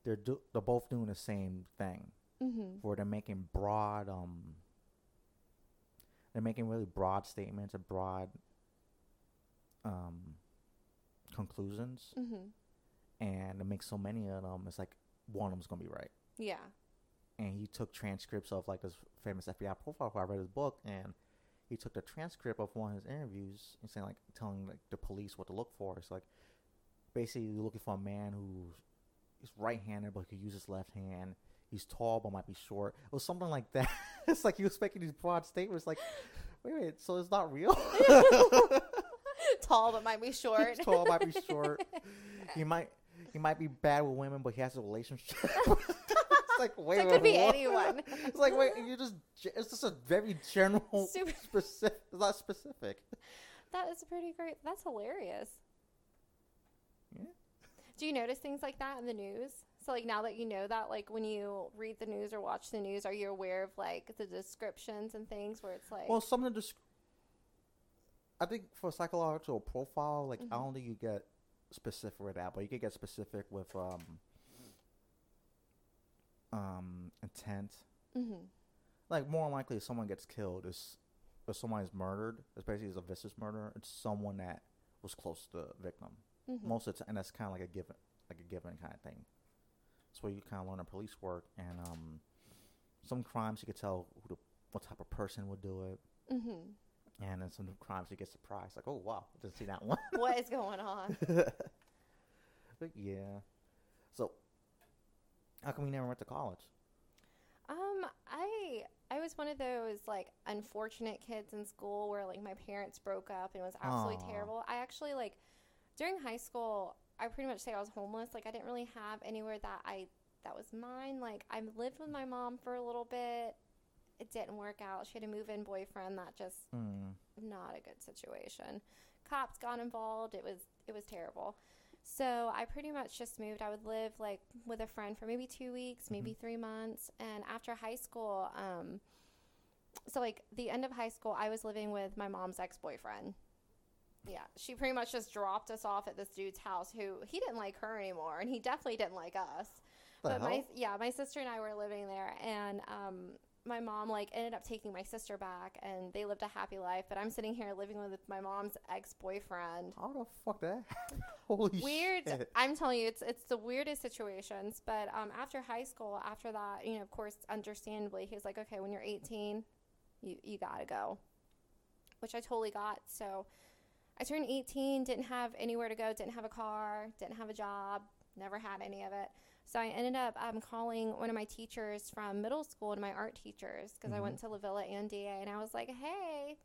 they're both doing the same thing, where they're making really broad statements and broad conclusions, and to make so many of them, it's like one of them's gonna be right. Yeah. And he took transcripts of like this famous FBI profile. I read his book, and he took the transcript of one of his interviews and saying like telling like the police what to look for. It's like basically you're looking for a man who is right-handed but could use his left hand. He's tall but might be short. It was something like that. It's like he was making these broad statements. Like, wait, so it's not real? Tall but might be short. He's tall, might be short. He might be bad with women, but he has a relationship. It's like, wait, so it could be anyone. It's like, wait, it's just a very general, specific. It's not specific. That is pretty great. That's hilarious. Yeah. Do you notice things like that in the news? So, like, now that you know that, like, when you read the news or watch the news, are you aware of, like, the descriptions and things where it's like... Well, some of the... I think for a psychological profile, like, I don't think you get specific with that, but you could get specific with intent. Like, more than likely, if someone gets killed, if someone is murdered, especially as a vicious murder, it's someone that was close to the victim. Most of the time, and that's kind of like a given kind of thing. That's where you kind of learn police work, and some crimes you could tell what type of person would do it, and then some crimes you get surprised, like, oh wow, I didn't see that one. What is going on? But yeah, so how come you never went to college? I was one of those like unfortunate kids in school where like my parents broke up and it was absolutely terrible. I actually like during high school, I pretty much say I was homeless. Like I didn't really have anywhere that was mine. Like I lived with my mom for a little bit. It didn't work out. She had a move-in boyfriend that just not a good situation. Cops got involved. It was terrible. So I pretty much just moved. I would live like with a friend for maybe 2 weeks, maybe 3 months. And after high school, so like the end of high school, I was living with my mom's ex-boyfriend. Yeah, she pretty much just dropped us off at this dude's house who he didn't like her anymore, and he definitely didn't like us. But my sister and I were living there, and my mom like ended up taking my sister back, and they lived a happy life. But I'm sitting here living with my mom's ex-boyfriend. How the fuck that? Holy weird shit. I'm telling you, it's the weirdest situations. But after high school, after that, you know, of course, understandably, he was like, okay, when you're 18, you gotta go, which I totally got. So I turned 18, didn't have anywhere to go, didn't have a car, didn't have a job, never had any of it. So I ended up calling one of my teachers from middle school, one of my art teachers, because I went to La Villa and DA, and I was like, hey,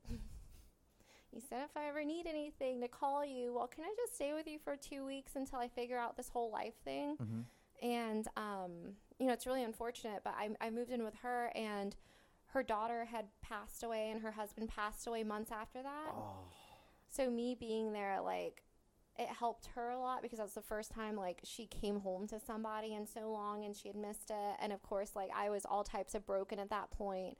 you said if I ever need anything to call you. Well, can I just stay with you for 2 weeks until I figure out this whole life thing? And, you know, it's really unfortunate, but I moved in with her, and her daughter had passed away, and her husband passed away months after that. Oh. So me being there, like, it helped her a lot because that was the first time, like, she came home to somebody in so long and she had missed it. And, of course, like, I was all types of broken at that point.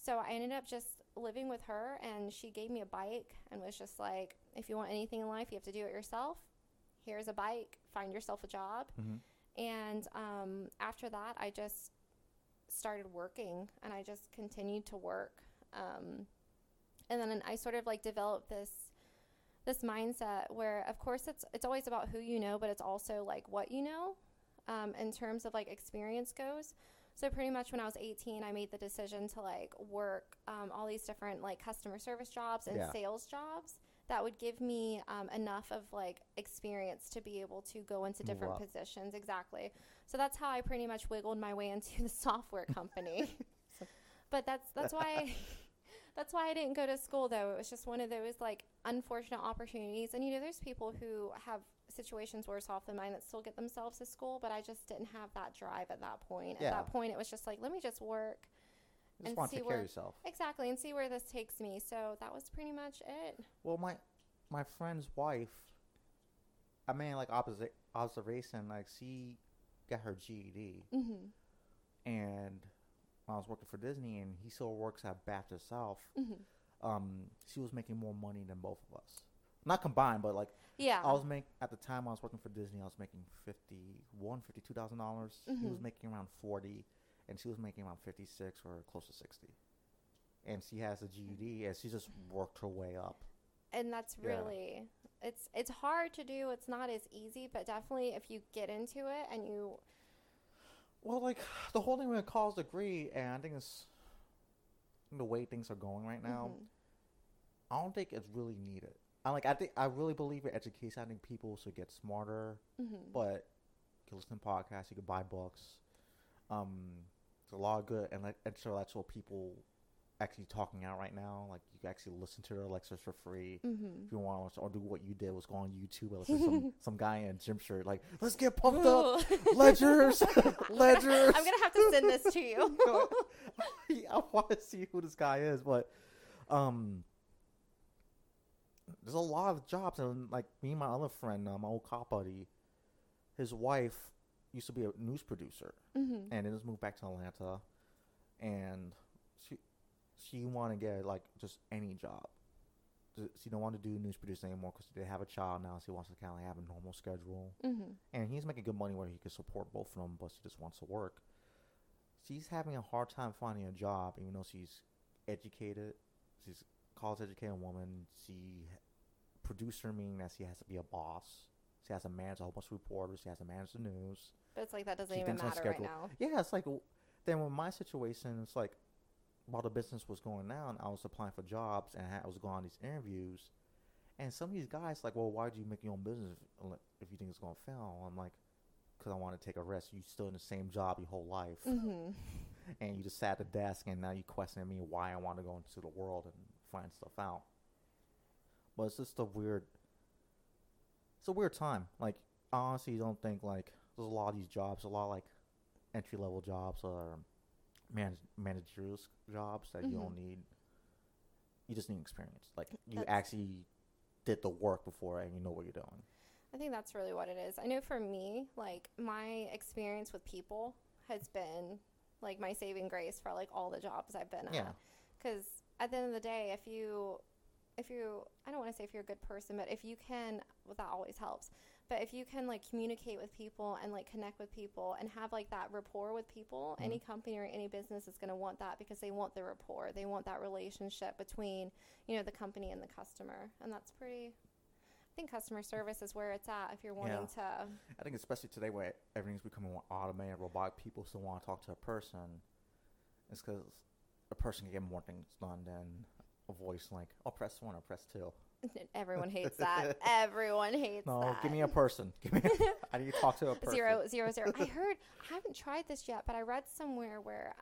So I ended up just living with her, and she gave me a bike and was just like, if you want anything in life, you have to do it yourself. Here's a bike. Find yourself a job. And after that, I just started working, and I just continued to work. And then I sort of, like, developed this mindset where, of course, it's always about who you know, but it's also like what you know, in terms of like experience goes. So pretty much when I was 18, I made the decision to like work all these different like customer service jobs and sales jobs that would give me enough of like experience to be able to go into different positions. Exactly. So that's how I pretty much wiggled my way into the software company. But that's why That's why I didn't go to school, though. It was just one of those, like, unfortunate opportunities. And, there's people who have situations worse off than mine that still get themselves to school, but I just didn't have that drive at that point. Yeah. At that point, it was just like, let me just work. You just want to take care of yourself. Exactly, and see where this takes me. So that was pretty much it. Well, my friend's wife, I mean, like, observation, like, she got her GED. Mm-hmm. And when I was working for Disney, and he still works at Baptist South, she was making more money than both of us. Not combined, but, like, yeah. At the time I was working for Disney, I was making $52,000. He was making around 40, and she was making around 56 or close to 60. And she has a GED, and she just worked her way up. And that's really, it's hard to do. It's not as easy, but definitely if you get into it and you... Well, like, the whole thing with a college degree, and I think it's the way things are going right now, I don't think it's really needed. I really believe in education. I think people should get smarter, but you can listen to podcasts, you can buy books. It's a lot of good and intellectual people actually talking out right now. Like, you can actually listen to their lectures for free if you want to, or do what you did, was go on YouTube and listen to some guy in a gym shirt, like, let's get pumped up, ledgers. I'm gonna have to send this to you. I want to see who this guy is, but there's a lot of jobs, and like me and my other friend, my old cop buddy, his wife used to be a news producer, and then just moved back to Atlanta, and she wanted to get like just any job. She don't want to do news producing anymore because they have a child now. So she wants to kind of have a normal schedule, and he's making good money where he can support both of them, but she just wants to work. She's having a hard time finding a job, even though she's educated. She's a college-educated woman. Producer, meaning that she has to be a boss. She has to manage a whole bunch of reporters. She has to manage the news. But it's like that doesn't even matter right now. Yeah, it's like, then with my situation, it's like, while the business was going down, I was applying for jobs, and I was going on these interviews, and some of these guys like, well, why do you make your own business if you think it's going to fail? I'm like, because I want to take a risk. You're still in the same job your whole life, and you just sat at the desk, and now you questioning me why I want to go into the world and find stuff out. But it's just it's a weird time. Like, I honestly don't think, like, there's a lot of these jobs, a lot of, like, entry-level jobs or managerial jobs that you don't need. You just need experience. Like, you actually did the work before and you know what you're doing. I think that's really what it is. I know for me, like, my experience with people has been, like, my saving grace for, like, all the jobs I've been at. Because at the end of the day, if you, I don't want to say if you're a good person, but if you can, well, that always helps. But if you can, like, communicate with people and, like, connect with people and have, like, that rapport with people, any company or any business is going to want that because they want the rapport. They want that relationship between, the company and the customer. And that's pretty, I think customer service is where it's at if you're wanting to. I think especially today where everything's becoming more automated, robotic, people still want to talk to a person. It's because a person can get more things done than a voice like, oh, press 1 or press 2. Everyone hates that. Everyone hates that. No, give me a person. I need to talk to a person. 0, 0, 0. I haven't tried this yet, but I read somewhere where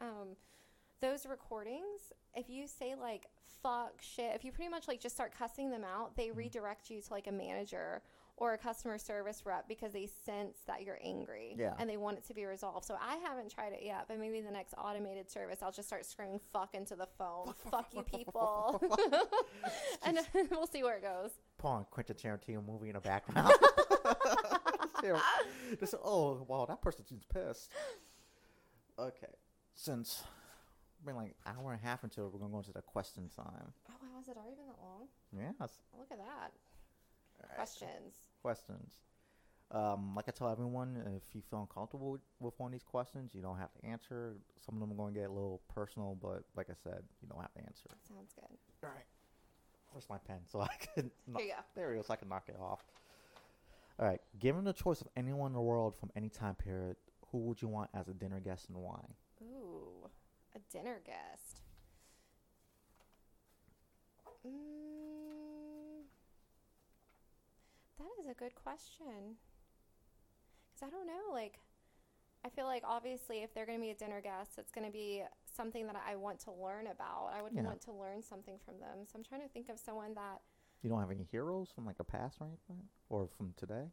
those recordings, if you say, like, fuck, shit, if you pretty much, like, just start cussing them out, they redirect you to, like, a manager or a customer service rep because they sense that you're angry and they want it to be resolved. So I haven't tried it yet, but maybe the next automated service, I'll just start screaming fuck into the phone. Fuck you people. And we'll see where it goes. Put on Quentin Tarantino movie in the background. Just, oh, wow, that person seems pissed. Okay. Since we're like an hour and a half into it, we're going to go into the question time. Oh, wow, has it already been that long? Yes. Look at that. Right. Questions. Like I tell everyone, if you feel uncomfortable with one of these questions, you don't have to answer. Some of them are going to get a little personal, but like I said, you don't have to answer. That sounds good. All right. Where's my pen? So I can. Here you go. There it is. So I can knock it off. All right. Given the choice of anyone in the world from any time period, who would you want as a dinner guest and why? Ooh, a dinner guest. That is a good question. Because I don't know, like, I feel like obviously if they're going to be a dinner guest, it's going to be something that I want to learn about. I would want to learn something from them. So I'm trying to think of someone that... You don't have any heroes from like the past or anything? Or from today?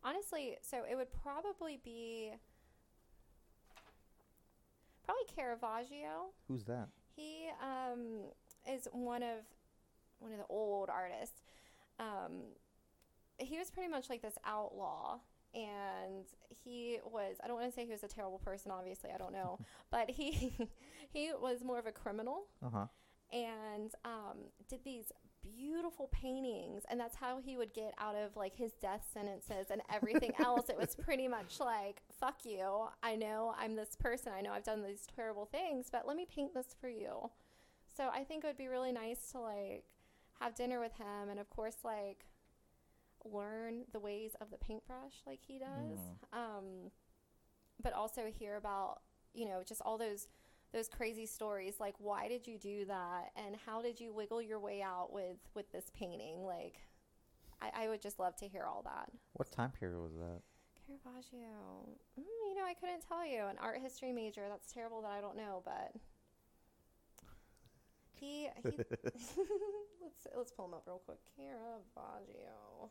Honestly, so it would probably be... Probably Caravaggio. Who's that? He is one of the old artists. He was pretty much like this outlaw, and he was, I don't want to say he was a terrible person, obviously, I don't know, but he was more of a criminal. And did these beautiful paintings, and that's how he would get out of like his death sentences and everything else. It was pretty much like, fuck you, I know I'm this person, I know I've done these terrible things, but let me paint this for you. So I think it would be really nice to like have dinner with him, and of course like learn the ways of the paintbrush like he does. But also hear about, you know, just all those crazy stories, like why did you do that, and how did you wiggle your way out with this painting? Like I would just love to hear all that. What time period was that? Caravaggio, you know, I couldn't tell you. An art history major, that's terrible that I don't know, but he let's pull him up real quick. Caravaggio.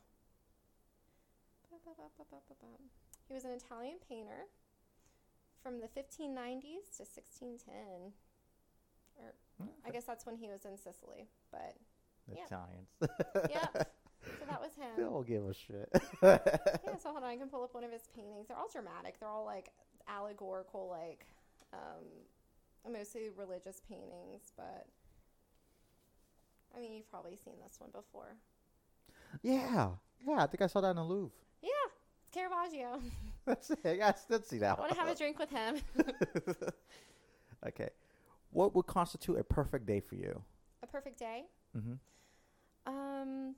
He was an Italian painter from the 1590s to 1610. Or I guess that's when he was in Sicily, but Italians. Yep. So that was him. They don't give a shit. Yeah, so hold on, I can pull up one of his paintings. They're all dramatic. They're all like allegorical, like mostly religious paintings, but I mean, you've probably seen this one before. Yeah, I think I saw that in the Louvre. Yeah, it's Caravaggio. That's it. I did see that I want to have a drink with him. Okay. What would constitute a perfect day for you? A perfect day? Mm-hmm.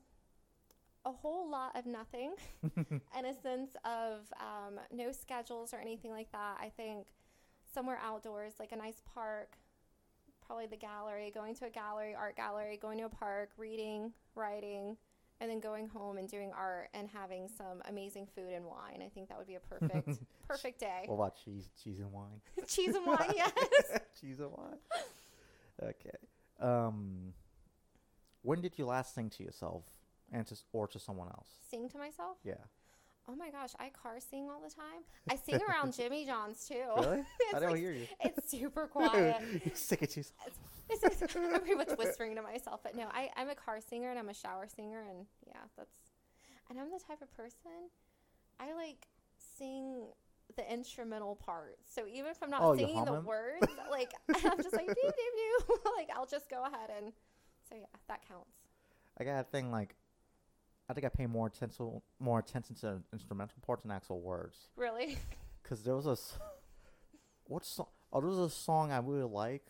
A whole lot of nothing and a sense of no schedules or anything like that. I think somewhere outdoors, like a nice park, probably the gallery, going to a gallery, art gallery, going to a park, reading, writing, and then going home and doing art and having some amazing food and wine. I think that would be a perfect day. What about cheese and wine? Cheese and wine, yes. Cheese and wine. Okay. When did you last sing to yourself or to someone else? Sing to myself? Yeah. Oh my gosh, I car sing all the time. I sing around Jimmy John's too. Really? I don't hear you. It's super quiet. You're sick of yourself. I'm pretty much whispering to myself, but no, I'm a car singer and I'm a shower singer, and yeah, and I'm the type of person, I like sing the instrumental parts. So even if I'm not singing the words, like I'm just like doo doo doo, like I'll just go ahead and so yeah, that counts. I got a thing like, I think I pay more attention to instrumental parts than actual words. Really? Because there was there was a song I really like,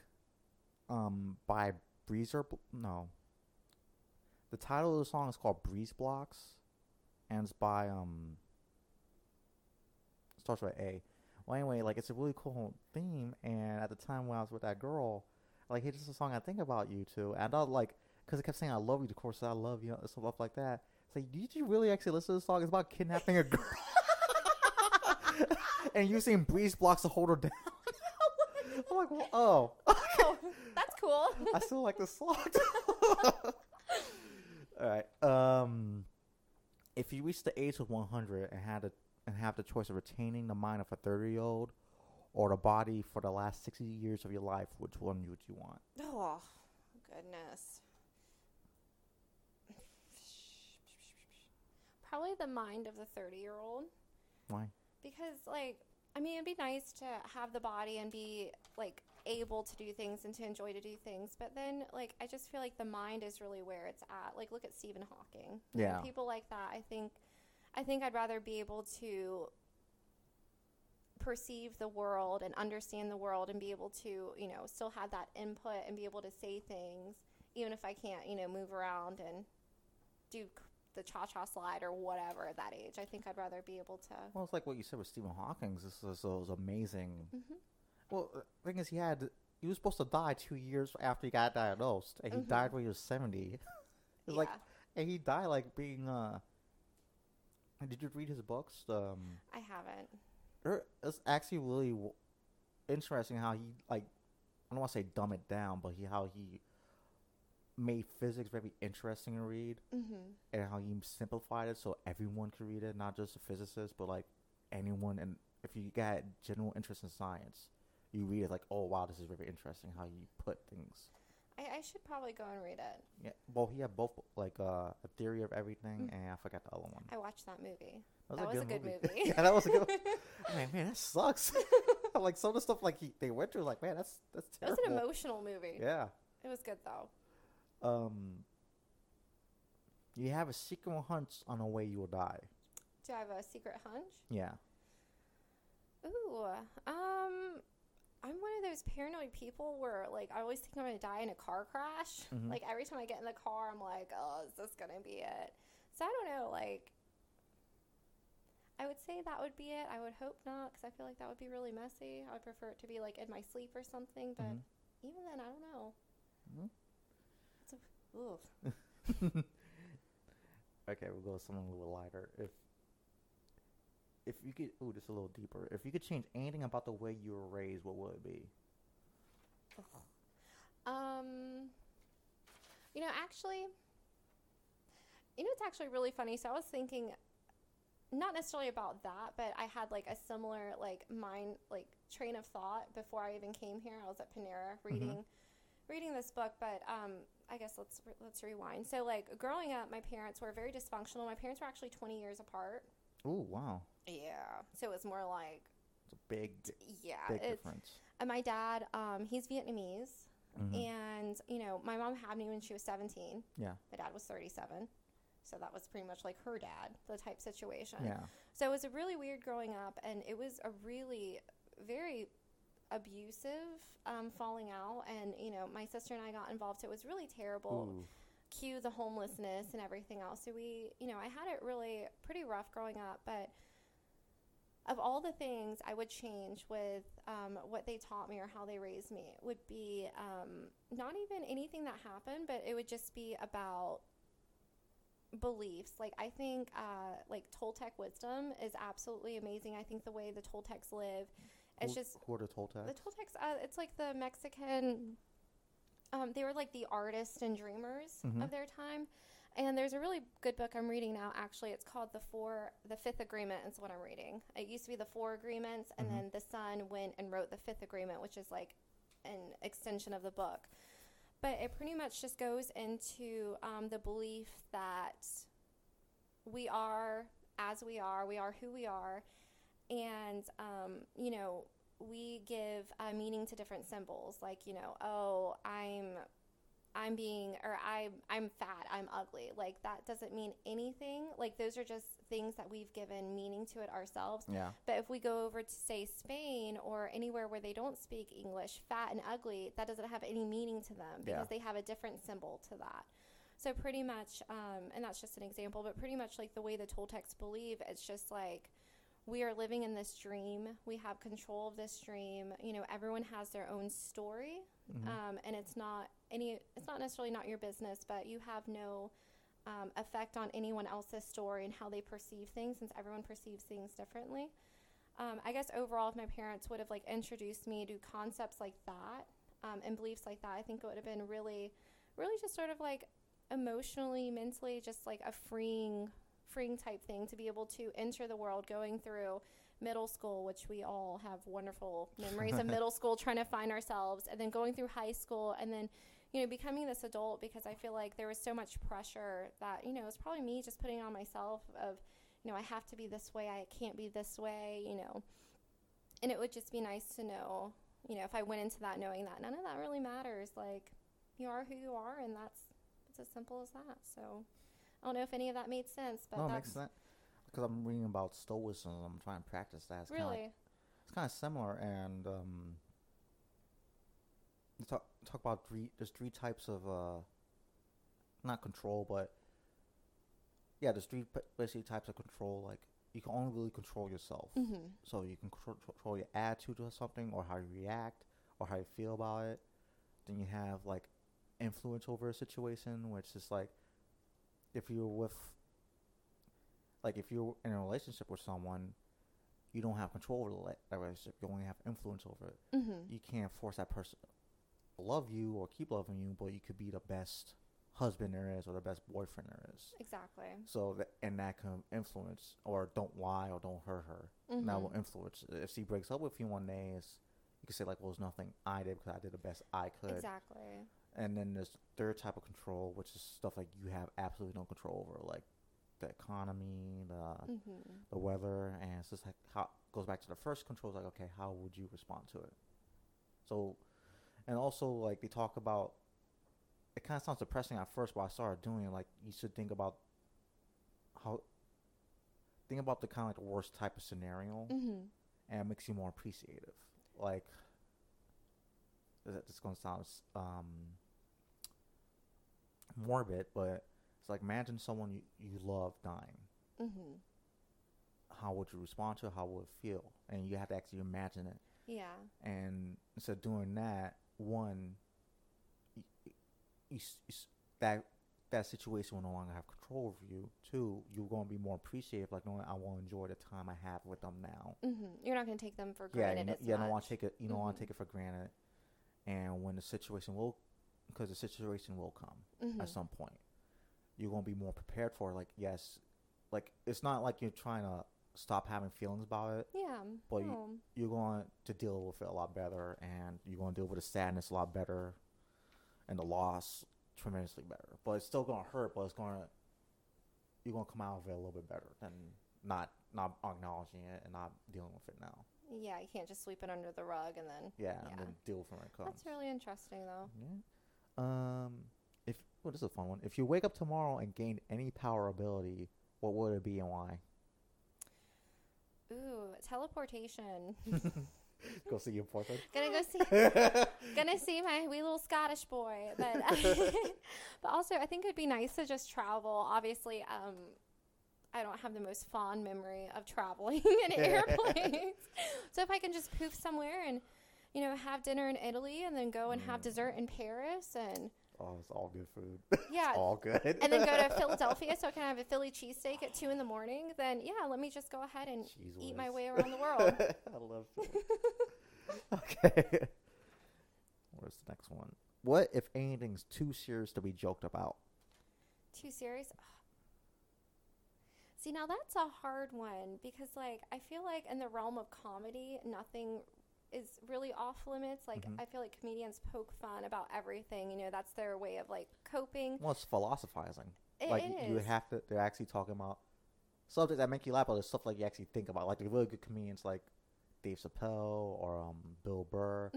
by Breezer. No. The title of the song is called Breeze Blocks, and it's by starts with A. Well, anyway, like it's a really cool theme, and at the time when I was with that girl, like, hey, this is a song I think about you too, and I was like, because it kept saying I love you, of course I love you, and stuff like that. It's like, did you really actually listen to this song? It's about kidnapping a girl, and using breeze blocks to hold her down. I'm like, well, oh, that's cool. I still like this song. All right. If you reached the age of 100 and have the choice of retaining the mind of a 30-year-old or the body for the last 60 years of your life, which one would you want? Oh, goodness. Probably the mind of the 30-year-old. Why? Because, like, I mean, it'd be nice to have the body and be, like, able to do things and to enjoy to do things. But then, like, I just feel like the mind is really where it's at. Like, look at Stephen Hawking. Yeah. And people like that, I think I'd rather be able to perceive the world and understand the world and be able to, you know, still have that input and be able to say things, even if I can't, you know, move around and do the cha-cha slide or whatever at that age. I think I'd rather be able to... Well, it's like what you said with Stephen Hawking. This was amazing. Mm-hmm. Well, the thing is, he was supposed to die 2 years after he got diagnosed, and he died when he was 70. It's like, and he died like being Did you read his books? I haven't. It's actually really interesting how he like. I don't want to say dumb it down, but how he made physics very interesting to read, and how he simplified it so everyone could read it, not just a physicist, but like anyone. And if you got general interest in science, you read it like, oh wow, this is very interesting how he put things. I should probably go and read it. Yeah, well, he had both like a theory of everything, and I forgot the other one. I watched that movie. That was a good movie. Yeah, that was a good. Man, that sucks. Like some of the stuff like they went through, like man, that's terrible. It was an emotional movie. Yeah. It was good though. You have a secret hunch on the way you will die. Do I have a secret hunch? Yeah. Ooh, I'm one of those paranoid people where, like, I always think I'm going to die in a car crash. Like, every time I get in the car, I'm like, oh, is this going to be it? So, I don't know, like, I would say that would be it. I would hope not, because I feel like that would be really messy. I would prefer it to be, like, in my sleep or something, but even then, I don't know. Okay, we'll go with something a little lighter. If you could, just a little deeper. If you could change anything about the way you were raised, what would it be? Actually, it's actually really funny. So I was thinking, not necessarily about that, but I had like a similar like mind like train of thought before I even came here. I was at Panera reading this book, but I guess let's rewind. So like growing up, my parents were very dysfunctional. My parents were actually 20 years apart. Oh, wow. Yeah. So it was more like... It's a big difference. And my dad, he's Vietnamese. And, my mom had me when she was 17. Yeah. My dad was 37. So that was pretty much like her dad, the type situation. Yeah. So it was a really weird growing up. And it was a really very abusive falling out. And, my sister and I got involved. So it was really terrible. Ooh. Cue the homelessness and everything else. So I had it really pretty rough growing up, but of all the things I would change with what they taught me or how they raised me would be not even anything that happened, but it would just be about beliefs. Like I think like Toltec wisdom is absolutely amazing. I think the way the Toltecs live, it's just... Who are the Toltecs? The Toltecs, it's like the Mexican... they were like the artists and dreamers of their time. And there's a really good book I'm reading now, actually. It's called The Fifth Agreement is what I'm reading. It used to be the Four Agreements, and then the son went and wrote the Fifth Agreement, which is like an extension of the book. But it pretty much just goes into the belief that we are as we are who we are, and, we give meaning to different symbols, like, oh, I'm being, or I'm fat, I'm ugly. Like, that doesn't mean anything. Like, those are just things that we've given meaning to it ourselves. Yeah. But if we go over to, say, Spain or anywhere where they don't speak English, fat and ugly, that doesn't have any meaning to them because they have a different symbol to that. So pretty much, and that's just an example, but pretty much like the way the Toltecs believe, it's just like, we are living in this dream. We have control of this dream. Everyone has their own story, and it's not necessarily not your business, but you have no effect on anyone else's story and how they perceive things, since everyone perceives things differently. I guess overall, if my parents would have like introduced me to concepts like that and beliefs like that, I think it would have been really, really just sort of like emotionally, mentally, just like a freeing type thing to be able to enter the world, going through middle school, which we all have wonderful memories of middle school, trying to find ourselves, and then going through high school, and then becoming this adult, because I feel like there was so much pressure that it's probably me just putting on myself of I have to be this way, I can't be this way, and it would just be nice to know if I went into that knowing that none of that really matters, like you are who you are, and it's as simple as that. So I don't know if any of that made sense, but no, it makes sense. Because I'm reading about Stoicism, I'm trying to practice that. It's really? It's kind of similar, and talk about there's three types of not control, but there's three basically types of control. Like you can only really control yourself, so you can control your attitude to something, or how you react, or how you feel about it. Then you have like influence over a situation, which is like if you're with like if you're in a relationship with someone, you don't have control over that relationship. You only have influence over it. Mm-hmm. You can't force that person to love you or keep loving you, but you could be the best husband there is or the best boyfriend there is. Exactly. So and that can influence, or don't lie or don't hurt her. Mm-hmm. That will influence. If she breaks up with you one day, you can say like, well, it's nothing I did because I did the best I could. Exactly. And then there's third type of control, which is stuff like you have absolutely no control over, like the economy, the weather, and it's just like how goes back to the first control. Is like, okay, how would you respond to it? So, and also like they talk about, it kind of sounds depressing at first, but I started doing it. Like you should think about the kind of like the worst type of scenario, and it makes you more appreciative. Like, it's going to sound morbid, but it's like, imagine someone you love dying. Mm-hmm. How would you respond to it? How would it feel? And you have to actually imagine it. Yeah. And instead of doing that, one, that situation will no longer have control over you. Two, you're going to be more appreciative, like, knowing I want to enjoy the time I have with them now. Mm-hmm. You're not going to take them for granted as much. You don't want to take it. You don't want to take it for granted. And when the situation will come at some point, you're going to be more prepared for it. Like, yes, like it's not like you're trying to stop having feelings about it. Yeah. But you're going to deal with it a lot better, and you're going to deal with the sadness a lot better, and the loss tremendously better. But it's still going to hurt, but you're going to come out of it a little bit better than not acknowledging it and not dealing with it now. Yeah, you can't just sweep it under the rug and then... And then deal with it when it comes. That's really interesting, though. Yeah. This is a fun one. If you wake up tomorrow and gained any power ability, what would it be and why? Ooh, teleportation. Go see your boyfriend. Gonna see my wee little Scottish boy. But but also, I think it'd be nice to just travel. Obviously, I don't have the most fond memory of traveling in airplanes. So if I can just poof somewhere and, have dinner in Italy and then go and have dessert in Paris and... Oh, it's all good food. Yeah. It's all good. And then go to Philadelphia so I can have a Philly cheesesteak at 2 a.m. Then, let me just go ahead and eat my way around the world. I love it. Okay. Where's the next one? What, if anything's too serious to be joked about? Too serious? See, now that's a hard one because, like, I feel like in the realm of comedy, nothing is really off limits. Like, I feel like comedians poke fun about everything. That's their way of, like, coping. Well, it's philosophizing. It you is. have to, they're actually talking about subjects that make you laugh, but there's stuff like you actually think about. Like, the really good comedians like Dave Chappelle or Bill Burr,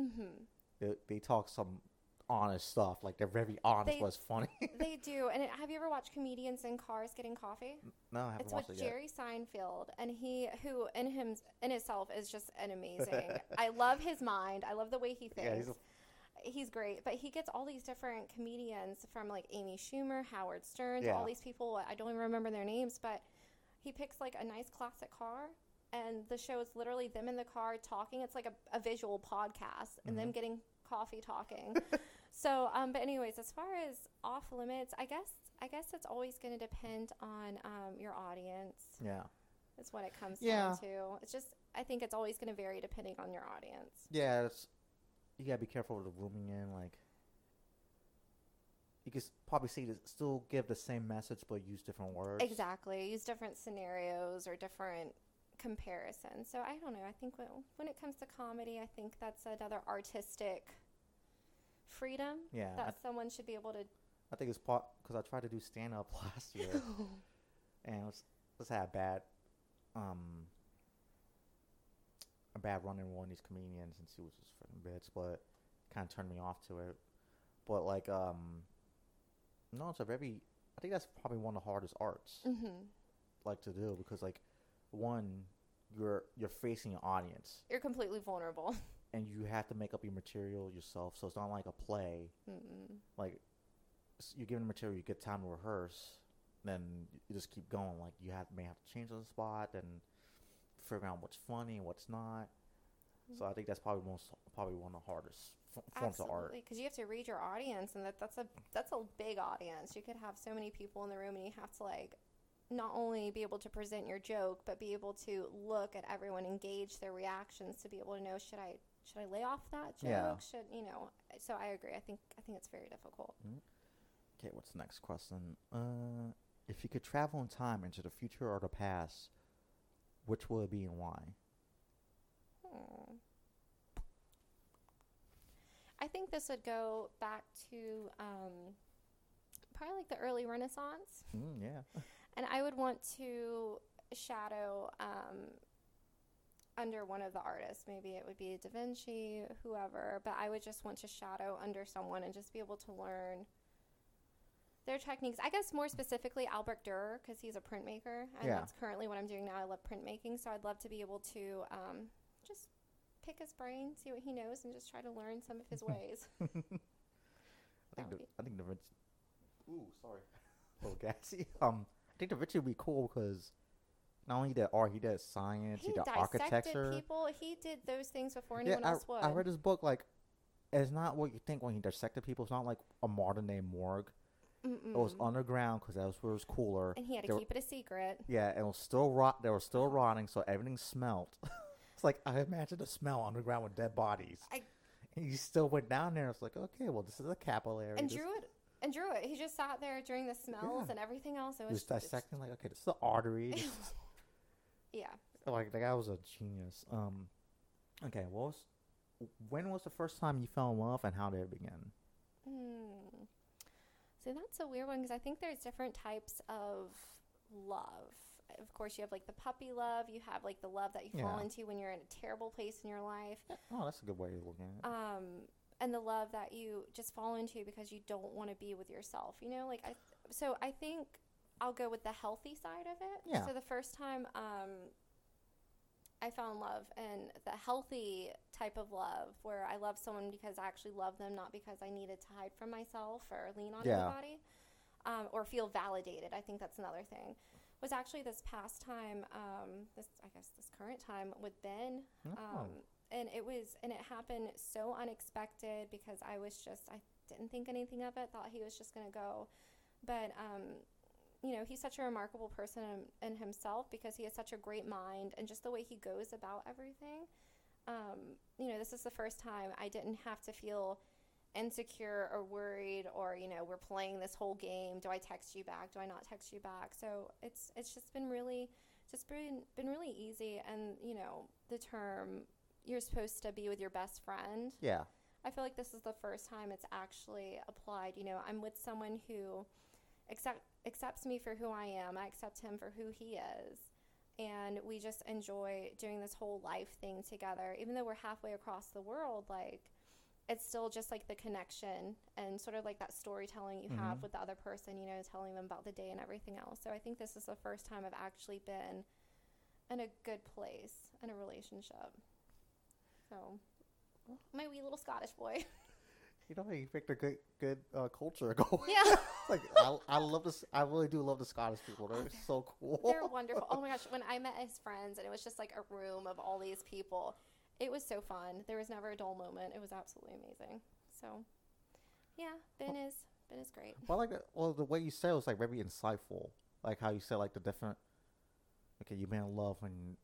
they talk some honest stuff. Like, they're very honest, but it's funny. They do. And have you ever watched comedians in cars getting coffee? No, I haven't It's watched with it yet. Jerry Seinfeld, and who in himself is just an amazing. I love his mind. I love the way he thinks. He's great, but he gets all these different comedians from like Amy Schumer, Howard Stern, all these people. I don't even remember their names, but he picks like a nice classic car, and the show is literally them in the car talking. It's like a visual podcast, and them getting coffee talking. So, but anyways, as far as off limits, I guess it's always going to depend on your audience. Yeah. That's what it comes down to. It's just, I think it's always going to vary depending on your audience. Yeah, you got to be careful with the rooming in. Like, you can probably still give the same message, but use different words. Exactly. Use different scenarios or different comparisons. So, I don't know. I think when it comes to comedy, I think that's another artistic freedom that someone should be able to. I think it's part because I tried to do stand up last year, and let's had a bad run in one of these comedians, and she was just freaking bitch, but kind of turned me off to it. But like no, it's I think that's probably one of the hardest arts like to do, because like one, you're facing an audience. You're completely vulnerable. And you have to make up your material yourself, so it's not like a play. Like, you're given the material, you get time to rehearse, then you just keep going. Like, you may have to change on the spot, and figure out what's funny and what's not. So I think that's probably one of the hardest forms of art. Absolutely, because you have to read your audience, and that's a big audience. You could have so many people in the room, and you have to like not only be able to present your joke, but be able to look at everyone, engage their reactions, to be able to know, should I lay off that joke? Yeah. So I agree. I think it's very difficult. Okay, what's the next question? If you could travel in time into the future or the past, which will it be and why? I think this would go back to probably like the early Renaissance. Yeah. And I would want to shadow under one of the artists. Maybe it would be Da Vinci, whoever, but I would just want to shadow under someone and just be able to learn their techniques. I guess more specifically Albert Dürer, because he's a printmaker, and that's currently what I'm doing now. I love printmaking, so I'd love to be able to just pick his brain, see what he knows, and just try to learn some of his ways. I think the Vinci. Ooh, sorry, a little gassy. I think Da Vinci would be cool because not only did art, he did science, he did architecture. People. He did those things before anyone else would. I read his book. Like, it's not what you think when he dissected people. It's not like a modern day morgue. Mm-mm. It was underground because that was where it was cooler. And he had to keep it a secret. Yeah, and it was still rot. They were still rotting, so everything smelled. It's like, I imagine the smell underground with dead bodies. And he still went down there. It's like, okay, well, this is a capillary. And drew it. He just sat there during the smells and everything else. It was just dissecting, like, okay, this is the artery. Yeah. Like, the guy was a genius. Okay, when was the first time you fell in love, and how did it begin? So that's a weird one, because I think there's different types of love. Of course, you have like the puppy love. You have like the love that you fall into when you're in a terrible place in your life. Oh, that's a good way of looking at it. And the love that you just fall into because you don't want to be with yourself. You know, like I think I'll go with the healthy side of it. Yeah. So the first time I fell in love, and the healthy type of love where I love someone because I actually love them, not because I needed to hide from myself or lean on anybody, or feel validated. I think that's another thing. Was actually this past time, this current time with Ben, and it happened so unexpected because I didn't think anything of it. Thought he was just gonna go, but he's such a remarkable person in himself because he has such a great mind, and just the way he goes about everything. This is the first time I didn't have to feel insecure or worried, or we're playing this whole game. Do I text you back? Do I not text you back? So it's just been really easy. And the term, you're supposed to be with your best friend. Yeah. I feel like this is the first time it's actually applied. I'm with someone who accepts me for who I am. I accept him for who he is. And we just enjoy doing this whole life thing together. Even though we're halfway across the world, like, it's still just like the connection and sort of like that storytelling you have with the other person, telling them about the day and everything else. So I think this is the first time I've actually been in a good place in a relationship. So, my wee little Scottish boy. You picked a good culture going. Yeah. Like, I love this. I really do love the Scottish people. They're so cool. They're wonderful. Oh my gosh, when I met his friends and it was just like a room of all these people, it was so fun. There was never a dull moment. It was absolutely amazing. So, yeah, Ben is great. Well, I like that. Well, the way you said it was like very insightful. Like how you said like the different. Okay, you've been in love when.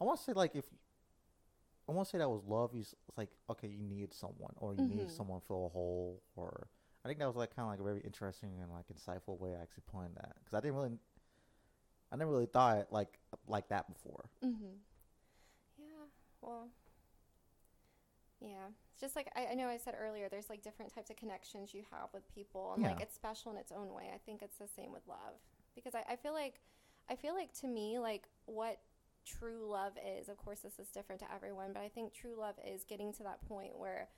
I want to say like I want to say that was love. It's like, okay, you need someone, or you need someone to fill a hole, or I think that was like kind of like a very interesting and like insightful way of actually playing that, because I never really thought it like that before. Yeah, well, yeah, it's just like I know I said earlier, there's like different types of connections you have with people, and like it's special in its own way. I think it's the same with love, because I feel like to me, like, what true love is, of course this is different to everyone, but I think true love is getting to that point where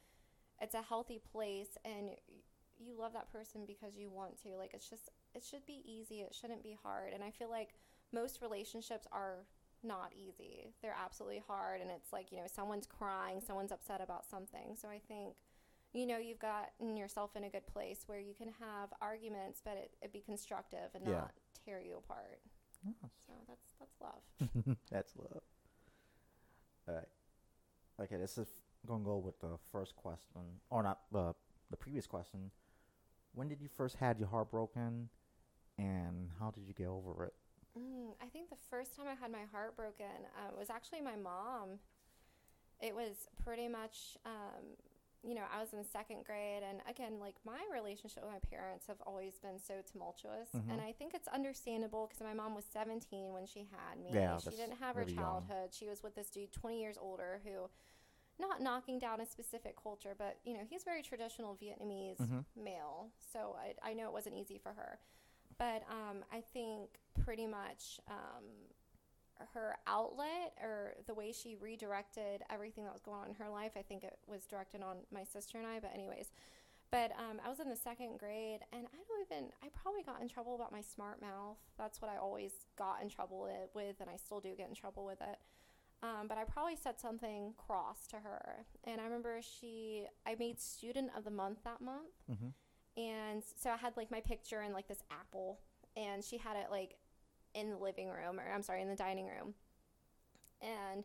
it's a healthy place and you love that person because you want to. Like, it should be easy. It shouldn't be hard. And I feel like most relationships are not easy. They're absolutely hard, and it's like, someone's crying, someone's upset about something. So I think you've gotten yourself in a good place where you can have arguments, but it be constructive and not tear you apart. So that's love. That's love. All right. Okay, this is going to go with the first question, or not the previous question. When did you first had your heart broken, and how did you get over it? I think the first time I had my heart broken was actually my mom. It was pretty much, I was in the second grade. And again, like my relationship with my parents have always been so tumultuous. And I think it's understandable because my mom was 17 when she had me. Yeah, she didn't have her really childhood. She was with this dude 20 years older who, not knocking down a specific culture, but, he's very traditional Vietnamese male. So I know it wasn't easy for her. But I think pretty much her outlet or the way she redirected everything that was going on in her life, I think it was directed on my sister and I. But anyways, I was in the second grade, and I probably got in trouble about my smart mouth. That's what I always got in trouble with, and I still do get in trouble with it. But I probably said something cross to her. And I remember I made student of the month that month. And so I had like my picture in like this apple, and she had it like in the living room, in the dining room. And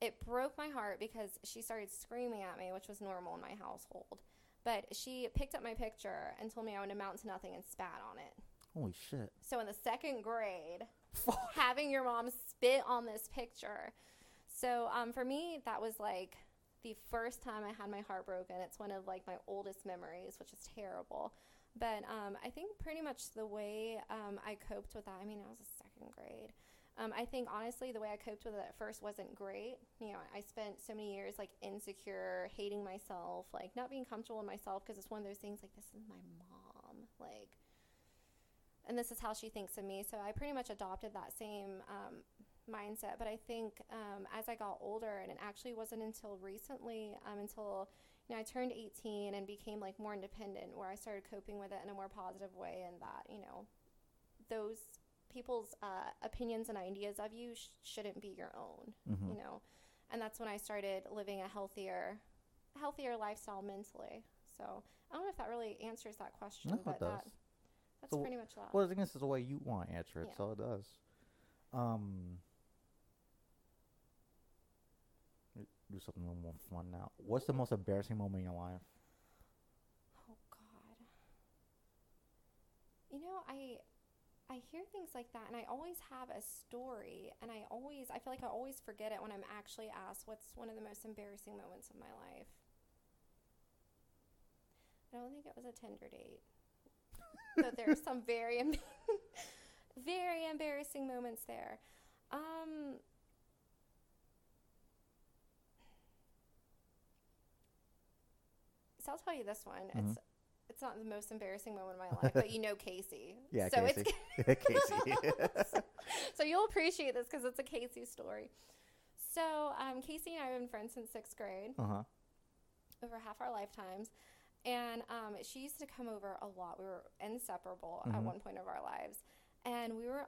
it broke my heart because she started screaming at me, which was normal in my household. But she picked up my picture and told me I would amount to nothing and spat on it. Holy shit. So in the second grade, having your mom spit on this picture. So for me, that was like the first time I had my heart broken. It's one of like my oldest memories, which is terrible. But I think pretty much the way I coped with that, I was a second grade. I think honestly the way I coped with it at first wasn't great. I spent so many years like insecure, hating myself, like not being comfortable in myself because it's one of those things like, this is my mom, like, and this is how she thinks of me. So I pretty much adopted that same mindset. But I think as I got older, and it actually wasn't until recently, until I turned 18 and became like more independent, where I started coping with it in a more positive way, and that those people's opinions and ideas of you shouldn't be your own. And that's when I started living a healthier lifestyle mentally. So I don't know if that really answers that question. No, but it does. that's pretty much that. Well, I think this is the way you want to answer it, Yeah. so it does. Do something a little more fun now. What's the most embarrassing moment in your life? Oh God. I hear things like that, and I always have a story, and I feel like I always forget it when I'm actually asked what's one of the most embarrassing moments of my life. I don't think it was a Tinder date. But there are some very very embarrassing moments there. So I'll tell you this one. It's not the most embarrassing moment of my life, but Casey. Yeah, so Casey. Casey. so you'll appreciate this because it's a Casey story. So Casey and I have been friends since 6th grade, over half our lifetimes. And she used to come over a lot. We were inseparable at one point of our lives. And we were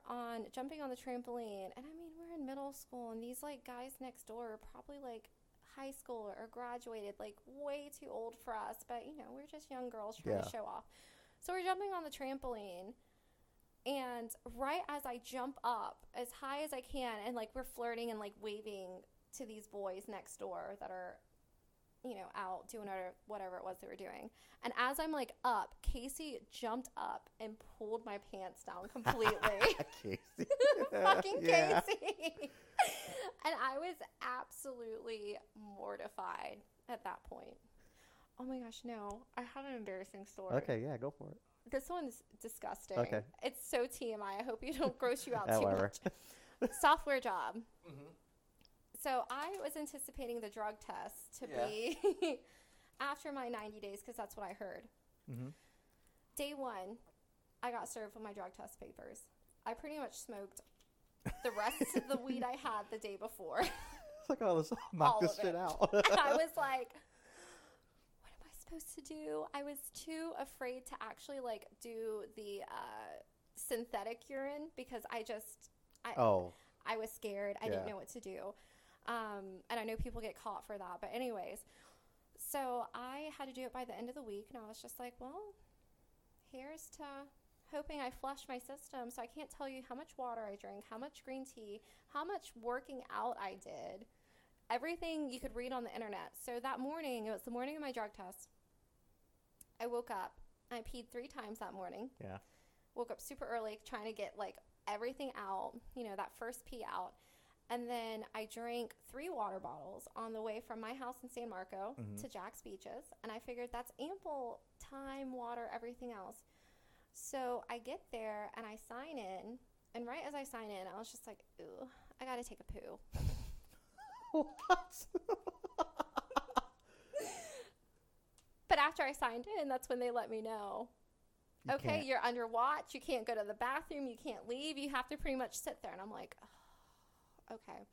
jumping on the trampoline. And we're in middle school, and these like guys next door are probably like high school or graduated, like way too old for us, but we're just young girls trying to show off. So we're jumping on the trampoline, and right as I jump up as high as I can, and like we're flirting and like waving to these boys next door that are out doing whatever it was they were doing, and as I'm like up, Casey jumped up and pulled my pants down completely. Casey. Fucking Casey. And I was absolutely mortified at that point. Oh my gosh, no. I have an embarrassing story. Okay, yeah, go for it. This one's disgusting. Okay. It's so TMI. I hope you don't gross you out too much. Software job. So I was anticipating the drug test to be after my 90 days, because that's what I heard. Day one, I got served with my drug test papers. I pretty much smoked the rest of the weed I had the day before. It's like, oh, let's knock this shit out. And I was like, what am I supposed to do? I was too afraid to actually like do the synthetic urine because I was scared. I didn't know what to do. And I know people get caught for that. But anyways, so I had to do it by the end of the week. And I was just like, well, here's to hoping I flush my system. So I can't tell you how much water I drank, how much green tea, how much working out I did. Everything you could read on the internet. So that morning, it was the morning of my drug test. I woke up. I peed 3 times that morning. Yeah. woke up super early trying to get like everything out, you know, that first pee out. And then I drank 3 water bottles on the way from my house in San Marco to Jack's Beaches. And I figured that's ample time, water, everything else. So I get there and I sign in. And right as I sign in, I was just like, ooh, I got to take a poo. What? But after I signed in, that's when they let me know. Okay, you're under watch. You can't go to the bathroom. You can't leave. You have to pretty much sit there. And I'm like, oh, okay.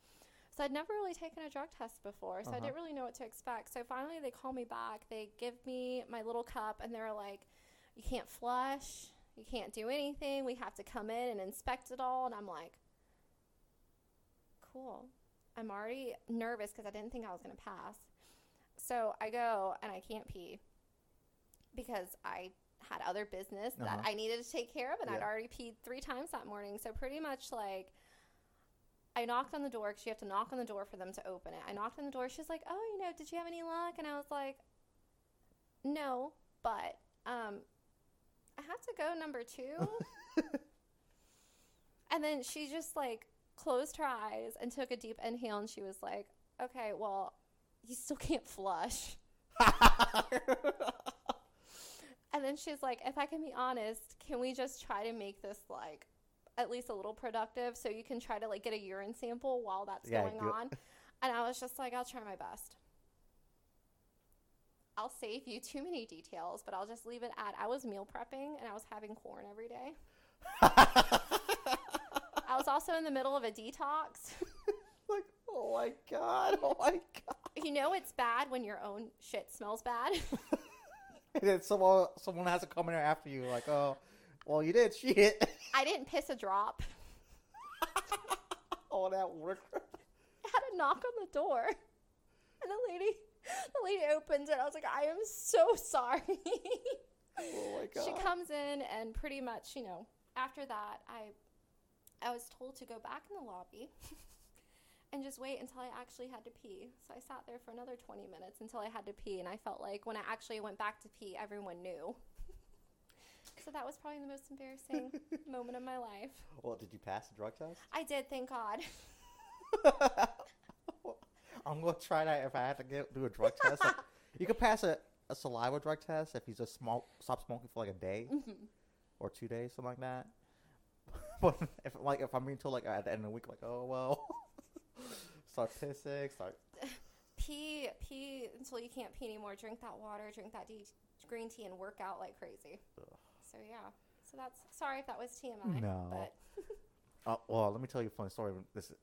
So I'd never really taken a drug test before, so I didn't really know what to expect. So finally they call me back. They give me my little cup, and they're like, you can't flush. You can't do anything. We have to come in and inspect it all. And I'm like, cool. I'm already nervous because I didn't think I was going to pass. So I go, and I can't pee because I had other business that I needed to take care of, and I'd already peed 3 times that morning. So pretty much like I knocked on the door because you have to knock on the door for them to open it. I knocked on the door. She's like, oh, you know, did you have any luck? And I was like, no, but I have to go number 2. And then she just like closed her eyes and took a deep inhale, and she was like, okay, well, you still can't flush. And then she's like, if I can be honest, can we just try to make this like at least a little productive so you can try to like get a urine sample while that's going on? And I was just like, I'll try my best. I'll save you too many details, but I'll just leave it at I was meal prepping and I was having corn every day. I was also in the middle of a detox. Like, oh my God. You know it's bad when your own shit smells bad. And then someone has to come in there after you, like, oh, well, you did shit. I didn't piss a drop. All that work. I had to knock on the door. And the lady opens it. I was like, I am so sorry. Oh my God. She comes in, and pretty much, you know, after that, I was told to go back in the lobby and just wait until I actually had to pee. So I sat there for another 20 minutes until I had to pee, and I felt like when I actually went back to pee, everyone knew. So that was probably the most embarrassing moment of my life. Well, did you pass the drug test? I did, thank God. I'm going to try that if I have to do a drug test. Like, you could pass a saliva drug test if you just stop smoking for like a day or 2 days, something like that. But if I'm being told like at the end of the week, like, oh, well, start pissing, Pee until you can't pee anymore. Drink that water, drink that green tea, and work out like crazy. Ugh. So, yeah. So that's, sorry if that was TMI. No. But well, let me tell you a funny story. This is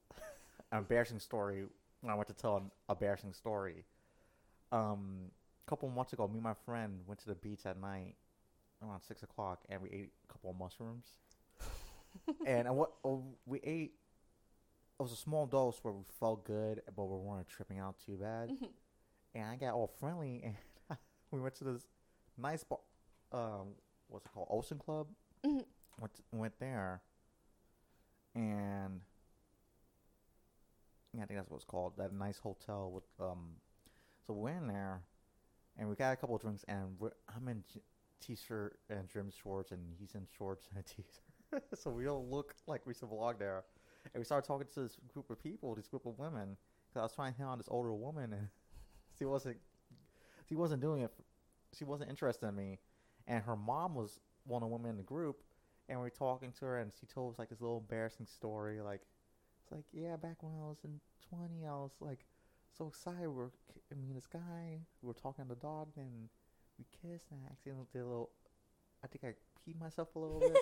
an embarrassing story. When I went to tell an embarrassing story, a couple months ago, me and my friend went to the beach at night around 6 o'clock, and we ate a couple of mushrooms. And we ate, it was a small dose where we felt good, but we weren't tripping out too bad. And I got all friendly, and we went to this nice bar, what's it called, Ocean Club. Went there, and yeah, I think that's what it's called. That nice hotel with so we're in there, and we got a couple of drinks, and I'm in t-shirt and gym shorts, and he's in shorts and a t-shirt. So we all look like we should belong there. And we started talking to this group of people, this group of women, because I was trying to hit on this older woman, and she wasn't doing it. She wasn't interested in me, and her mom was one of the women in the group, and we were talking to her, and she told us like this little embarrassing story, like. It's like, yeah, back when I was in 20, I was like so excited. This guy, we were talking to the dog, and we kissed, and I accidentally did I think I peed myself a little bit.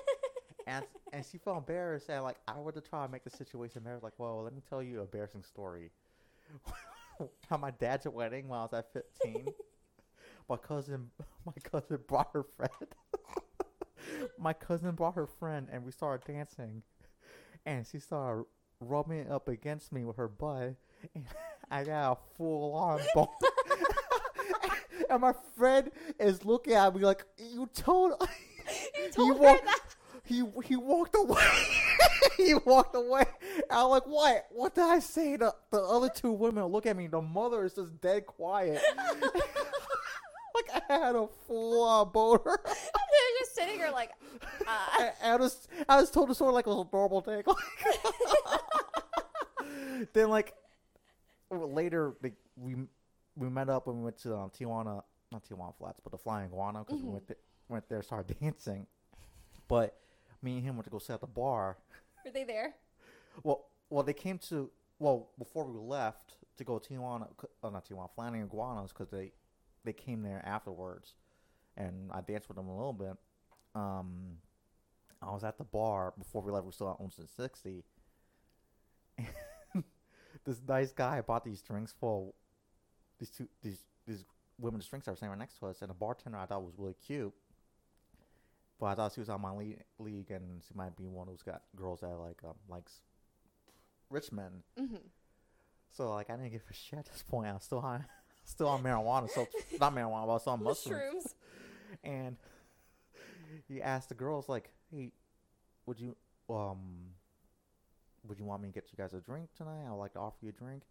and she felt embarrassed, and like I wanted to try to make the situation better. Like, well, let me tell you an embarrassing story. At my dad's wedding when I was at 15, my cousin brought her friend. My cousin brought her friend, and we started dancing, and she started rubbing it up against me with her butt, and I got a full-on bone. And my friend is looking at me like, you told her that. He walked away. He walked away. And I'm like, what? What did I say? The other 2 women look at me. The mother is just dead quiet. Like I had a full-on boner. They're just sitting here like, I was told the story like it was a normal day. Then like later we met up and we went to Tijuana, not Tijuana Flats, but the Flying Iguana because we went there, started dancing. But me and him went to go sit at the bar. Were they there? Well, they came to before we left to go to Tijuana, not Tijuana, Flying Iguanas because they came there afterwards, and I danced with them a little bit. I was at the bar before we left. We still at Olsen 60. And this nice guy bought these drinks for these women's drinks that were sitting right next to us, and the bartender I thought was really cute. But I thought she was on my league, and she might be one of those girls that likes rich men. Mm-hmm. So like I didn't give a shit at this point. I was still on marijuana, so not marijuana, but I was on mushrooms. And he asked the girls like, "Hey, would you want me to get you guys a drink tonight? I would like to offer you a drink."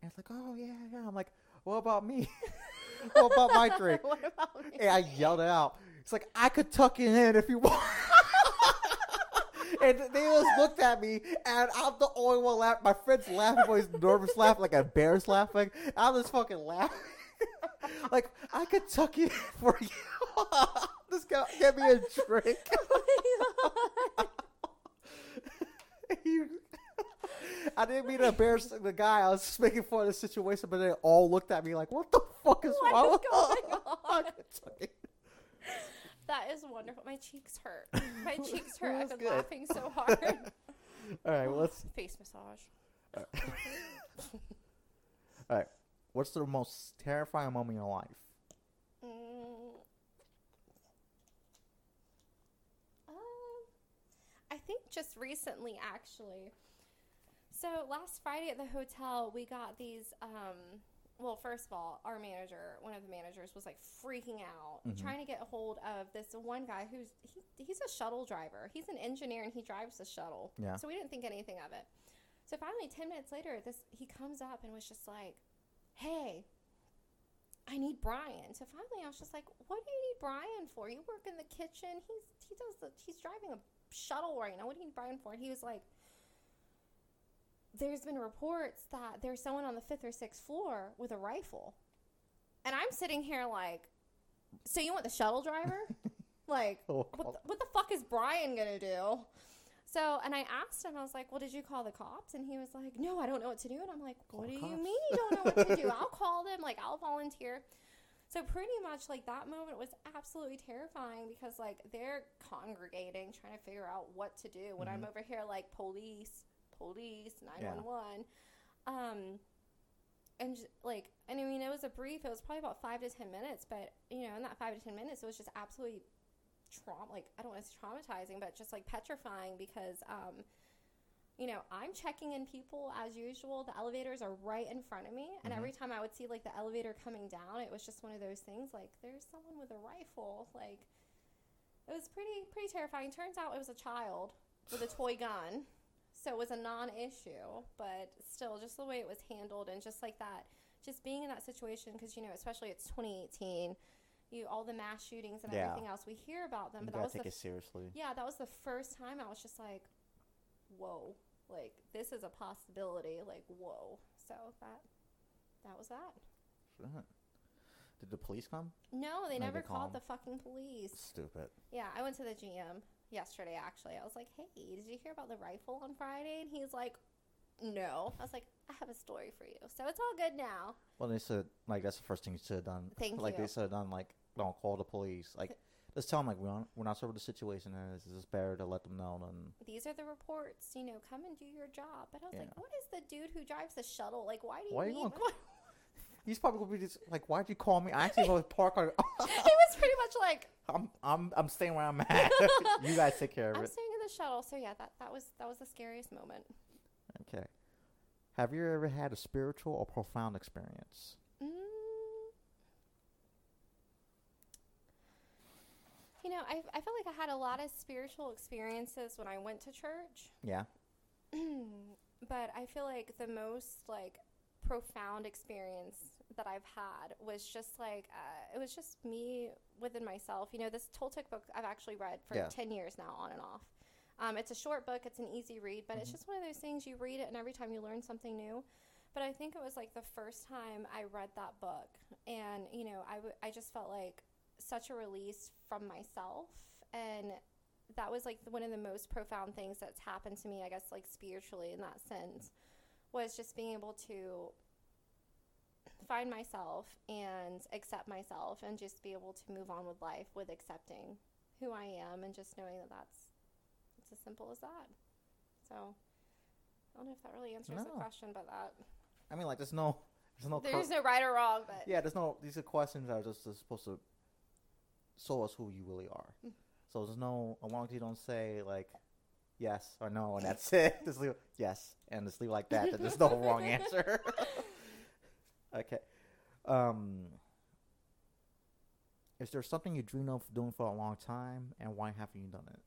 And it's like, "Oh yeah." I'm like, "What about me? What about my drink?" What about me? And I yelled it out. It's like, "I could tuck it in if you want." And they just looked at me, and I'm the only one laughing. My friend's laughing, but he's nervous laughing, like a bear's laughing. I'm just fucking laughing. Like, I could tuck it in for you. Just get me a drink. I didn't mean to embarrass the guy. I was just making fun of the situation, but they all looked at me like, "What the fuck is wrong?" What is going on? That is wonderful. My cheeks hurt. My cheeks hurt. I've been good. laughing so hard. All right, well, let's face massage. all right. What's the most terrifying moment in your life? I think just recently, actually. So last Friday at the hotel, we got these. Well, first of all, our manager, one of the managers, was like freaking out, trying to get a hold of this one guy he's a shuttle driver. He's an engineer and he drives the shuttle. Yeah. So we didn't think anything of it. So finally, 10 minutes later, he comes up and was just like, "Hey, I need Brian." So finally, I was just like, "What do you need Brian for? You work in the kitchen. He's driving a shuttle right now. What do you need Brian for?" And he was like, "There's been reports that there's someone on the 5th or 6th floor with a rifle." And I'm sitting here like, "So you want the shuttle driver?" Like, what the fuck is Brian going to do? So, and I asked him, I was like, "Well, did you call the cops?" And he was like, "No, I don't know what to do." And I'm like, "What do you mean you don't know what to do? I'll call them. Like, I'll volunteer." So pretty much like that moment was absolutely terrifying because like they're congregating, trying to figure out what to do when I'm over here like police, 911. And I mean, it was it was probably about 5 to 10 minutes, but you know, in that 5 to 10 minutes, it was just absolutely I don't want to say traumatizing, but just like petrifying because, you know, I'm checking in people as usual. The elevators are right in front of me. And every time I would see like the elevator coming down, it was just one of those things like there's someone with a rifle. Like it was pretty terrifying. Turns out it was a child with a toy gun. So it was a non-issue, but still just the way it was handled and just like that, just being in that situation because, you know, especially it's 2018, all the mass shootings and everything else, we hear about them. You but gotta take it seriously. Yeah, that was the first time I was just like, whoa, like this is a possibility, like whoa. So that was that. Did the police come? No, they never called the fucking police. Stupid. Yeah, I went to the GM yesterday, actually. I was like, "Hey, did you hear about the rifle on Friday?" And he's like, "No." I was like, "I have a story for you." So it's all good now. Well, they said, like, that's the first thing you should have done. Thank you. Like, they should have done, like, don't call the police. Like, just tell them, like, we're not sure what the situation is. It's just better to let them know. And these are the reports. You know, come and do your job. But I was like, what is the dude who drives the shuttle? Like, why do you need... He's probably going to be just, like, why'd you call me? I actually going to park on... He was pretty much like... I'm staying where I'm at. You guys take care of it. I'm staying in the shuttle. So, yeah, that was the scariest moment. Okay. Have you ever had a spiritual or profound experience? You know, I feel like I had a lot of spiritual experiences when I went to church. Yeah. But I feel like the most, like, profound experience that I've had was just like, it was just me within myself. You know, this Toltec book I've actually read for 10 years now, on and off. It's a short book. It's an easy read, but it's just one of those things, you read it and every time you learn something new. But I think it was like the first time I read that book, and, you know, I just felt like such a release from myself. And that was like one of the most profound things that's happened to me, I guess, like spiritually in that sense, was just being able to find myself and accept myself and just be able to move on with life with accepting who I am and just knowing that it's as simple as that. So I don't know if that really answers the question, but that, I mean, like, there's no right or wrong, but yeah, these are questions that are just supposed to show us who you really are. So there's no, as long as you don't say like yes or no and that's it, just leave yes and just leave like that, then there's no wrong answer. Okay. Is there something you dreamed of doing for a long time, and why haven't you done it?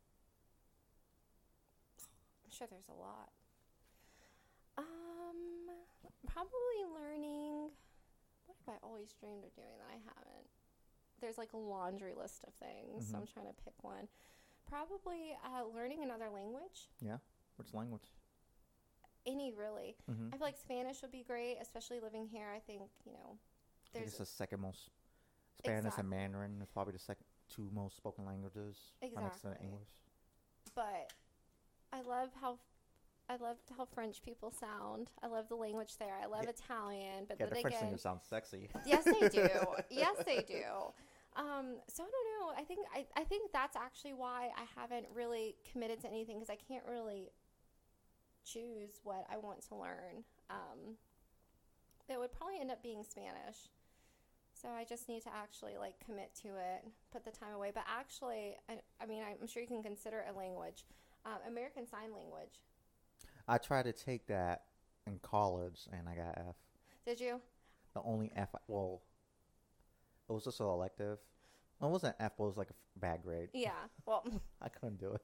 I'm sure there's a lot. Probably learning. What have I always dreamed of doing that I haven't? There's like a laundry list of things, so I'm trying to pick one. Probably learning another language. Yeah? Which language? Any, really. I feel like Spanish would be great, especially living here. I think, you know, I think it's the second most. Spanish and Mandarin is probably the second two most spoken languages. Exactly. Next to English. But I love how French people sound. I love the language there. I love Italian, but then the again, French singers sound sexy. Yes, they do. Yes, they do. So I don't know. I think that's actually why I haven't really committed to anything, because I can't really choose what I want to learn. It would probably end up being Spanish. So I just need to actually like commit to it, put the time away. But actually, I mean, I'm sure you can consider it a language. American Sign Language. I tried to take that in college, and I got F. Did you? The only F, well, it was just an elective. Well, it wasn't F, but it was like a bad grade. Yeah, well. I couldn't do it.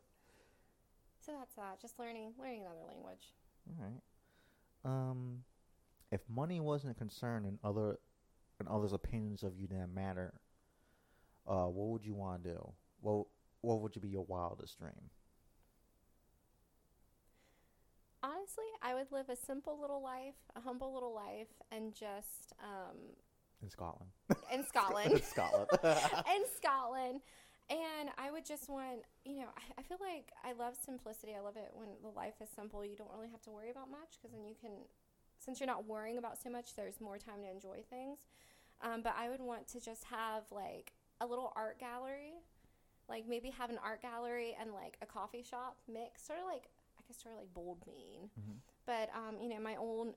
So that's that, just learning another language. All right. If money wasn't a concern and others' opinions of you didn't matter, what would you want to do? What would be your wildest dream? Honestly, I would live a simple little life, a humble little life, and just in Scotland. In Scotland. In Scotland. In Scotland. And I would just want, you know, I feel like I love simplicity. I love it when the life is simple. You don't really have to worry about much, because then you can, since you're not worrying about so much, there's more time to enjoy things. But I would want to just have like a little art gallery, like maybe have an art gallery and like a coffee shop mix, sort of like Bold Bean. But you know, my own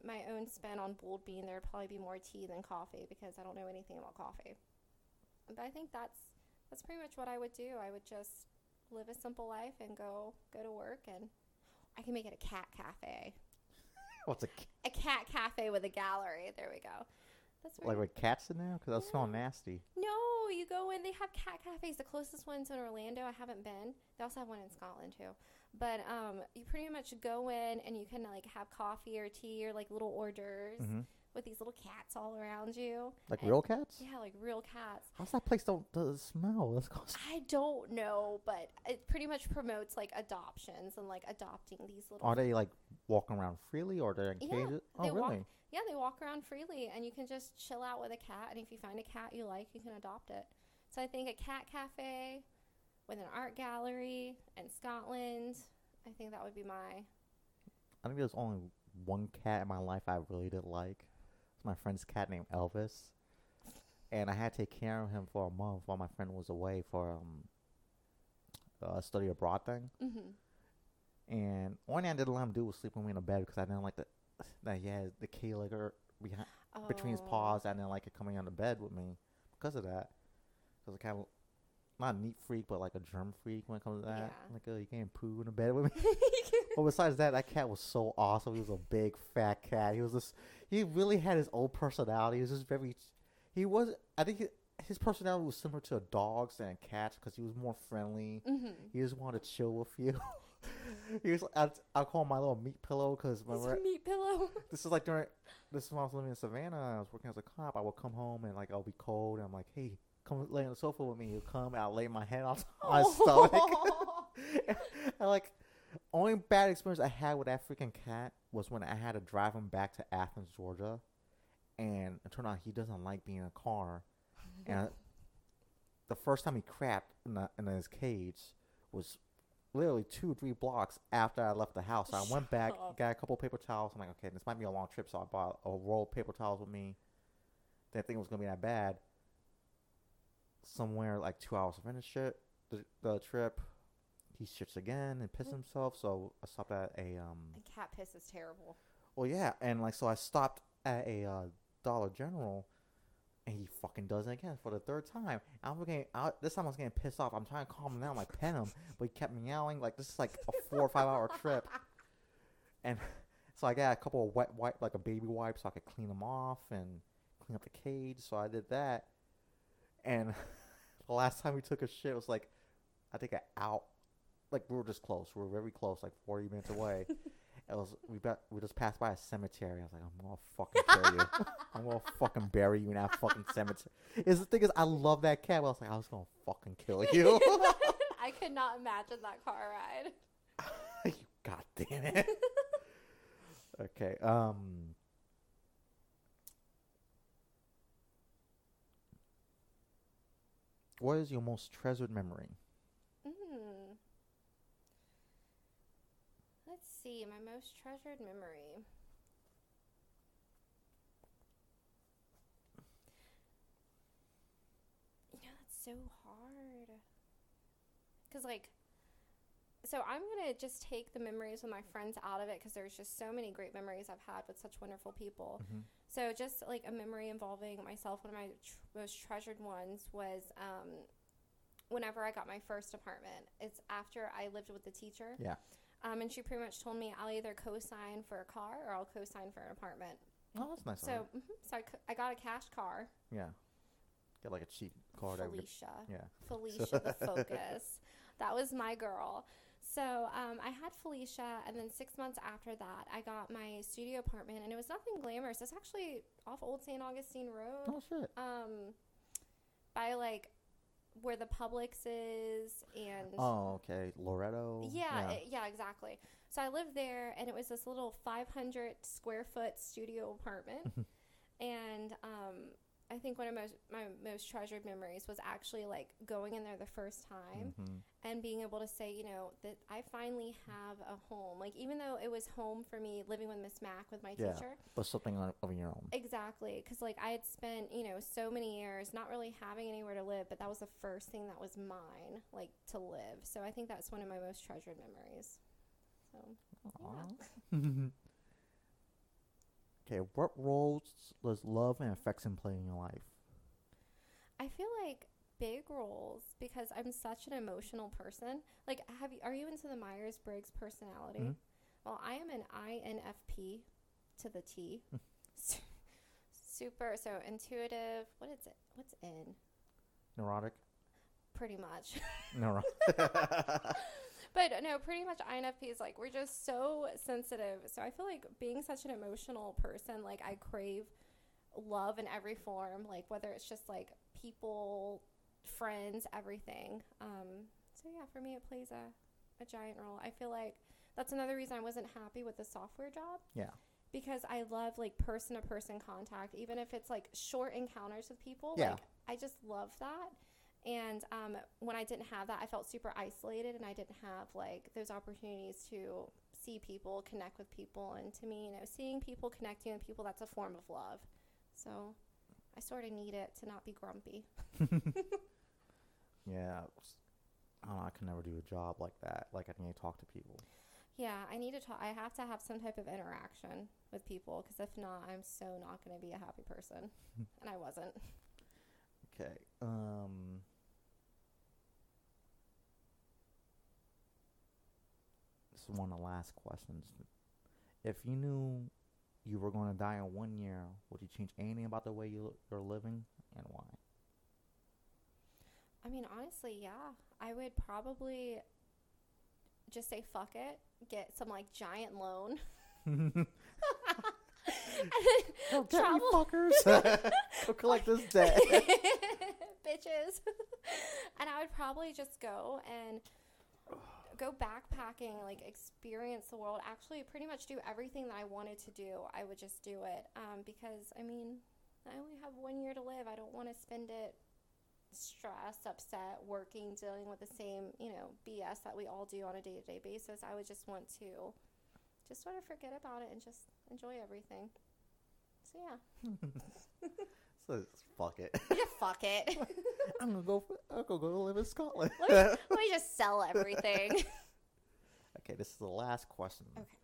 spin on Bold Bean, there would probably be more tea than coffee, because I don't know anything about coffee. But I think that's pretty much what I would do. I would just live a simple life and go to work, and I can make it a cat cafe. What's a cat cafe with a gallery? There we go. That's like with cats in there, because that smell nasty. No, you go in. They have cat cafes. The closest one's in Orlando. I haven't been. They also have one in Scotland too. But you pretty much go in and you can like have coffee or tea or like little hors d'oeuvres with these little cats all around you. Like real cats? Yeah, like real cats. How's that place does smell? I don't know, but it pretty much promotes like adoptions and like adopting these little. Are they like walking around freely, or they're in cages? Oh, really? They walk around freely, and you can just chill out with a cat. And if you find a cat you like, you can adopt it. So I think a cat cafe with an art gallery in Scotland, I think that would be my. I think there's only one cat in my life I really did like. It's my friend's cat named Elvis, and I had to take care of him for a month while my friend was away for a study abroad thing. And one thing I didn't let him do was sleep with me in a bed, because I didn't like that he had the K-legger between his paws. I didn't like it coming on the bed with me because of that. Because I kind of not a neat freak, but like a germ freak when it comes to that. Yeah. Like, you can't poo in the bed with me. But besides that, that cat was so awesome. He was a big fat cat. He really had his own personality. He was just I think his personality was similar to dogs and cats, because he was more friendly. He just wanted to chill with you. He was, I call him my little meat pillow because It's a meat pillow. this is when I was living in Savannah. I was working as a cop. I would come home and like I'll be cold. And I'm like, hey, come lay on the sofa with me. He'll come. And I'll lay my head on my stomach. And like, only bad experience I had with that freaking cat was when I had to drive him back to Athens, Georgia, and it turned out he doesn't like being in a car. And the first time he crapped in his cage was literally 2-3 blocks after I left the house. So I went back, got a couple of paper towels. I'm like, okay, this might be a long trip, so I bought a roll of paper towels with me. Didn't think it was gonna be that bad. Somewhere like 2 hours to finish the trip, he shits again and pisses himself. So I stopped at a Cat piss is terrible. Well, yeah, and like so I stopped at a Dollar General. And he fucking does it again for the third time. This time I was getting pissed off. I'm trying to calm him down, like pet him, but he kept meowing. Like this is like a 4 or 5 hour trip. And so I got a couple of wet wipe, like a baby wipe, so I could clean him off and clean up the cage. So I did that. And the last time we took a shit was like, I think an hour. Like we were just close. We were very close, like 40 minutes away. We just passed by a cemetery. I was like, I'm gonna fucking kill you. I'm gonna fucking bury you in that fucking cemetery. The thing is, I love that cat. But I was like, I was gonna fucking kill you. I could not imagine that car ride. God damn it. Okay. What is your most treasured memory? Let's see, my most treasured memory. That's so hard. Because, so I'm going to just take the memories with my friends out of it because there's just so many great memories I've had with such wonderful people. Mm-hmm. So just, a memory involving myself, one of my most treasured ones was whenever I got my first apartment. It's after I lived with the teacher. Yeah. And she pretty much told me I'll either co-sign for a car or I'll co-sign for an apartment. Oh, that's nice. So I got a cash car. Yeah. Get like a cheap car. Felicia. Yeah. Felicia the Focus. That was my girl. So I had Felicia, and then 6 months after that, I got my studio apartment, and it was nothing glamorous. It's actually off Old St. Augustine Road. Oh, shit. By where the Publix is, and okay, Loretto. Yeah, exactly. So I lived there, and it was this little 500 square foot studio apartment. And I think one of my most treasured memories was actually going in there the first time and being able to say, that I finally have a home. Even though it was home for me living with Miss Mac with my teacher. But something of your own. Exactly. Because I had spent, so many years not really having anywhere to live, but that was the first thing that was mine, to live. So I think that's one of my most treasured memories. So, yeah. Okay, what roles does love and affection play in your life? I feel like big roles because I'm such an emotional person. Are you into the Myers-Briggs personality? Mm-hmm. Well, I am an INFP to the T. Super, so intuitive. What is it? What's N? Neurotic? Pretty much. Neurotic. But no, pretty much INFPs, we're just so sensitive. So I feel like being such an emotional person, I crave love in every form, whether it's just people, friends, everything. So yeah, for me, it plays a giant role. I feel like that's another reason I wasn't happy with the software job. Yeah. Because I love person-to-person contact, even if it's short encounters with people. Yeah. I just love that. And when I didn't have that, I felt super isolated, and I didn't have those opportunities to see people, connect with people. And to me, seeing people, connecting with people, that's a form of love. So I sort of need it to not be grumpy. Yeah. I don't know, I can never do a job like that. I need to talk to people. Yeah, I need to talk. I have to have some type of interaction with people, because if not, I'm so not going to be a happy person. And I wasn't. Okay. This is one of the last questions. If you knew you were going to die in 1 year, would you change anything about the way you're living, and why? I mean, honestly, yeah. I would probably just say fuck it, get some like giant loan. Go get me, fuckers. Go collect this debt. Bitches. And I would probably just go backpacking, like experience the world, actually pretty much do everything that I wanted to do. I would just do it because, I mean, I only have 1 year to live. I don't want to spend it stressed, upset, working, dealing with the same, BS that we all do on a day-to-day basis. I would just want to just sort of forget about it and just enjoy everything. So yeah. So fuck it. Yeah, fuck it. I'm gonna go live in Scotland. Let me just sell everything. Okay, this is the last question. Okay.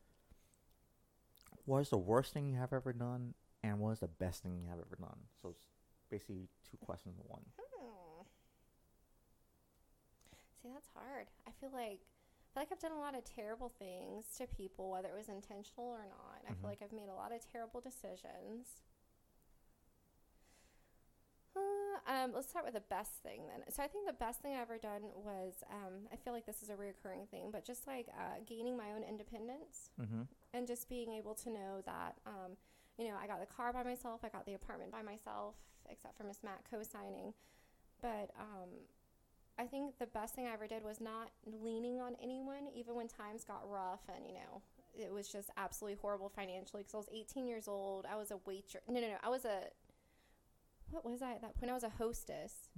What is the worst thing you have ever done, and what is the best thing you have ever done? So it's basically 2 questions in one. See, that's hard. I feel like I've done a lot of terrible things to people, whether it was intentional or not. I feel like I've made a lot of terrible decisions. Let's start with the best thing then. So I think the best thing I've ever done was, I feel like this is a reoccurring thing, but just like gaining my own independence and just being able to know that, I got the car by myself, I got the apartment by myself, except for Miss Matt co-signing. But I think the best thing I ever did was not leaning on anyone, even when times got rough and, it was just absolutely horrible financially, because I was 18 years old. I was a waitress. No. What was I at that point? I was a hostess,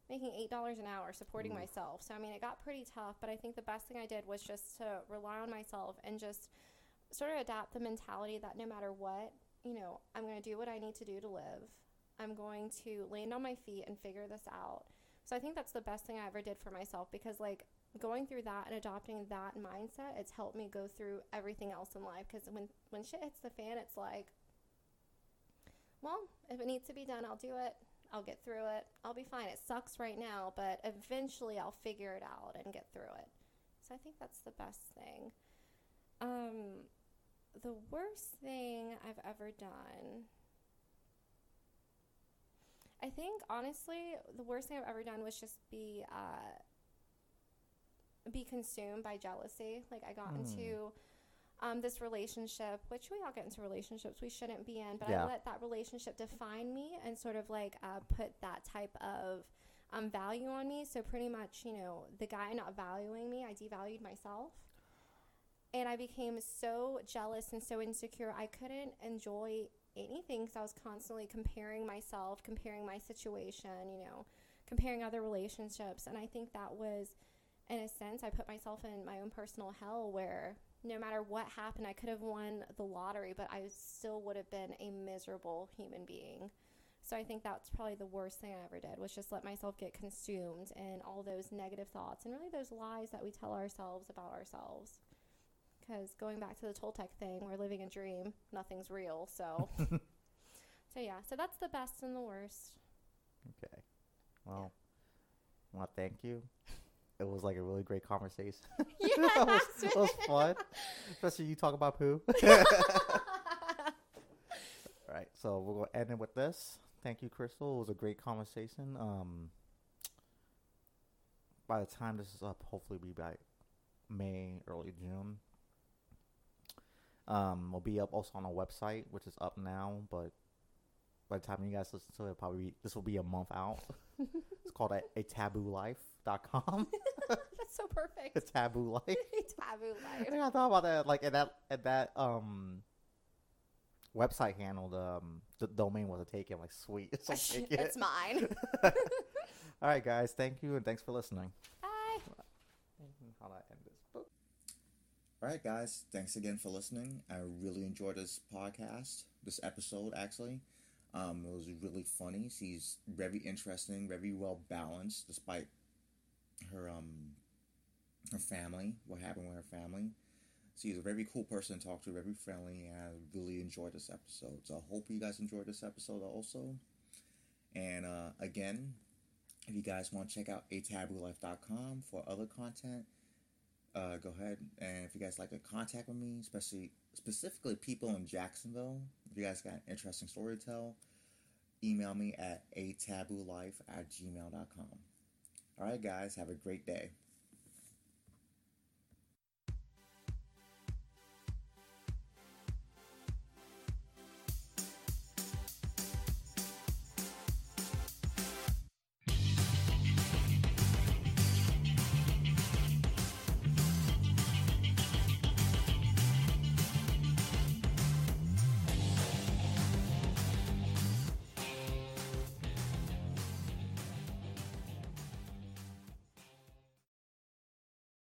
making $8 an hour, supporting myself. So, I mean, it got pretty tough, but I think the best thing I did was just to rely on myself and just sort of adapt the mentality that no matter what, I'm going to do what I need to do to live. I'm going to land on my feet and figure this out. So I think that's the best thing I ever did for myself, because, like, going through that and adopting that mindset, it's helped me go through everything else in life. Because when shit hits the fan, it's like, well, if it needs to be done, I'll do it. I'll get through it. I'll be fine. It sucks right now, but eventually I'll figure it out and get through it. So I think that's the best thing. The worst thing I've ever done, I think, honestly, the worst thing I've ever done was just be consumed by jealousy. Like, I got into this relationship, which we all get into relationships we shouldn't be in, but I let that relationship define me and sort of like put that type of value on me. So pretty much, the guy not valuing me, I devalued myself. And I became so jealous and so insecure, I couldn't enjoy anything because I was constantly comparing myself, comparing my situation, comparing other relationships. And I think that was, in a sense, I put myself in my own personal hell where no matter what happened, I could have won the lottery, but I still would have been a miserable human being. So I think that's probably the worst thing I ever did, was just let myself get consumed in all those negative thoughts and really those lies that we tell ourselves about ourselves. Because going back to the Toltec thing, we're living a dream. Nothing's real. So, so that's the best and the worst. Okay. Well, I want to thank you. It was like a really great conversation. Yeah, it was fun. Especially you talk about poo. All right. So we're going to end it with this. Thank you, Crystal. It was a great conversation. By the time this is up, hopefully we'll be by May, early June. We'll be up also on our website, which is up now, but by the time you guys listen to it, this will be a month out. It's called a tabooLife.com. That's so perfect. A taboo life. A taboo life. I thought about that, like at that website handle, the domain wasn't taken. Like, sweet, it's mine. All right, guys, thank you and thanks for listening. Bye. How do I end this? All right, guys. Thanks again for listening. I really enjoyed this podcast, this episode, actually. It was really funny. She's very interesting, very well balanced, despite her family, what happened with her family. She's a very cool person to talk to, very friendly, and I really enjoyed this episode. So I hope you guys enjoyed this episode also. And again, if you guys want to check out atabooLife.com for other content, go ahead. And if you guys like to contact with me, specifically people in Jacksonville, if you guys got an interesting story to tell, email me at atabooLife@gmail.com. All right, guys, have a great day.